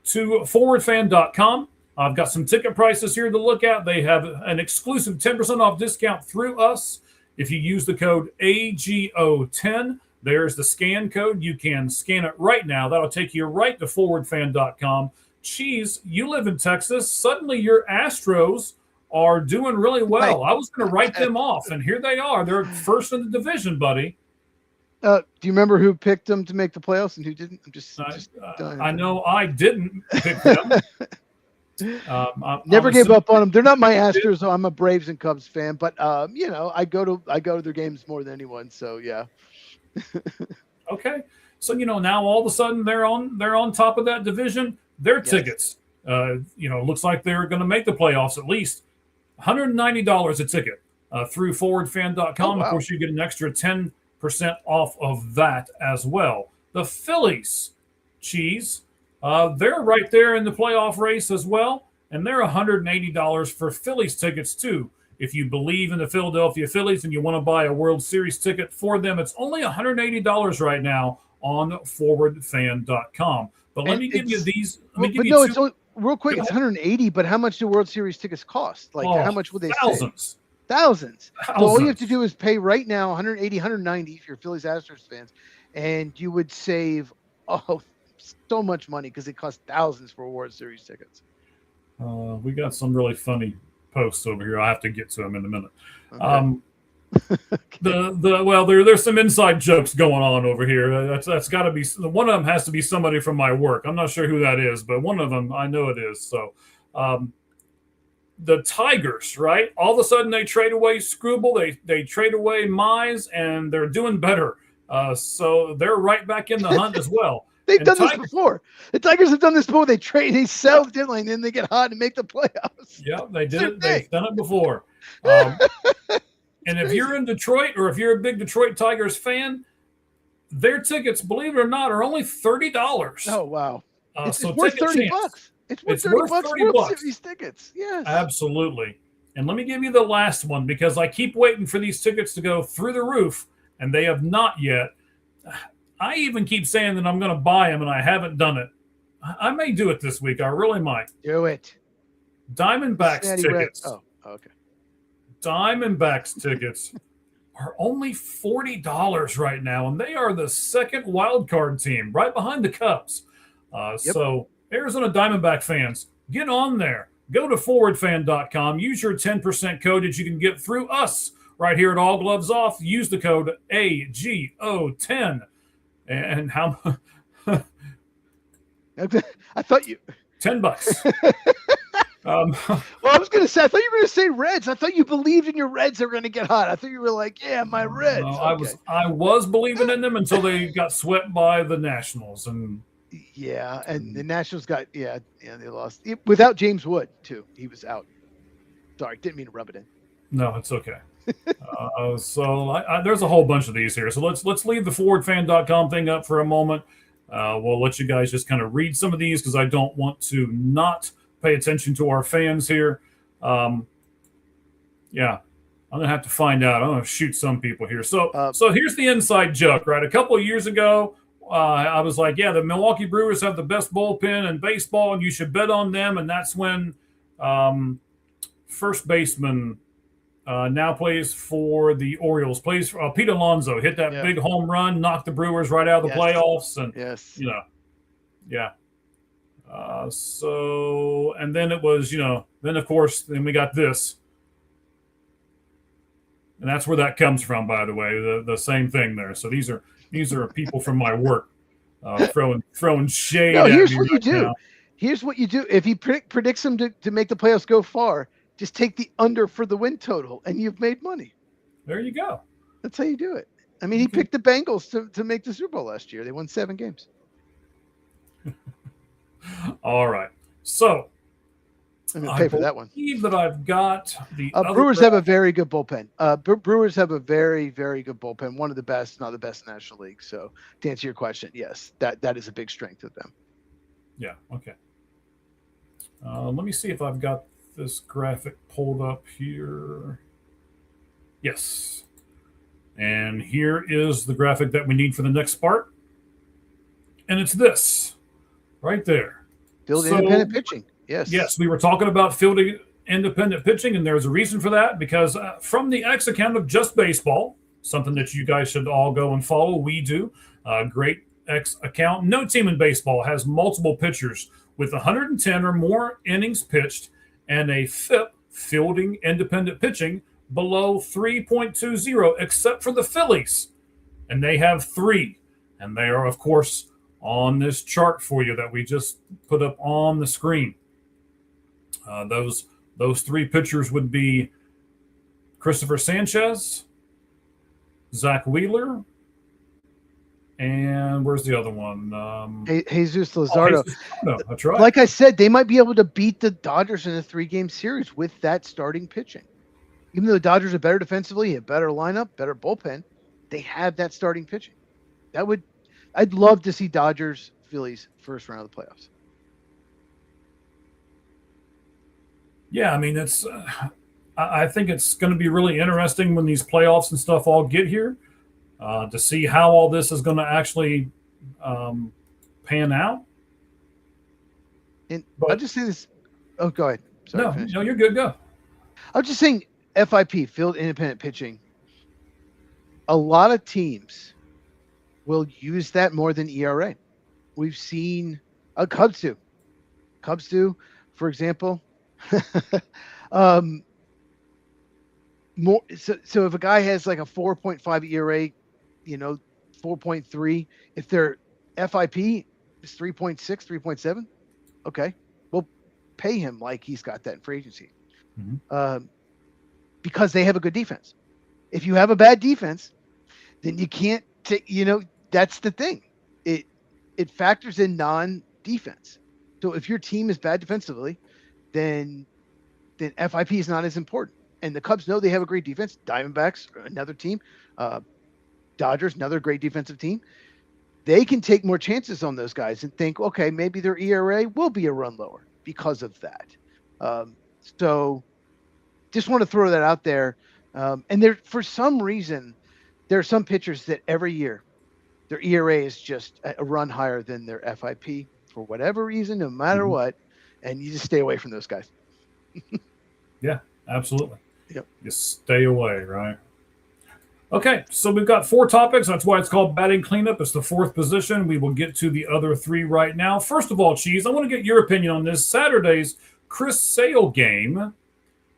to forwardfan.com. I've got some ticket prices here to look at. They have an exclusive 10% off discount through us. If you use the code AGO10, there's the scan code. You can scan it right now. That'll take you right to forwardfan.com. Cheese, you live in Texas. Suddenly your Astros are doing really well. I was going to write them off, and here they are. They're first in the division, buddy.
Do you remember who picked them to make the playoffs and who didn't?
I know I didn't pick them.
Never gave up on them. They're not my Astros, so I'm a Braves and Cubs fan. But I go to their games more than anyone. So yeah.
Okay, so now all of a sudden they're on top of that division. Their tickets, looks like they're going to make the playoffs at least. $190 a ticket through forwardfan.com.
Oh, wow.
Of course, you get an extra 10% off of that as well. The Phillies, Cheese, they're right there in the playoff race as well, and they're $180 for Phillies tickets too. If you believe in the Philadelphia Phillies and you want to buy a World Series ticket for them, it's only $180 right now on forwardfan.com. But let me give you these.
It's only, real quick. It's 180. But how much do World Series tickets cost? Like, how much would they
thousands.
Save? Thousands. So all you have to do is pay right now 180, 190 if you're Phillies Astros fans, and you would save so much money because it costs thousands for World Series tickets.
We got some really funny posts over here. I have to get to them in a minute.
Okay.
There's some inside jokes going on over here. That's got to be one of them. Has to be somebody from my work. I'm not sure who that is, but one of them I know it is. So, the Tigers, right? All of a sudden they trade away Scrooble, they trade away Mize, and they're doing better. So they're right back in the hunt as well.
They've done this before. The Tigers have done this before. They sell the deadline, then they get hot and make the playoffs.
Yeah, they did it. They've done it before. And if you're in Detroit or if you're a big Detroit Tigers fan, their tickets, believe it or not, are only $30.
Oh, wow. It's
so
worth $30. It's worth $30 World Series tickets. Yes.
Absolutely. And let me give you the last one because I keep waiting for these tickets to go through the roof, and they have not yet. I even keep saying that I'm going to buy them, and I haven't done it. I may do it this week. I really might.
Do it.
Diamondbacks tickets.
Oh, okay. Diamondbacks
tickets are only $40 right now, and they are the second wild card team right behind the Cubs. So Arizona Diamondback fans, get on there. Go to forwardfan.com. Use your 10% code that you can get through us right here at All Gloves Off. Use the code AGO10. And how?
I thought you.
$10.
Well, I was going to say, I thought you were going to say Reds. I thought you believed in your Reds they were going to get hot. I thought you were like, yeah, my Reds. Okay.
I was believing in them until they got swept by the Nationals, and
yeah, and the Nationals got they lost without James Wood too. He was out. Sorry, didn't mean to rub it in.
no, it's okay. So there's a whole bunch of these here. So let's leave the ForwardFan.com thing up for a moment. We'll let you guys just kind of read some of these because I don't want to not pay attention to our fans here. Yeah, I'm gonna have to find out. I'm gonna shoot some people here. So here's the inside joke, right? A couple of years ago, I was like, yeah, the Milwaukee Brewers have the best bullpen in baseball, and you should bet on them. And that's when first baseman now plays for the Orioles. Plays for Pete Alonso hit that big home run, knocked the Brewers right out of the playoffs, and so and then it was then of course we got this. And that's where that comes from, by the way, the same thing there. So these are people from my work throwing shade.
No, here's
at me
what you do.
now.
Here's what you do. If he predicts them to make the playoffs go far, just take the under for the win total, and you've made money.
There you go.
That's how you do it. I mean, he picked the Bengals to make the Super Bowl last year. They won 7 games.
All right. So
I'm going to pay for that one.
I believe that I've got the
Brewers have a very good bullpen. Brewers have a very, very good bullpen. One of the best, not the best in the National League. So to answer your question, yes, that is a big strength of them.
Yeah. Okay. Let me see if I've got this graphic pulled up here. Yes. And here is the graphic that we need for the next part. And it's this right there.
Field independent pitching. Yes.
Yes, we were talking about fielding independent pitching, and there's a reason for that because from the X account of Just Baseball, something that you guys should all go and follow, we do, great X account. No team in baseball has multiple pitchers with 110 or more innings pitched and a FIP, fielding independent pitching, below 3.20, except for the Phillies. And they have 3. And they are, of course, on this chart for you that we just put up on the screen. Those 3 pitchers would be Christopher Sanchez, Zach Wheeler, and where's the other one?
Jesus Luzardo.
That's right.
Like I said, they might be able to beat the Dodgers in a 3-game series with that starting pitching. Even though the Dodgers are better defensively, a better lineup, better bullpen, they have that starting pitching. I'd love to see Dodgers Phillies first round of the playoffs.
Yeah, I mean, I think it's going to be really interesting when these playoffs and stuff all get here to see how all this is going to actually pan out.
And I'll just say this. Oh, go ahead. Sorry,
no, you're good. Go.
I was just saying FIP, field independent pitching. A lot of teams will use that more than ERA. We've seen Cubs do. For example. More so if a guy has like a 4.5 ERA, 4.3, if their FIP is 3.6, 3.7, okay, we'll pay him like he's got that in free agency. Because they have a good defense. If you have a bad defense, then you can't take, that's the thing. It factors in non-defense. So if your team is bad defensively, then FIP is not as important. And the Cubs know they have a great defense. Diamondbacks, another team. Dodgers, another great defensive team. They can take more chances on those guys and think, okay, maybe their ERA will be a run lower because of that. So just want to throw that out there. And there, for some reason, there are some pitchers that every year their ERA is just a run higher than their FIP for whatever reason, no matter what. And you just stay away from those guys.
Yeah, absolutely.
Yep.
Just stay away, right? Okay, so we've got 4 topics. That's why it's called batting cleanup. It's the 4th position. We will get to the other 3 right now. First of all, Cheese, I want to get your opinion on this. Saturday's Chris Sale game,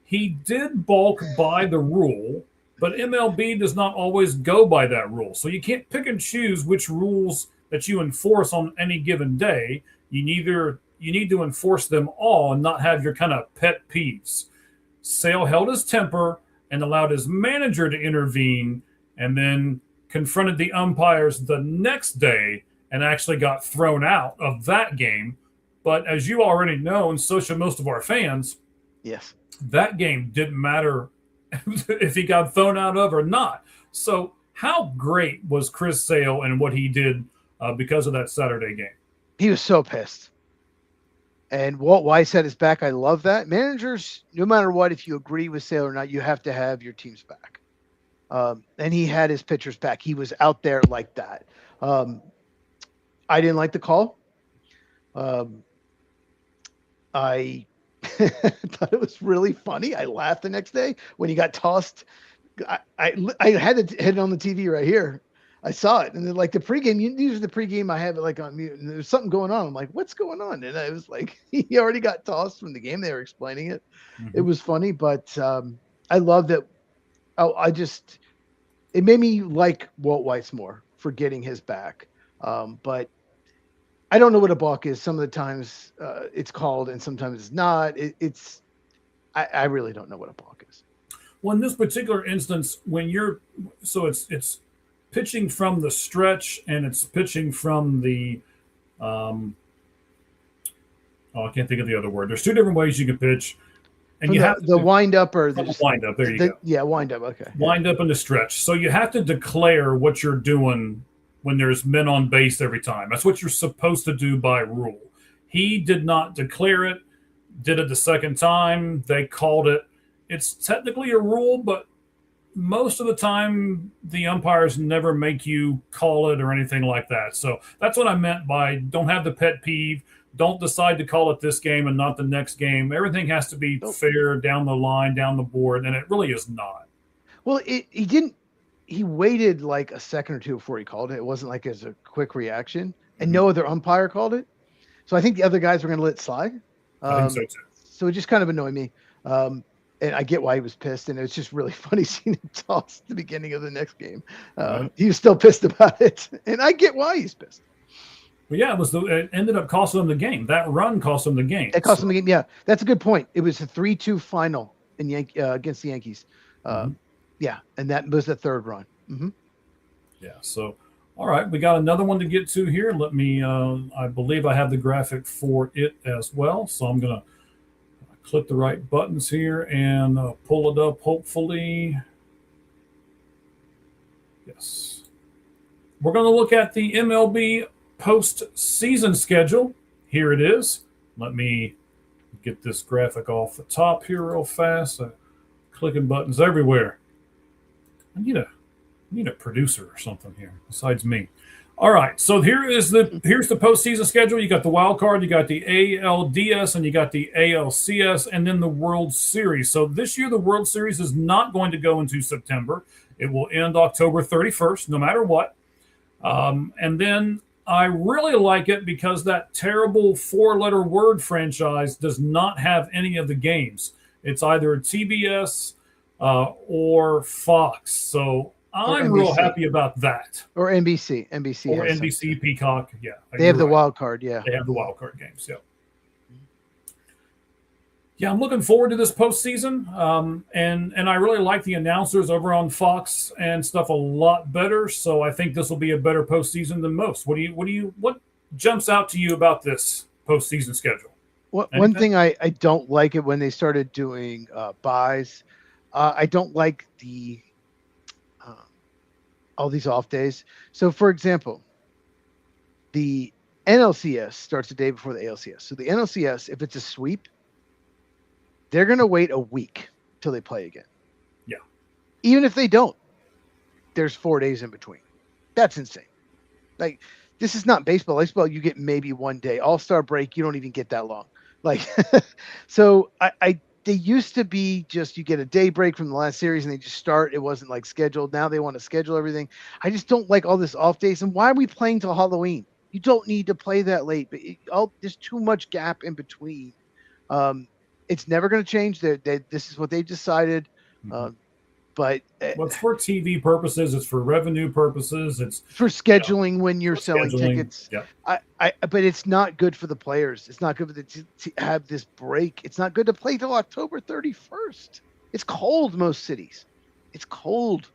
he did balk by the rule, but MLB does not always go by that rule. So you can't pick and choose which rules that you enforce on any given day. You you need to enforce them all and not have your kind of pet peeves. Sale held his temper and allowed his manager to intervene, and then confronted the umpires the next day and actually got thrown out of that game. But as you already know, and so should most of our fans,
Yes,
that game didn't matter if he got thrown out of or not. So how great was Chris Sale and what he did because of that Saturday game?
he was so pissed. And Walt Weiss had his back. I love that. Managers, no matter what, if you agree with Sale or not, you have to have your team's back. And he had his pitcher's back. He was out there like that. I didn't like the call. I thought it was really funny. I laughed the next day when he got tossed. I had it hit on the TV right here. I saw it, and then, like, the pregame. Usually the pregame I have it like on mute, and there's something going on. I'm like, what's going on? And I was like, he already got tossed from the game. They were explaining it. It was funny, but I love that. It made me like Walt Weiss more for getting his back. But I don't know what a balk is. Some of the times it's called and sometimes it's not. I really don't know what a balk is.
Well, in this particular instance, when it's pitching from the stretch and it's pitching from the I can't think of the other word. There's two different ways you can pitch. And you have
the wind up or
the wind up. There you go.
Yeah, wind up. Okay.
Wind up in the stretch. So you have to declare what you're doing when there's men on base every time. That's what you're supposed to do by rule. He did not declare it, did it the second time. They called it. It's technically a rule, but most of the time the umpires never make you call it or anything like that. So that's what I meant by don't have the pet peeve. Don't decide to call it this game and not the next game. Everything has to be fair down the line, down the board, and it really is not.
Well, he didn't. He waited like a second or two before he called it. It wasn't like as a quick reaction, and no other umpire called it. So I think the other guys were going to let it slide.
I think so too.
So it just kind of annoyed me. And I get why he was pissed, and it was just really funny seeing him toss at the beginning of the next game. He was still pissed about it, and I get why he's pissed.
But yeah, it ended up costing them the game. That run cost them the game.
It cost them the game. Yeah, that's a good point. It was a 3-2 final against the Yankees. Yeah, and that was the third run.
Yeah. So, all right, we got another one to get to here. Let me. I believe I have the graphic for it as well. So I'm gonna click the right buttons here and pull it up. Hopefully, yes. We're gonna look at the MLB postseason schedule. Here it is. Let me get this graphic off the top here real fast. Clicking buttons everywhere. I need a producer or something here besides me. All right, so here's the postseason schedule. You got the wild card, you got the ALDS, and you got the ALCS, and then the World Series. So this year the World Series is not going to go into September. It will end October 31st, no matter what. And then I really like it because that terrible four-letter word franchise does not have any of the games. It's either TBS or Fox. So I'm real happy about that.
Or NBC.
Or NBC, Peacock. Yeah.
They have the wild card. Yeah.
They have the wild card games. Yeah. Yeah, I'm looking forward to this postseason. And I really like the announcers over on Fox and stuff a lot better. So I think this will be a better postseason than most. What jumps out to you about this postseason schedule?
One thing I don't like it when they started doing buys. I don't like all these off days. So, for example, the NLCS starts the day before the ALCS. So the NLCS, if it's a sweep, they're going to wait a week till they play again.
Yeah.
Even if they don't, there's 4 days in between. That's insane. Like, this is not baseball. Baseball, you get maybe 1 day. All-Star break, you don't even get that long. Like, so they used to be just you get a day break from the last series and they just start. It wasn't like scheduled. Now they want to schedule everything. I just don't like all this off days. And why are we playing till Halloween? You don't need to play that late. But there's too much gap in between. It's never going to change. This is what they decided. But
Well, it's for TV purposes. It's for revenue purposes. It's
for scheduling when you're selling
scheduling.
tickets.
Yeah.
But it's not good for the players. It's not good for to have this break. It's not good to play till October 31st. It's cold most cities. It's cold.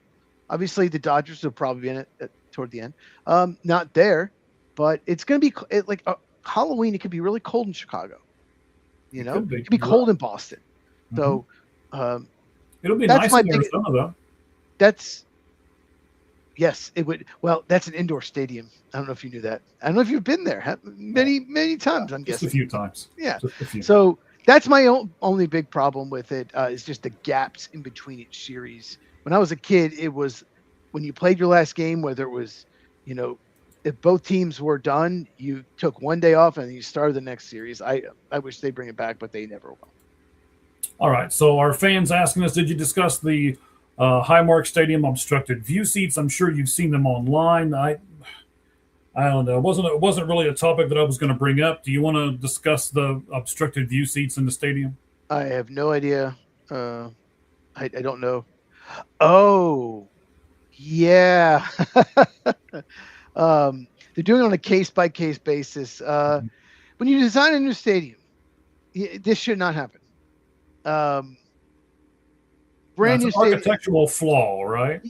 Obviously, the Dodgers will probably be in it toward the end. Not there, but it's going to be like Halloween. It could be really cold in Chicago. You know, it could be cold in Boston. So
it'll be nice in Arizona, though.
Yes, it would. Well, that's an indoor stadium. I don't know if you knew that. I don't know if you've been there many times. I'm guessing
just a few times.
Yeah. So that's my only big problem with it is just the gaps in between each series. When I was a kid, it was when you played your last game, whether it was, if both teams were done, you took one day off and you started the next series. I wish they bring it back, but they never will.
All right. So our fans asking us, did you discuss the Highmark Stadium obstructed view seats? I'm sure you've seen them online. I don't know. It wasn't really a topic that I was going to bring up. Do you want to discuss the obstructed view seats in the stadium?
I have no idea. I don't know. Oh, yeah. They're doing it on a case-by-case basis. When you design a new stadium, this should not happen. Brand new stadium,
architectural flaw, right?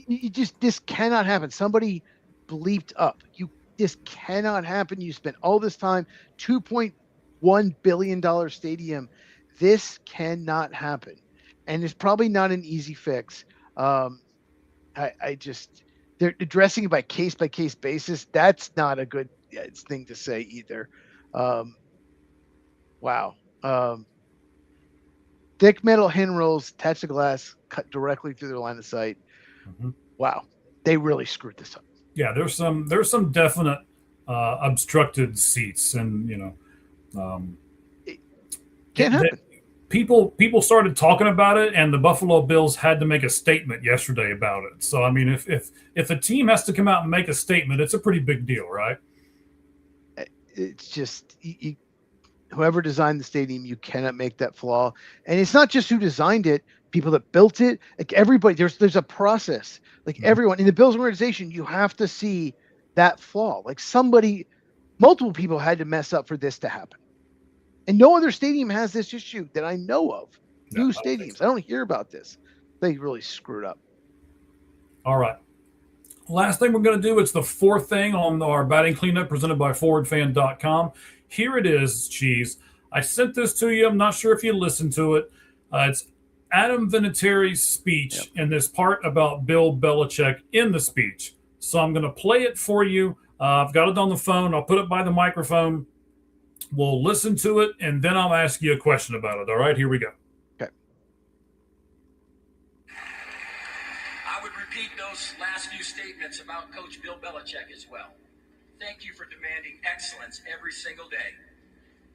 This cannot happen. Somebody bleeped up. This cannot happen. You spent all this time, $2.1 billion stadium. This cannot happen. And it's probably not an easy fix. They're addressing it by case basis. That's not a good thing to say either. Wow. Thick metal handrails attached to glass cut directly through their line of sight. Wow. They really screwed this up.
Yeah, there's some definite obstructed seats, and
it can't happen.
People started talking about it, and the Buffalo Bills had to make a statement yesterday about it. So I mean, if a team has to come out and make a statement, it's a pretty big deal, right?
It's just whoever designed the stadium, you cannot make that flaw. And it's not just who designed it, people that built it, like everybody, there's a process. Like everyone in the Bills organization, you have to see that flaw. Like multiple people had to mess up for this to happen. And no other stadium has this issue that I know of. New stadiums. I don't hear about this. They really screwed up.
All right. Last thing we're going to do, it's the fourth thing on our batting cleanup presented by ForwardFan.com. Here it is, Cheese. I sent this to you. I'm not sure if you listened to it. It's Adam Vinatieri's speech in this part about Bill Belichick in the speech. So I'm going to play it for you. I've got it on the phone. I'll put it by the microphone. We'll listen to it, and then I'll ask you a question about it. All right, here we go.
Okay.
I would repeat those last few statements about Coach Bill Belichick as well. Thank you for demanding excellence every single day.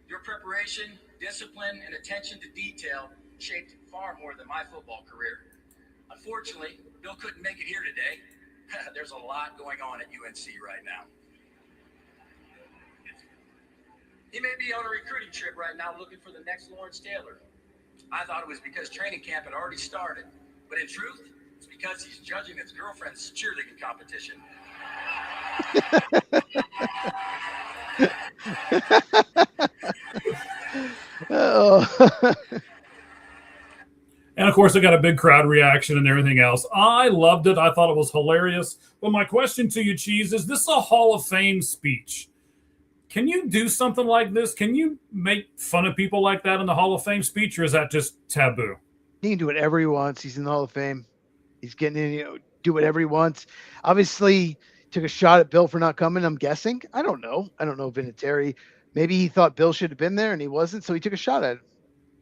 Your preparation, discipline, and attention to detail shaped far more than my football career. Unfortunately, Bill couldn't make it here today. There's a lot going on at UNC right now. He may be on a recruiting trip right now looking for the next Lawrence Taylor. I thought it was because training camp had already started, but in truth, it's because he's judging his girlfriend's cheerleading competition.
And of course, I got a big crowd reaction and everything else. I loved it. I thought it was hilarious. But my question to you, Cheese, is this a Hall of Fame speech? Can you do something like this? Can you make fun of people like that in the Hall of Fame speech, or is that just taboo?
He can do whatever he wants. He's in the Hall of Fame. He's getting in, do whatever he wants. Obviously, took a shot at Bill for not coming, I'm guessing. I don't know, Vinatieri. Maybe he thought Bill should have been there and he wasn't, so he took a shot at him.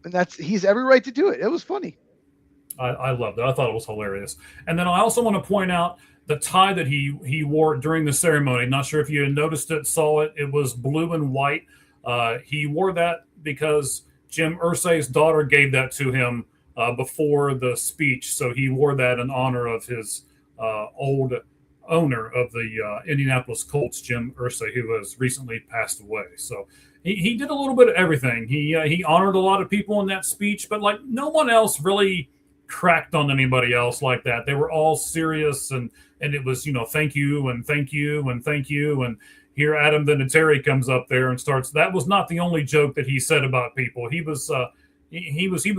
And he's every right to do it. It was funny.
I loved it. I thought it was hilarious. And then I also want to point out the tie that he wore during the ceremony. Not sure if you had noticed it, saw it. It was blue and white. He wore that because Jim Irsay's daughter gave that to him before the speech. So he wore that in honor of his old owner of the Indianapolis Colts, Jim Irsay, who has recently passed away. So he did a little bit of everything. He honored a lot of people in that speech, but like no one else really cracked on anybody else like that. They were all serious, and it was, thank you and thank you and thank you. And here Adam Vinatieri comes up there and starts. That was not the only joke that he said about people. He was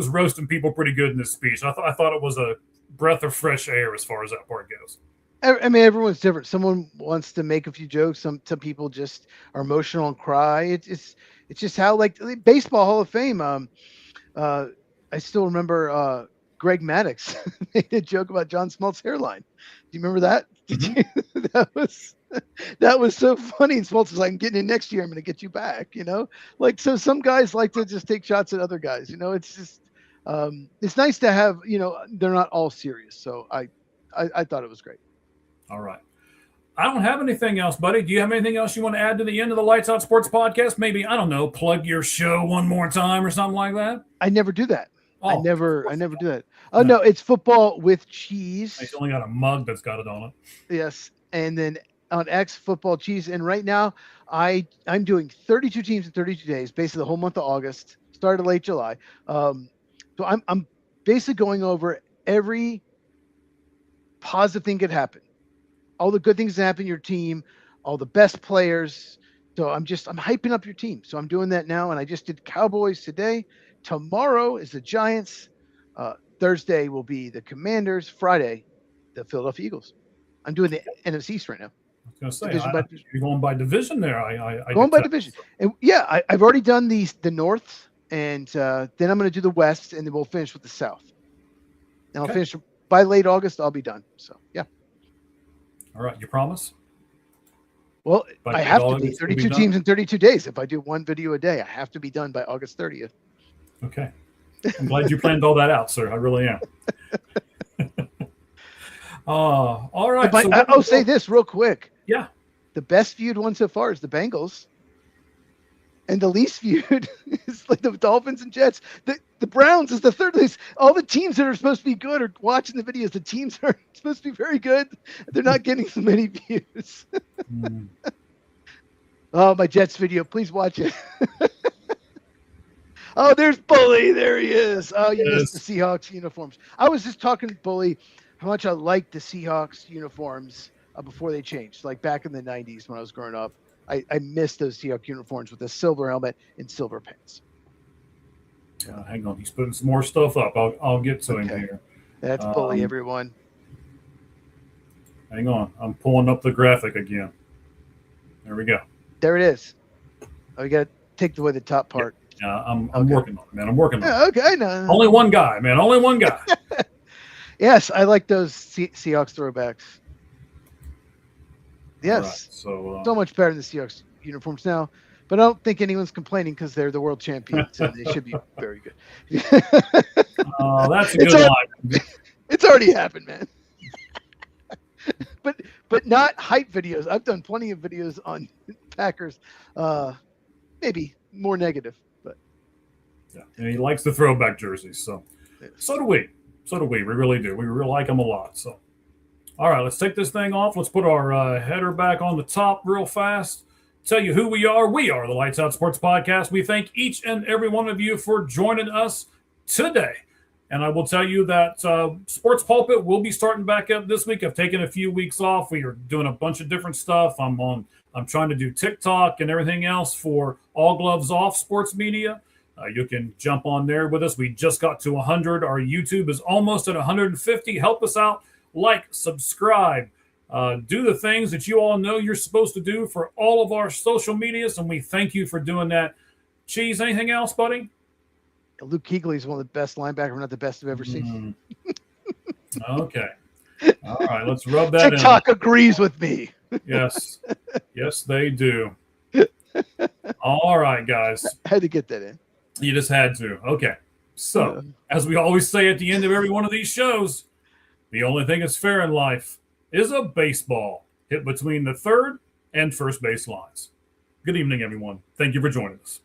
roasting people pretty good in this speech. I thought it was a breath of fresh air as far as that part goes.
I mean, everyone's different. Someone wants to make a few jokes. Some people just are emotional and cry. It's just how, like, baseball Hall of Fame. I still remember Greg Maddux made a joke about John Smoltz's hairline. Do you remember that? That was so funny. And Smoltz was like, "I'm getting in next year. I'm going to get you back." Like, so some guys like to just take shots at other guys. It's just it's nice to have. They're not all serious. So I thought it was great.
All right. I don't have anything else, buddy. Do you have anything else you want to add to the end of the Lights Out Sports podcast? Maybe, I don't know, plug your show one more time or something like that?
I never do that.
Oh,
I never do that. Oh, no, it's football with cheese.
I only got a mug that's got it on it.
Yes. And then on X, football cheese. And right now, I'm doing 32 teams in 32 days, basically the whole month of August, started late July. So I'm basically going over every positive thing could happen. All the good things that happen in your team, all the best players. So I'm hyping up your team. So I'm doing that now. And I just did Cowboys today. Tomorrow is the Giants. Thursday will be the Commanders. Friday, the Philadelphia Eagles. I'm doing the NFC East right now.
I was going to say, you're going by division there.
Going by division. And yeah, I've already done the North, and then I'm going to do the West, and then we'll finish with the South. And I'll finish by late August. I'll be done. So, yeah.
All right. You promise?
Well, I have to be 32 teams in 32 days. If I do one video a day, I have to be done by August 30th.
Okay. I'm glad you planned all that out, sir. I really am. All right.
I'll say this real quick.
Yeah.
The best viewed one so far is the Bengals. And the least viewed is like the Dolphins and Jets. The Browns is the third least. All the teams that are supposed to be good are watching the videos. The teams are supposed to be very good. They're not getting so many views. Oh, my Jets video. Please watch it. Oh, there's Bully. There he is. Oh, you missed the Seahawks uniforms. I was just talking to Bully how much I liked the Seahawks uniforms before they changed. Like back in the 90s when I was growing up. I missed those Seahawks uniforms with the silver helmet and silver pants.
Hang on. He's putting some more stuff up. I'll get to him here.
That's Bully, everyone.
Hang on. I'm pulling up the graphic again. There we go.
There it is. Oh, you got to take away the top part.
Yeah, I'm working on it, man. I'm working on it.
Okay, no.
Only one guy, man. Only one guy.
Yes, I like those Seahawks throwbacks. Yes.
Right,
so much better than the Seahawks uniforms now. But I don't think anyone's complaining because they're the world champions and they should be very good.
That's a good line.
It's already happened, man. But not hype videos. I've done plenty of videos on Packers. Maybe more negative, but
yeah. And he likes the throwback jerseys, so do we. So do we. We really do. We really like them a lot. So, all right, let's take this thing off. Let's put our header back on the top real fast. Tell you who we are. We are the Lights Out Sports Podcast. We thank each and every one of you for joining us today. And I will tell you that Sports Pulpit will be starting back up this week. I've taken a few weeks off. We are doing a bunch of different stuff. I'm trying to do TikTok and everything else for All Gloves Off Sports Media. You can jump on there with us. We just got to 100. Our YouTube is almost at 150. Help us out. Like, subscribe. Do the things that you all know you're supposed to do for all of our social medias, and we thank you for doing that. Cheese, anything else, buddy?
Luke Kuechly is one of the best linebackers, not the best I've ever seen.
Okay. All right, let's rub that
TikTok agrees with me.
Yes. Yes, they do. All right, guys.
I had to get that in.
You just had to. Okay. So, as we always say at the end of every one of these shows, the only thing that's fair in life is a baseball hit between the third and first base lines. Good evening, everyone. Thank you for joining us.